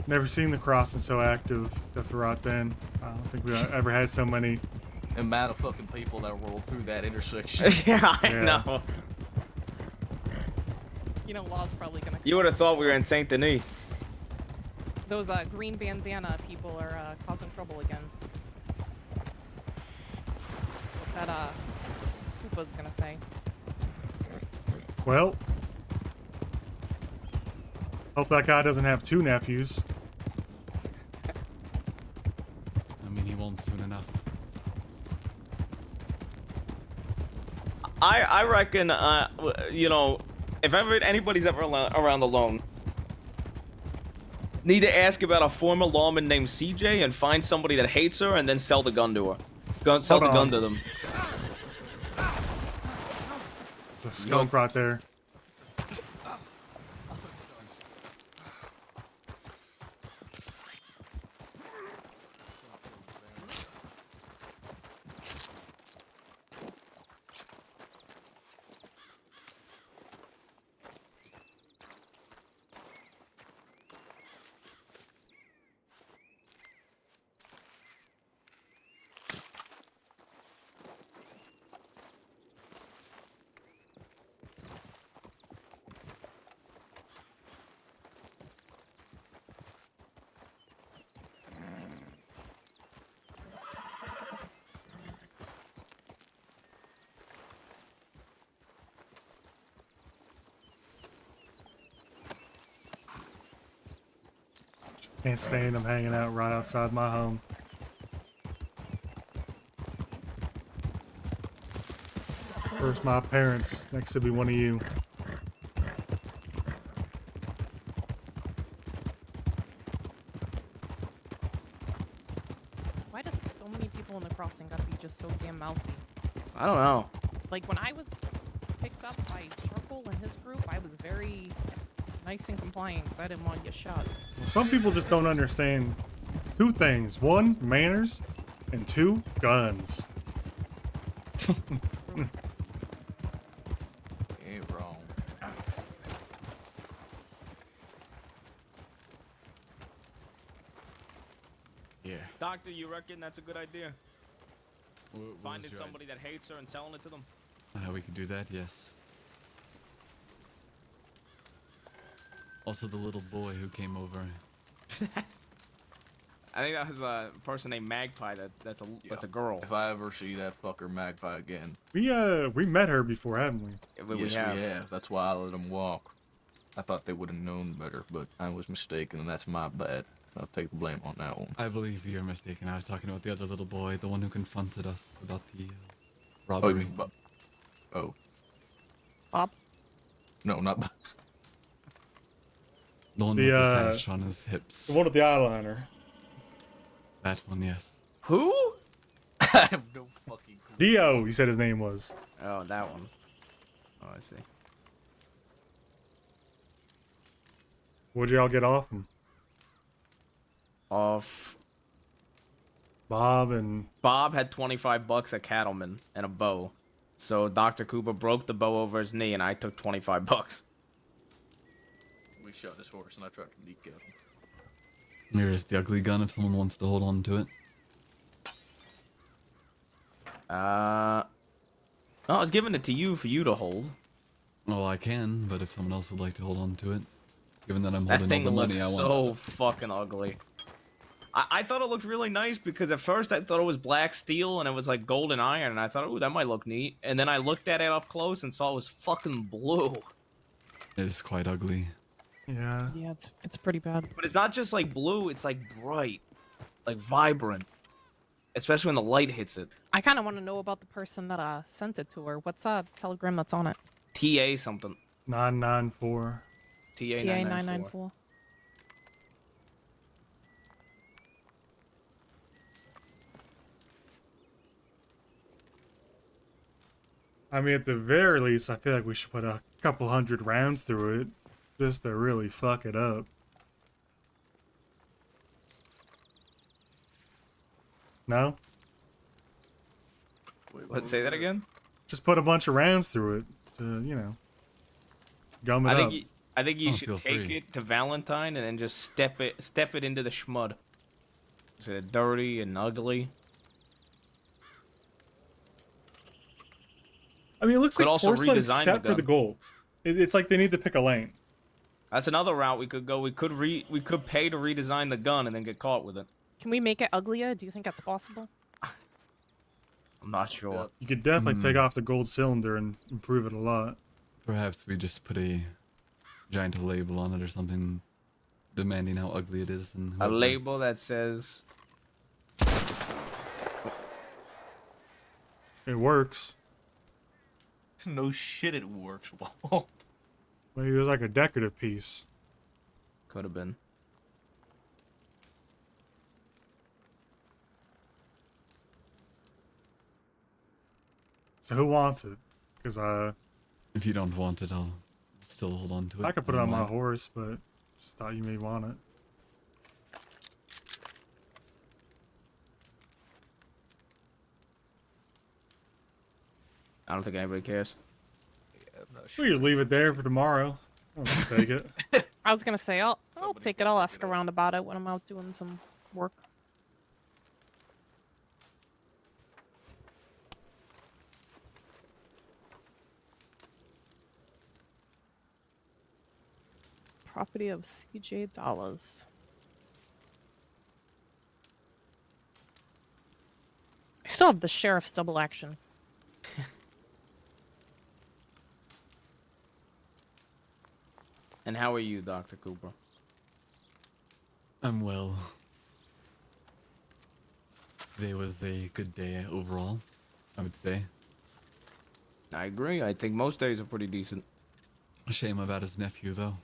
S1: Never seen the crossing so active after right then. I don't think we ever had so many.
S12: Amount of fucking people that rolled through that intersection.
S2: Yeah, I know.
S4: You know, Law's probably gonna.
S2: You would have thought we were in Saint Denis.
S4: Those green bandana people are causing trouble again. What that Koopa's gonna say.
S1: Well, hope that guy doesn't have two nephews.
S3: I mean, he won't soon enough.
S2: I reckon, you know, if ever anybody's ever around alone, need to ask about a former lawman named CJ and find somebody that hates her and then sell the gun to her. Sell the gun to them.
S1: There's a skunk right there. Can't stand them hanging out right outside my home. First my parents, next to be one of you.
S4: Why does so many people in the crossing gotta be just so damn mouthy?
S2: I don't know.
S4: Like when I was picked up by charcoal careful in his group. I was very nice and compliant because I didn't want to get shot.
S1: Some people just don't understand two things. One, manners, and two, guns.
S12: Ain't wrong.
S3: Yeah.
S2: Doctor, you reckon that's a good idea?
S3: What was
S2: Finding
S3: your
S2: somebody that hates her and selling it to them?
S3: We could do that, yes. Also, the little boy who came over.
S2: I think that was a person named Magpie. That's a girl.
S12: If I ever see that fucker Magpie again.
S1: We met her before, haven't we?
S12: Yes, we have. That's why I let him walk. I thought they would have known better, but I was mistaken, and that's my bad. I'll take the blame on that one.
S3: I believe you're mistaken. I was talking about the other little boy, the one who confronted us about the robbery.
S12: Oh.
S4: Bob?
S12: No, not Bob.
S3: The one with the sash on his hips.
S1: The one with the eyeliner.
S3: That one, yes.
S2: Who?
S12: I have no fucking clue.
S1: Dio, you said his name was.
S2: Oh, that one. Oh, I see.
S1: What'd y'all get off him?
S2: Off.
S1: Bob and...
S2: Bob had $25 at Cattleman and a bow. So Dr. Cooper broke the bow over his knee and I took $25.
S12: We shot his horse, and I tried to deke out him.
S3: Here's the ugly gun if someone wants to hold on to it.
S2: No, I was giving it to you for you to hold.
S3: Well, I can, but if someone else would like to hold on to it, given that I'm
S2: That
S3: holding
S2: thing
S3: all the
S2: looks
S3: money I want.
S2: so fucking ugly. I thought it looked really nice because at first I thought it was black steel and it was like golden iron and I thought, ooh, that might look neat. And then I looked at it up close and saw it was fucking blue.
S3: It is quite ugly.
S1: Yeah.
S4: Yeah, it's pretty bad.
S2: But it's not just like blue, it's like bright, like vibrant. Especially when the light hits it.
S4: I kind of want to know about the person that sent it to her. What's telegram that's on it?
S2: TA something.
S1: 994.
S2: TA
S4: 994.
S1: I mean, at the very least, I feel like we should put a couple hundred rounds through it, just to really fuck it up. No?
S2: What, say that again?
S1: Just put a bunch of rounds through it to, gum it up.
S2: I think you
S3: Oh,
S2: should
S3: feel
S2: take
S3: free.
S2: it to Valentine and then just step it into the schmud. Is it dirty and ugly?
S1: I mean, it looks
S2: Could
S1: like
S2: also
S1: porcelain
S2: redesign
S1: except
S2: the
S1: for the
S2: gun.
S1: gold. It's like they need to pick a lane.
S2: That's another route we could go. We could pay to redesign the gun and then get caught with it.
S4: Can we make it uglier? Do you think that's possible?
S2: I'm not sure.
S1: You could definitely take off the gold cylinder and improve it a lot.
S3: Perhaps we just put a giant label on it or something, demanding how ugly it is. And
S2: A
S3: whoever-
S2: label that says
S1: It works.
S12: No shit, it works, Walt.
S1: Maybe it was like a decorative piece.
S2: could have been.
S1: So who wants it? Because
S3: If you don't want it, I'll still hold on to it.
S1: I could put it on my
S3: Mind.
S1: horse, but just thought you may want it.
S2: I don't think anybody cares.
S1: We could leave it there for tomorrow. I'll take it.
S4: I was gonna say I'll take it. I'll ask around about it when I'm out doing some work. Property of CJ Dollars. I still have the sheriff's double action.
S2: And how are you, Dr. Cooper?
S3: I'm well. Today was a good day overall, I would say.
S2: I agree. I think most days are pretty decent.
S3: A shame about his nephew, though.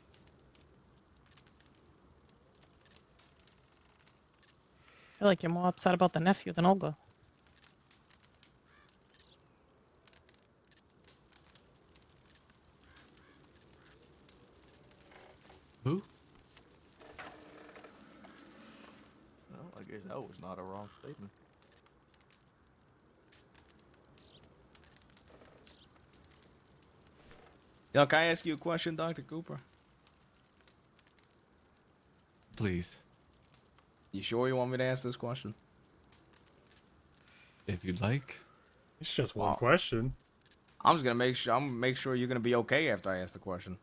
S4: I feel like you're more upset about the nephew than Olga.
S12: was not a wrong statement.
S2: Yo, can I ask you a question, Dr. Cooper?
S3: Please,
S2: You sure you want me to ask this question?
S3: if you'd like.
S1: It's just one
S2: Wow.
S1: question.
S2: I'm just gonna make sure you're gonna be okay after I ask the question.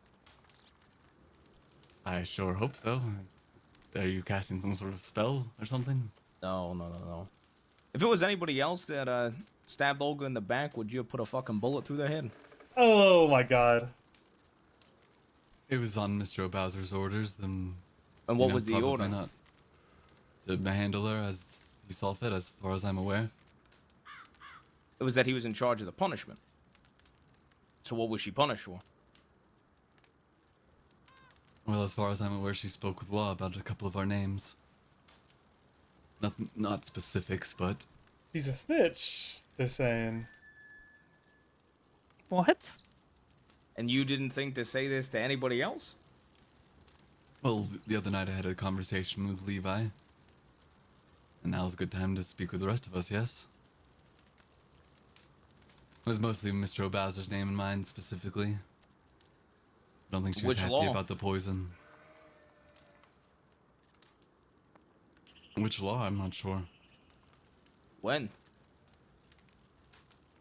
S3: I sure hope so. Are you casting some sort of spell or something?
S2: No. If it was anybody else that stabbed Olga in the back, would you have put a fucking bullet through their head?
S1: Oh my god.
S3: It was on Mr. Bowser's orders, then.
S2: And what was the
S3: probably
S2: order?
S3: Not. To handle her as he saw fit, as far as I'm aware.
S2: It was that he was in charge of the punishment. So what was she punished for?
S3: Well, as far as I'm aware, she spoke with Law about a couple of our names. Not specifics, but
S1: He's a snitch, they're saying.
S4: What?
S2: And you didn't think to say this to anybody else?
S3: well, the other night I had a conversation with Levi, and now's a good time to speak with the rest of us. Yes. It was mostly Mr. Bowser's name in mind specifically. I don't think she was
S2: Which
S3: happy
S2: law?
S3: about the poison. Which law? I'm not sure.
S2: When?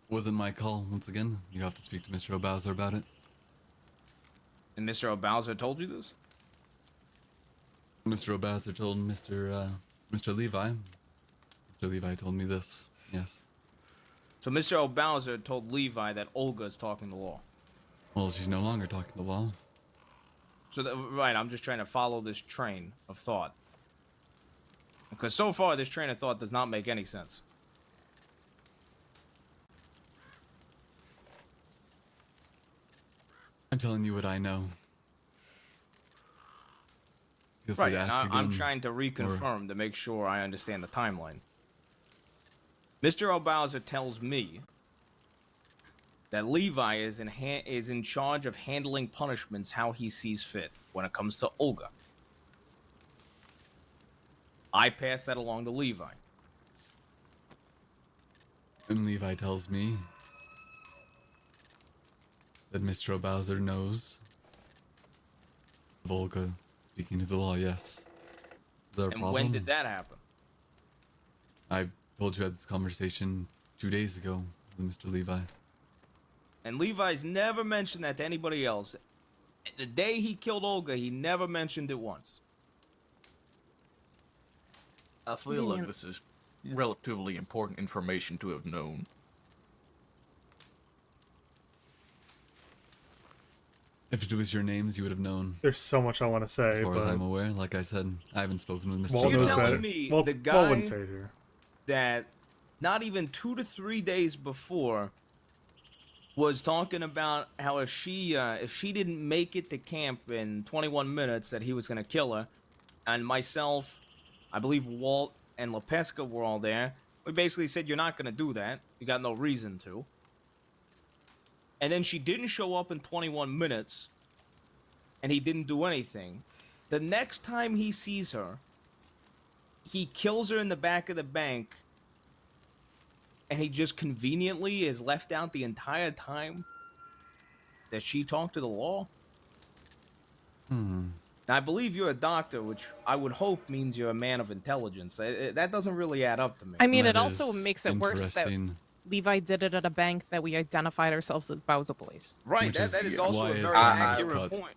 S3: Wasn't my call. Once again, you have to speak to Mr. Bowser about it.
S2: And Mr. Bowser told you this?
S3: Mr. Bowser told Mr. Levi. Mr. Levi told me this. Yes.
S2: So Mr. Bowser told Levi that Olga's talking the law.
S3: Well, she's no longer talking the law.
S2: So, right, I'm just trying to follow this train of thought. Because so far, this train of thought does not make any sense.
S3: I'm telling you what I know. Feel free
S2: Right,
S3: to
S2: and
S3: ask
S2: I'm
S3: again,
S2: trying to reconfirm to make sure I understand the timeline. Mr. Bowser tells me that Levi is in charge of handling punishments how he sees fit when it comes to Olga. I pass that along to Levi.
S3: And Levi tells me that Mr. Bowser knows Volga speaking to the law. Yes. Is there a
S2: And
S3: problem?
S2: when did that happen?
S3: I told you I had this conversation 2 days ago with Mr. Levi.
S2: And Levi's never mentioned that to anybody else. The day he killed Olga, he never mentioned it once.
S12: I feel like this is relatively important information to have known.
S3: If it was your names, you would have known.
S1: There's so much I want to say,
S3: As far
S1: but
S3: as I'm aware, like I said, I haven't spoken with Mr.
S1: Walt
S2: So you're
S1: knows
S2: telling
S1: better.
S2: me
S1: Walt
S2: the
S1: Walt
S2: guy
S1: wouldn't say it here.
S2: that not even 2 to 3 days before was talking about how if she didn't make it to camp in 21 minutes that he was going to kill her, and myself, I believe Walt and LaPesca were all there. We basically said, you're not going to do that. You got no reason to. And then she didn't show up in 21 minutes, and he didn't do anything. The next time he sees her, he kills her in the back of the bank, and he just conveniently is left out the entire time that she talked to the law. Now, I believe you're a doctor, which I would hope means you're a man of intelligence. That doesn't really add up to me.
S4: I mean,
S3: That
S4: it also
S3: is
S4: makes it worse that
S3: interesting.
S4: Levi did it at a bank that we identified ourselves as Bowser Boys.
S2: Right,
S3: Which
S2: that
S3: is
S2: is also
S3: why
S2: a
S3: it's
S2: very
S3: not
S2: accurate
S3: cut.
S2: point.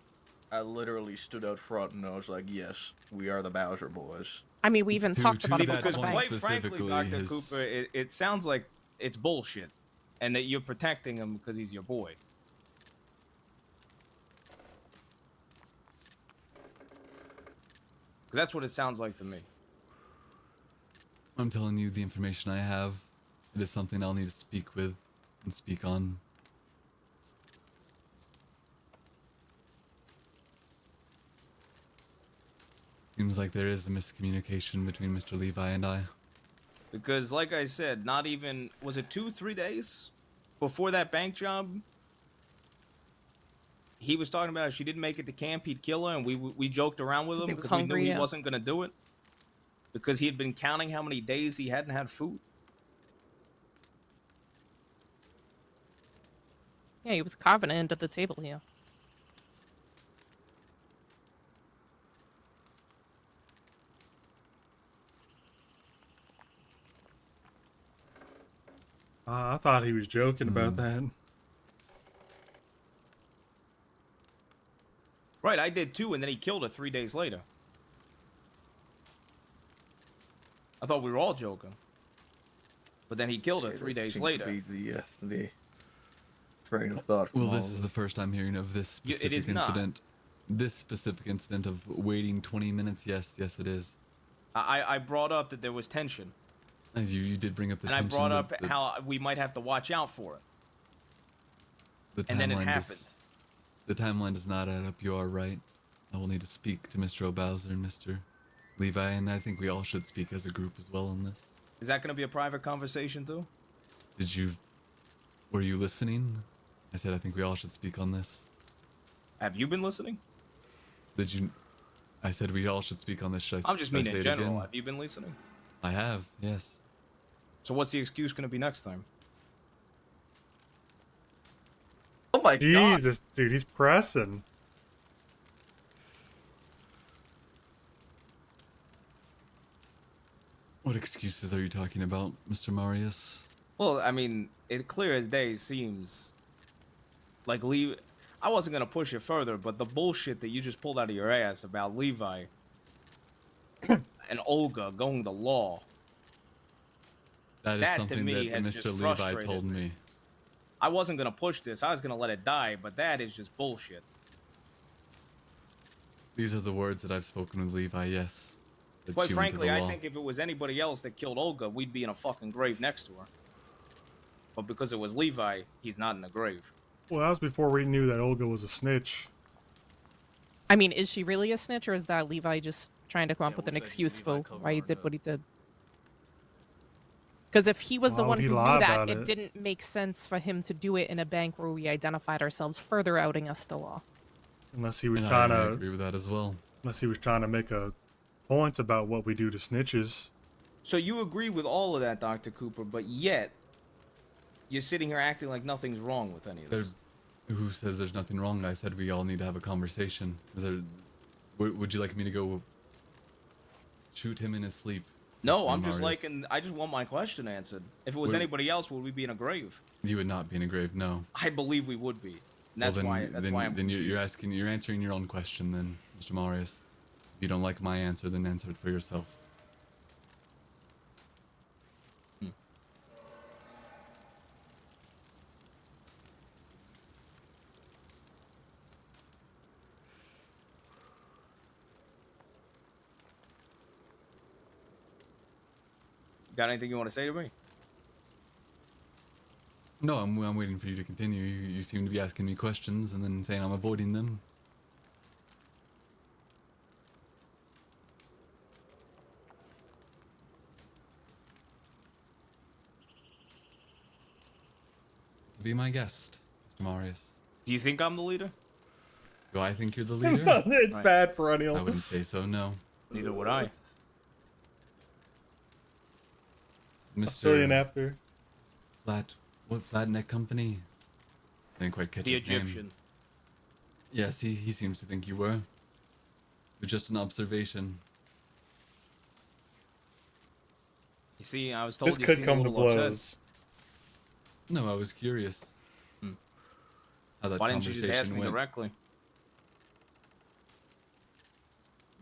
S12: I literally stood out front and I was like, yes, we are the Bowser Boys.
S4: I mean, we even talked about
S2: See,
S4: it at
S2: because
S4: the
S3: point
S4: bank.
S2: quite frankly,
S3: specifically,
S2: Dr.
S3: his-
S2: Cooper, it sounds like it's bullshit, and that you're protecting him because he's your boy. Because that's what it sounds like to me.
S3: I'm telling you the information I have. It is something I'll need to speak with and speak on. Seems like there is a miscommunication between Mr. Levi and I.
S2: Because, like I said, not even... Was it 2-3 days before that bank job? He was talking about if she didn't make it to camp, he'd kill her, and we joked around with him
S4: He was
S2: because we knew
S4: hungry,
S2: he
S4: yeah.
S2: wasn't going to do it. because he had been counting how many days he hadn't had food.
S4: Yeah, he was carving it into the table here.
S1: I thought he was joking about that.
S2: Right, I did too, and then he killed it 3 days later. I thought we were all joking. But then he killed it 3 days later.
S5: The train of thought.
S3: Well, this is the first I'm hearing of this specific incident. This specific incident of waiting 20 minutes. Yes, it is.
S2: I brought up that there was tension.
S3: And you did bring up the
S2: and
S3: tension.
S2: I brought up how we might have to watch out for it. And then it happened.
S3: The timeline does not add up. You are right. I will need to speak to Mr. O'Bowser and Mr. Levi, and I think we all should speak as a group as well on this.
S2: Is that going to be a private conversation too?
S3: Were you listening? I said I think we all should speak on this.
S2: Have you been listening?
S3: I said we all should speak on this.
S2: I'm just meaning in general. Have you been listening?
S3: I have, yes.
S2: So what's the excuse going to be next time?
S5: Oh my God.
S1: Jesus, dude, he's pressing.
S3: What excuses are you talking about, Mr. Marius?
S2: Well, I mean, it clear as day seems like I wasn't going to push it further, but the bullshit that you just pulled out of your ass about Levi and Olga going to law.
S3: That is something that Mr. Levi told me.
S2: I wasn't going to push this. I was going to let it die, but that is just bullshit.
S3: These are the words that I've spoken with Levi, yes.
S2: Quite frankly, I think if it was anybody else that killed Olga, we'd be in a fucking grave next to her. But because it was Levi, he's not in the grave.
S1: Well, that was before we knew that Olga was a snitch.
S4: I mean, is she really a snitch, or is that Levi just trying to come up with an excuse for why he did what he did? Because if he was the one who knew that, it didn't make sense for him to do it in a bank where we identified ourselves, further outing us to law.
S1: Unless he was trying to...
S3: I agree with that as well.
S1: Unless he was trying to make a points about what we do to snitches.
S2: So you agree with all of that, Dr. Cooper, but yet you're sitting here acting like nothing's wrong with any of this.
S3: Who says there's nothing wrong? I said we all need to have a conversation. Would you like me to go shoot him in his sleep?
S2: No, I'm just I just want my question answered. If it was anybody else, would we be in a grave?
S3: You would not be in a grave, no.
S2: I believe we would be. And that's why I'm
S3: then you're answering your own question then, Mr. Marius. If you don't like my answer, then answer it for yourself.
S2: Got anything you want to say to me?
S3: No, I'm waiting for you to continue. You seem to be asking me questions and then saying I'm avoiding them. Be my guest, Mr. Marius.
S2: Do you think I'm the leader?
S3: Do I think you're the leader?
S1: It's bad perennial.
S3: I wouldn't say so, no.
S2: Neither would I.
S1: Australian after.
S3: What Flatneck company? I didn't quite catch
S2: the
S3: his
S2: Egyptian.
S3: name. Yes, he seems to think you were. It was just an observation.
S2: You see, I was told
S1: this
S2: you
S1: could
S2: seemed
S1: come
S2: a
S1: to
S2: little upset.
S1: blows.
S3: No, I was curious. How that
S2: Why didn't you just ask
S3: conversation
S2: me
S3: went.
S2: directly?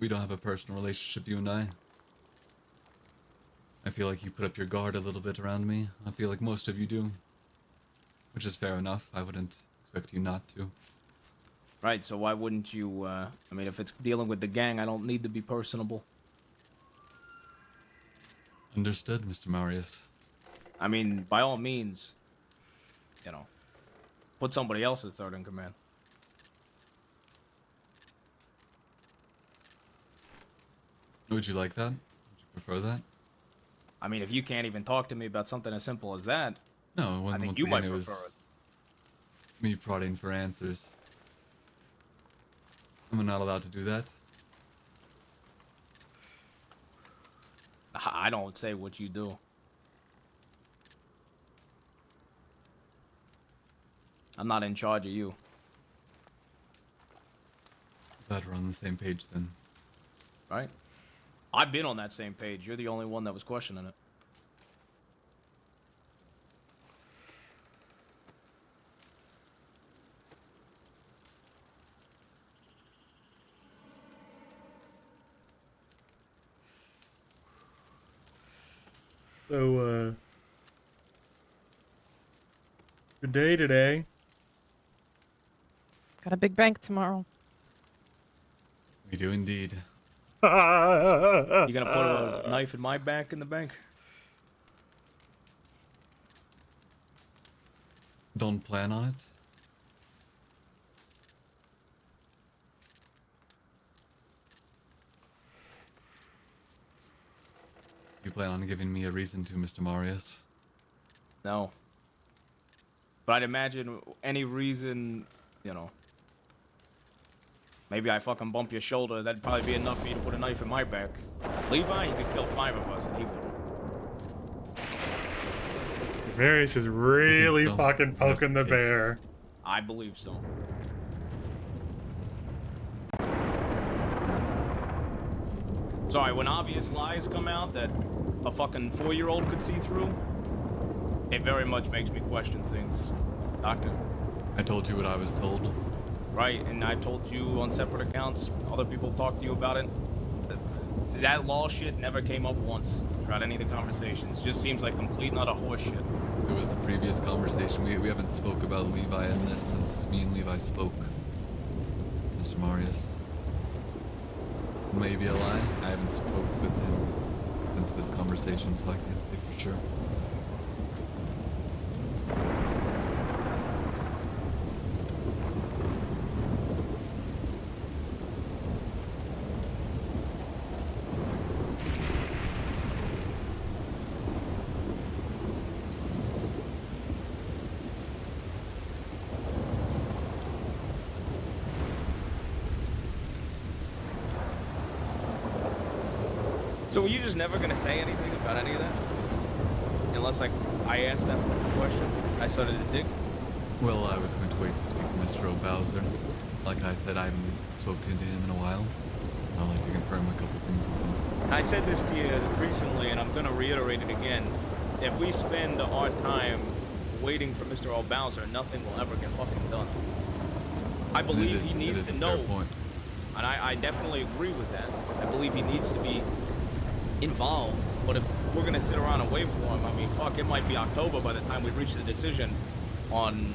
S3: We don't have a personal relationship, you and I. I feel like you put up your guard a little bit around me. I feel like most of you do. Which is fair enough. I wouldn't expect you not to.
S2: Right, so why wouldn't you, I mean, if it's dealing with the gang, I don't need to be personable.
S3: Understood, Mr. Marius.
S2: I mean, by all means, you know, put somebody else as third in command.
S3: Would you like that? Would you prefer that?
S2: I mean, if you can't even talk to me about something as simple as that,
S3: No,
S2: I think
S3: once
S2: you
S3: again,
S2: might
S3: it was
S2: prefer it.
S3: me prodding for answers. I'm not allowed to do that.
S2: I don't say what you do. I'm not in charge of you.
S3: Glad we're on the same page then.
S2: Right? I've been on that same page. You're the only one that was questioning it.
S1: So, good day today.
S4: Got a big bank tomorrow.
S3: We do indeed.
S2: You gonna put a knife in my back in the bank?
S3: Don't plan on it. You plan on giving me a reason to, Mr. Marius?
S2: No. But I'd imagine any reason, you know. Maybe I fucking bump your shoulder. That'd probably be enough for you to put a knife in my back. Levi, you could kill 5 of us and he wouldn't.
S1: Marius is really
S3: so?
S1: fucking poking the
S3: Case.
S1: bear.
S2: I believe so. Sorry, when obvious lies come out that a fucking 4-year-old could see through, it very much makes me question things, Doctor.
S3: I told you what I was told.
S2: Right, and I told you on separate accounts, other people talked to you about it. That law shit never came up once throughout any of the conversations. Just seems like complete and utter horseshit.
S3: It was the previous conversation. We haven't spoke about Levi in this since me and Levi spoke. Mr. Marius. Maybe a lie. I haven't spoke with him since this conversation, so I can't say for sure.
S2: So were you just never gonna say anything about any of that? Unless, like, I asked that question, I started to dig?
S3: Well, I was going to wait to speak to Mr. O'Bowser. Like I said, I haven't spoken to him in a while. I'd like to confirm a couple things with him.
S2: I said this to you recently, and I'm gonna reiterate it again. If we spend our time waiting for Mr. O'Bowser, nothing will ever get fucking done. I believe he needs to know, and I definitely agree with that. I believe he needs to be involved, but if we're gonna sit around and wait for him, I mean, fuck, it might be October by the time we reach the decision on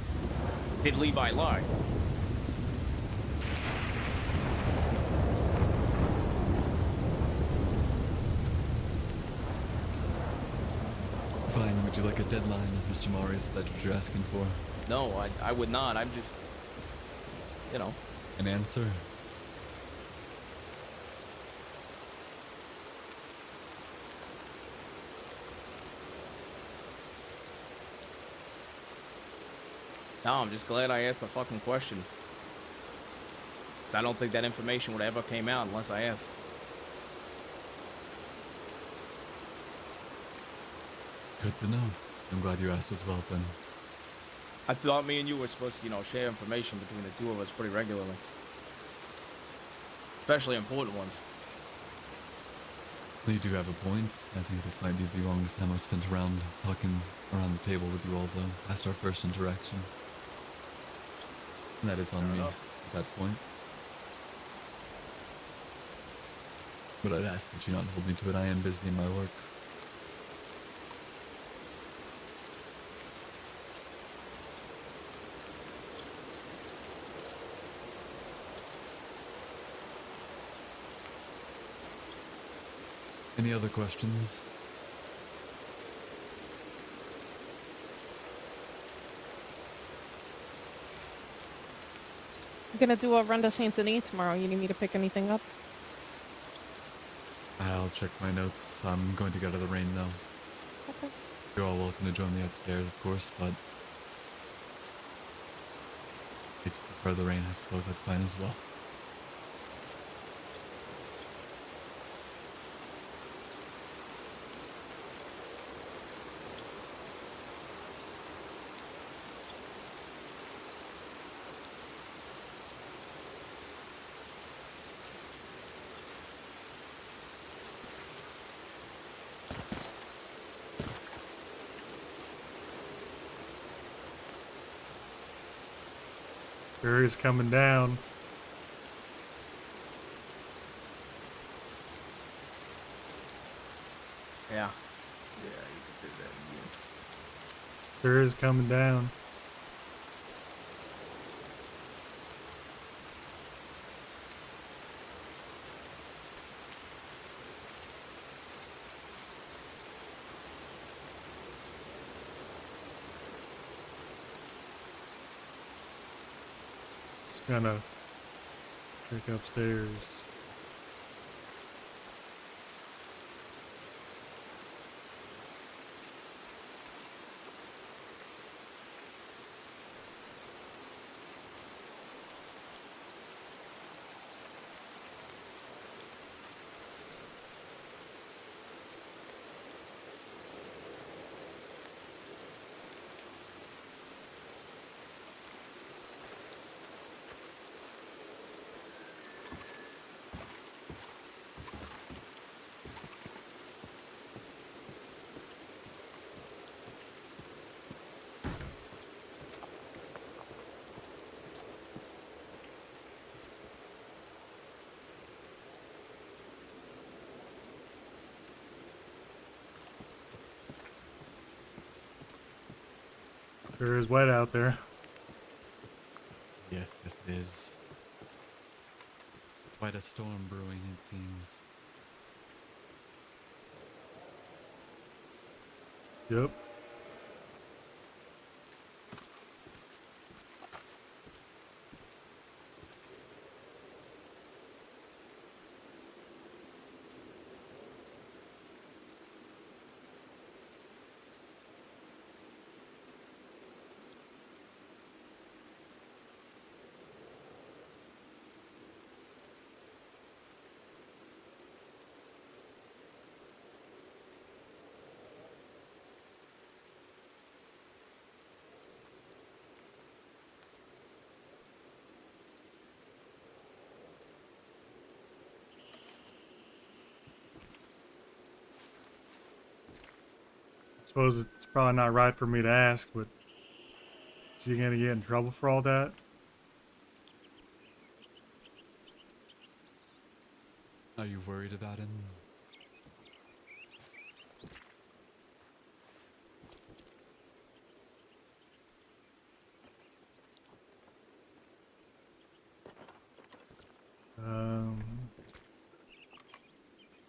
S2: did Levi lie.
S3: Fine, would you like a deadline, Mr. Marius? That's what you're asking for?
S2: No, I would not. I'm just, you know.
S3: An answer?
S2: No, I'm just glad I asked the fucking question. 'Cause I don't think that information would ever came out unless I asked.
S3: Good to know. I'm glad you asked as well, then.
S2: I thought me and you were supposed to, you know, share information between the two of us pretty regularly. Especially important ones.
S3: You do have a point. I think this might be the longest time I've spent talking around the table with you all, though, past our first interaction. And that is on me at that point. But I'd ask that you not hold me to it. I am busy in my work. Any other questions?
S4: I'm gonna do a run to Saint Denis tomorrow. You need me to pick anything up?
S3: I'll check my notes. I'm going to get out of the rain, though.
S4: Okay.
S3: You're all welcome to join me upstairs, of course, but if you prefer the rain, I suppose that's fine as well.
S1: Barry's coming down.
S2: Yeah.
S12: Yeah, you can do that again.
S1: Barry's coming down. Just gonna check upstairs. Sure is wet out there.
S3: Yes, yes it is. Quite a storm brewing, it seems.
S1: Yep. Suppose it's probably not right for me to ask, but is he gonna get in trouble for all that?
S3: Are you worried about him?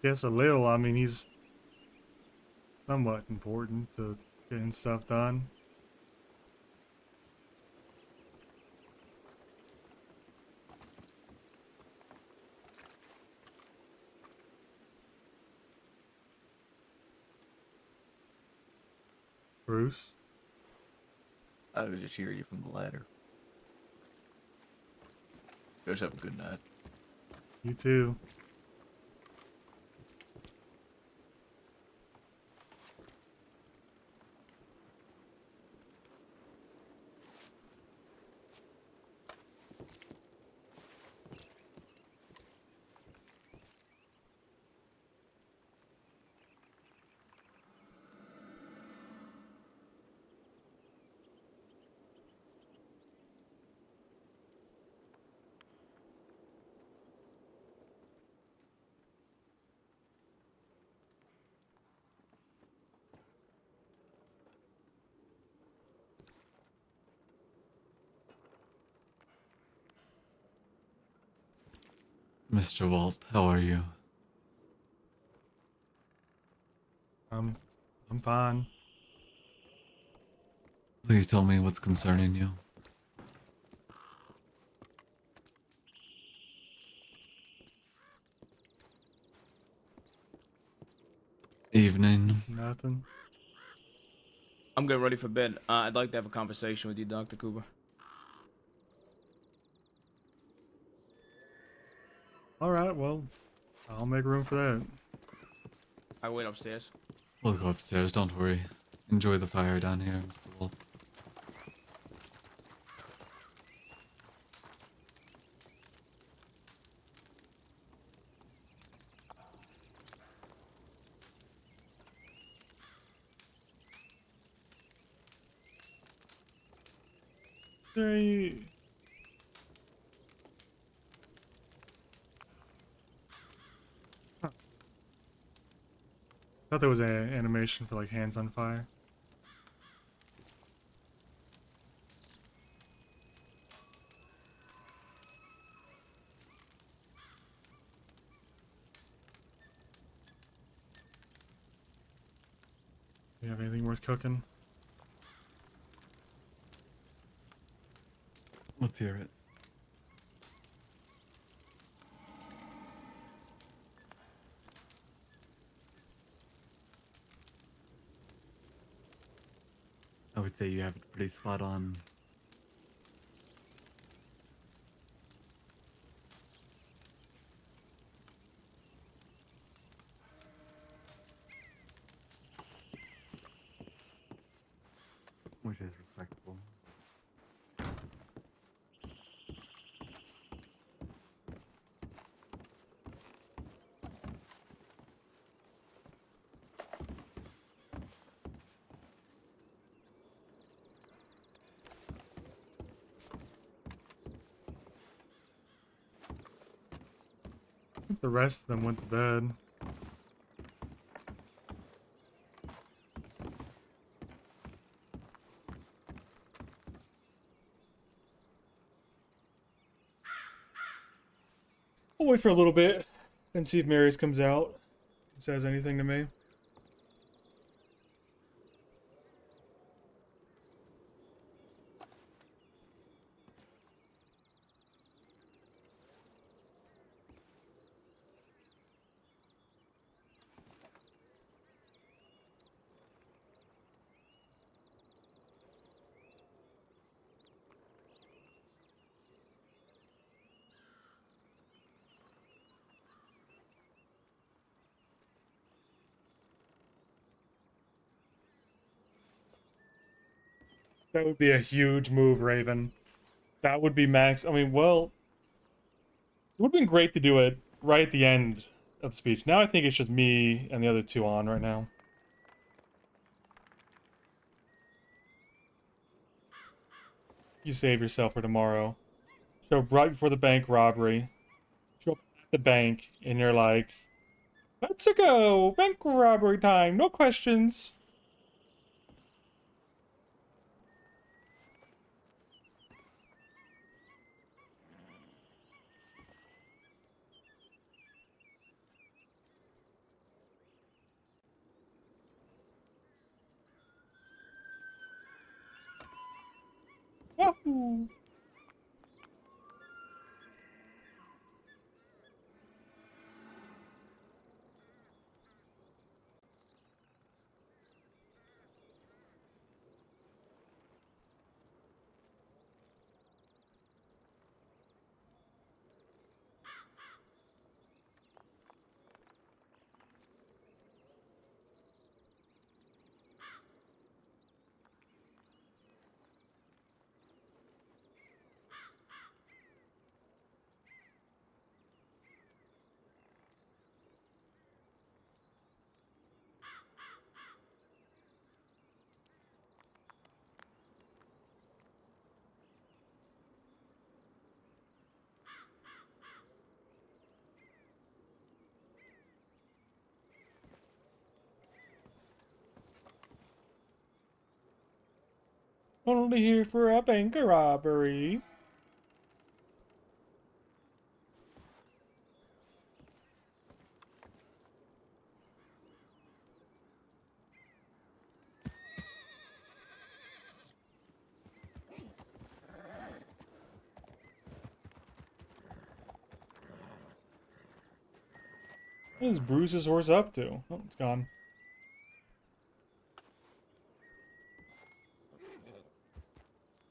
S1: Guess a little. I mean, he's somewhat important to getting stuff done. Bruce?
S12: I was just hearing you from the ladder. You guys have a good night.
S1: You too.
S3: Mr. Walt, how are you?
S1: I'm fine.
S3: Please tell me what's concerning you. Evening.
S1: Nothing.
S2: I'm getting ready for bed. I'd like to have a conversation with you, Dr. Cooper.
S1: All right, well, I'll make room for that.
S2: I wait upstairs.
S3: We'll go upstairs, don't worry. Enjoy the fire down here, Mr. Walt.
S1: Is there thought there was an animation for like hands on fire. Do you have anything worth cooking?
S3: Let's hear it. I would say you have it pretty spot on. Which is respectable.
S1: I think the rest of them went to bed. I'll wait for a little bit and see if Marius comes out and says anything to me. That would be a huge move, Raven. That would be max. I mean, well, it would have been great to do it right at the end of the speech. Now I think it's just me and the other two on right now. You save yourself for tomorrow. Show up right before the bank robbery. Show up at the bank, and you're like, let's go! Bank robbery time, no questions. Wahoo! Only here for a bank robbery. What is Bruce's horse up to? Oh, it's gone.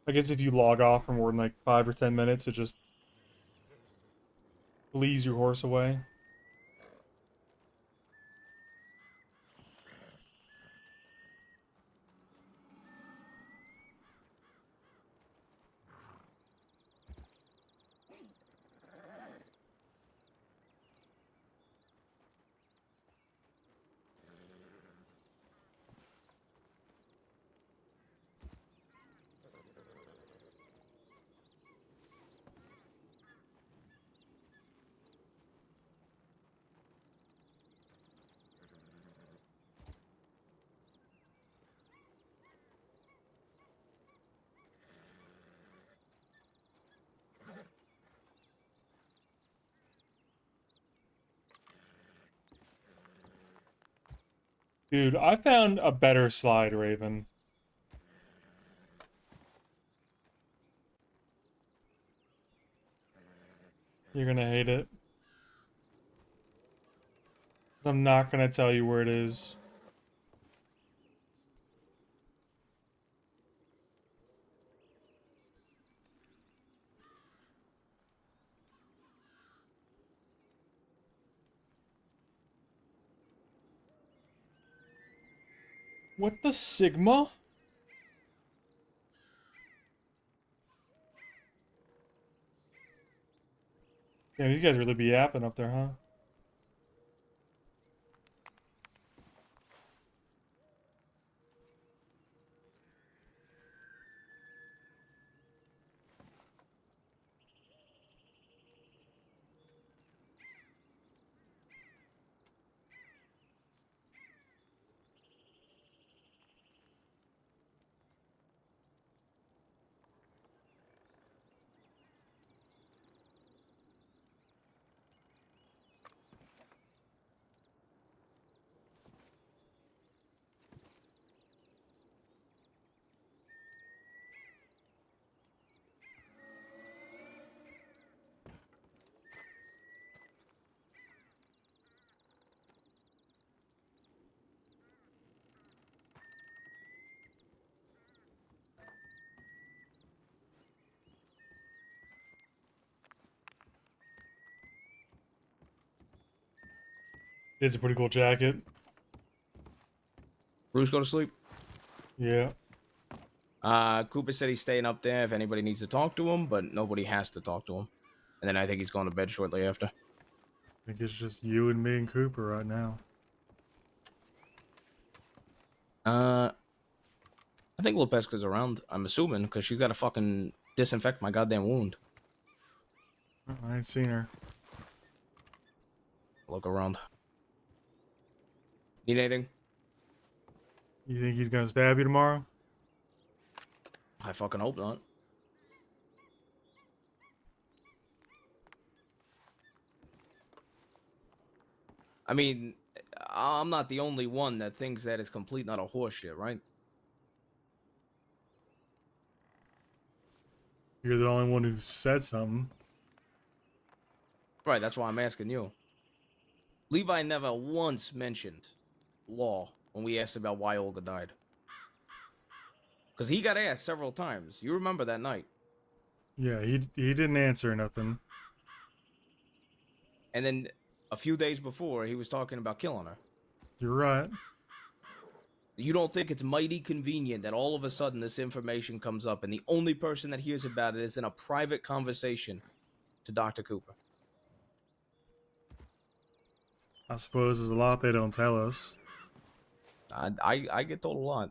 S1: I guess if you log off for more than like 5 or 10 minutes, it just flees your horse away. Dude, I found a better slide, Raven. You're gonna hate it. I'm not gonna tell you where it is. What the Sigma? Yeah, these guys really be yapping up there, huh? It's a pretty cool jacket.
S2: Bruce, go to sleep.
S1: Yeah.
S2: Cooper said he's staying up there if anybody needs to talk to him, but nobody has to talk to him. And then I think he's going to bed shortly after.
S1: I think it's just you and me and Cooper right now.
S2: I think Lopezka's around. I'm assuming because she's got to fucking disinfect my goddamn wound.
S1: I ain't seen her.
S2: Look around. Need anything?
S1: You think he's gonna stab you tomorrow?
S2: I fucking hope not. I mean, I'm not the only one that thinks that it's complete not a horseshit, right?
S1: You're the only one who said something.
S2: Right, that's why I'm asking you. Levi never once mentioned law when we asked about why Olga died. Because he got asked several times. You remember that night.
S1: Yeah, he didn't answer nothing.
S2: And then a few days before, he was talking about killing her.
S1: You're right.
S2: You don't think it's mighty convenient that all of a sudden this information comes up and the only person that hears about it is in a private conversation to Dr. Cooper?
S1: I suppose there's a lot they don't tell us.
S2: I get told a lot.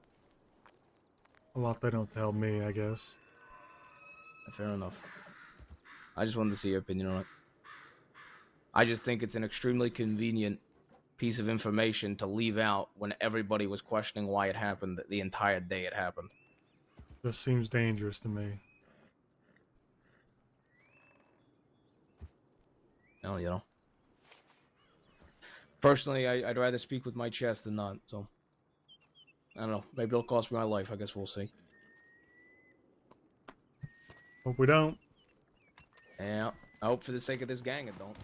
S1: A lot they don't tell me, I guess.
S2: Fair enough. I just wanted to see your opinion on it. I just think it's an extremely convenient piece of information to leave out when everybody was questioning why it happened the entire day it happened.
S1: This seems dangerous to me.
S2: No, you know. Personally, I'd rather speak with my chest than not, so... I don't know. Maybe it'll cost me my life. I guess we'll see.
S1: Hope we don't.
S2: Yeah. I hope for the sake of this gang it don't.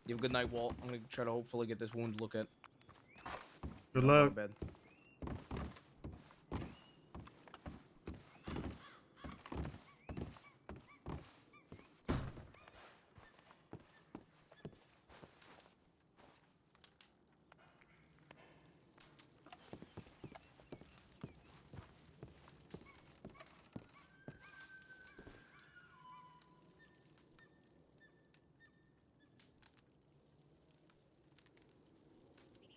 S2: You have a good night, Walt. I'm gonna try to hopefully get this wound to look at.
S1: Good luck.
S2: Bed.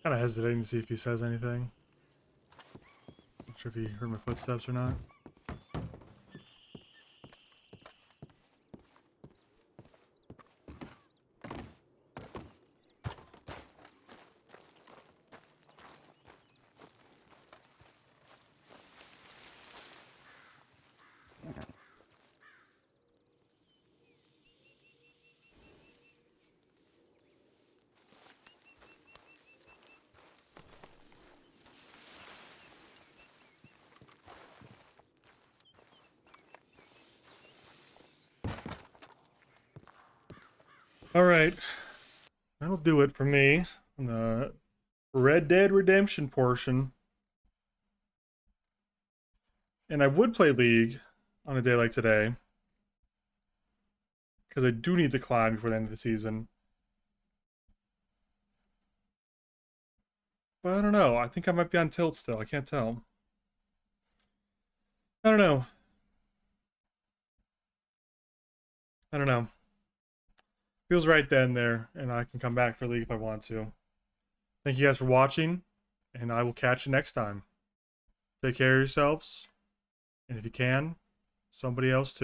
S1: Kind of hesitating to see if he says anything. Not sure if he heard my footsteps or not. All right, that'll do it for me on the Red Dead Redemption portion. And I would play League on a day like today, because I do need to climb before the end of the season. But I don't know. I think I might be on tilt still. I can't tell. I don't know. I don't know. Feels right then there, and I can come back for League if I want to. Thank you guys for watching, and I will catch you next time. Take care of yourselves, and if you can, somebody else too.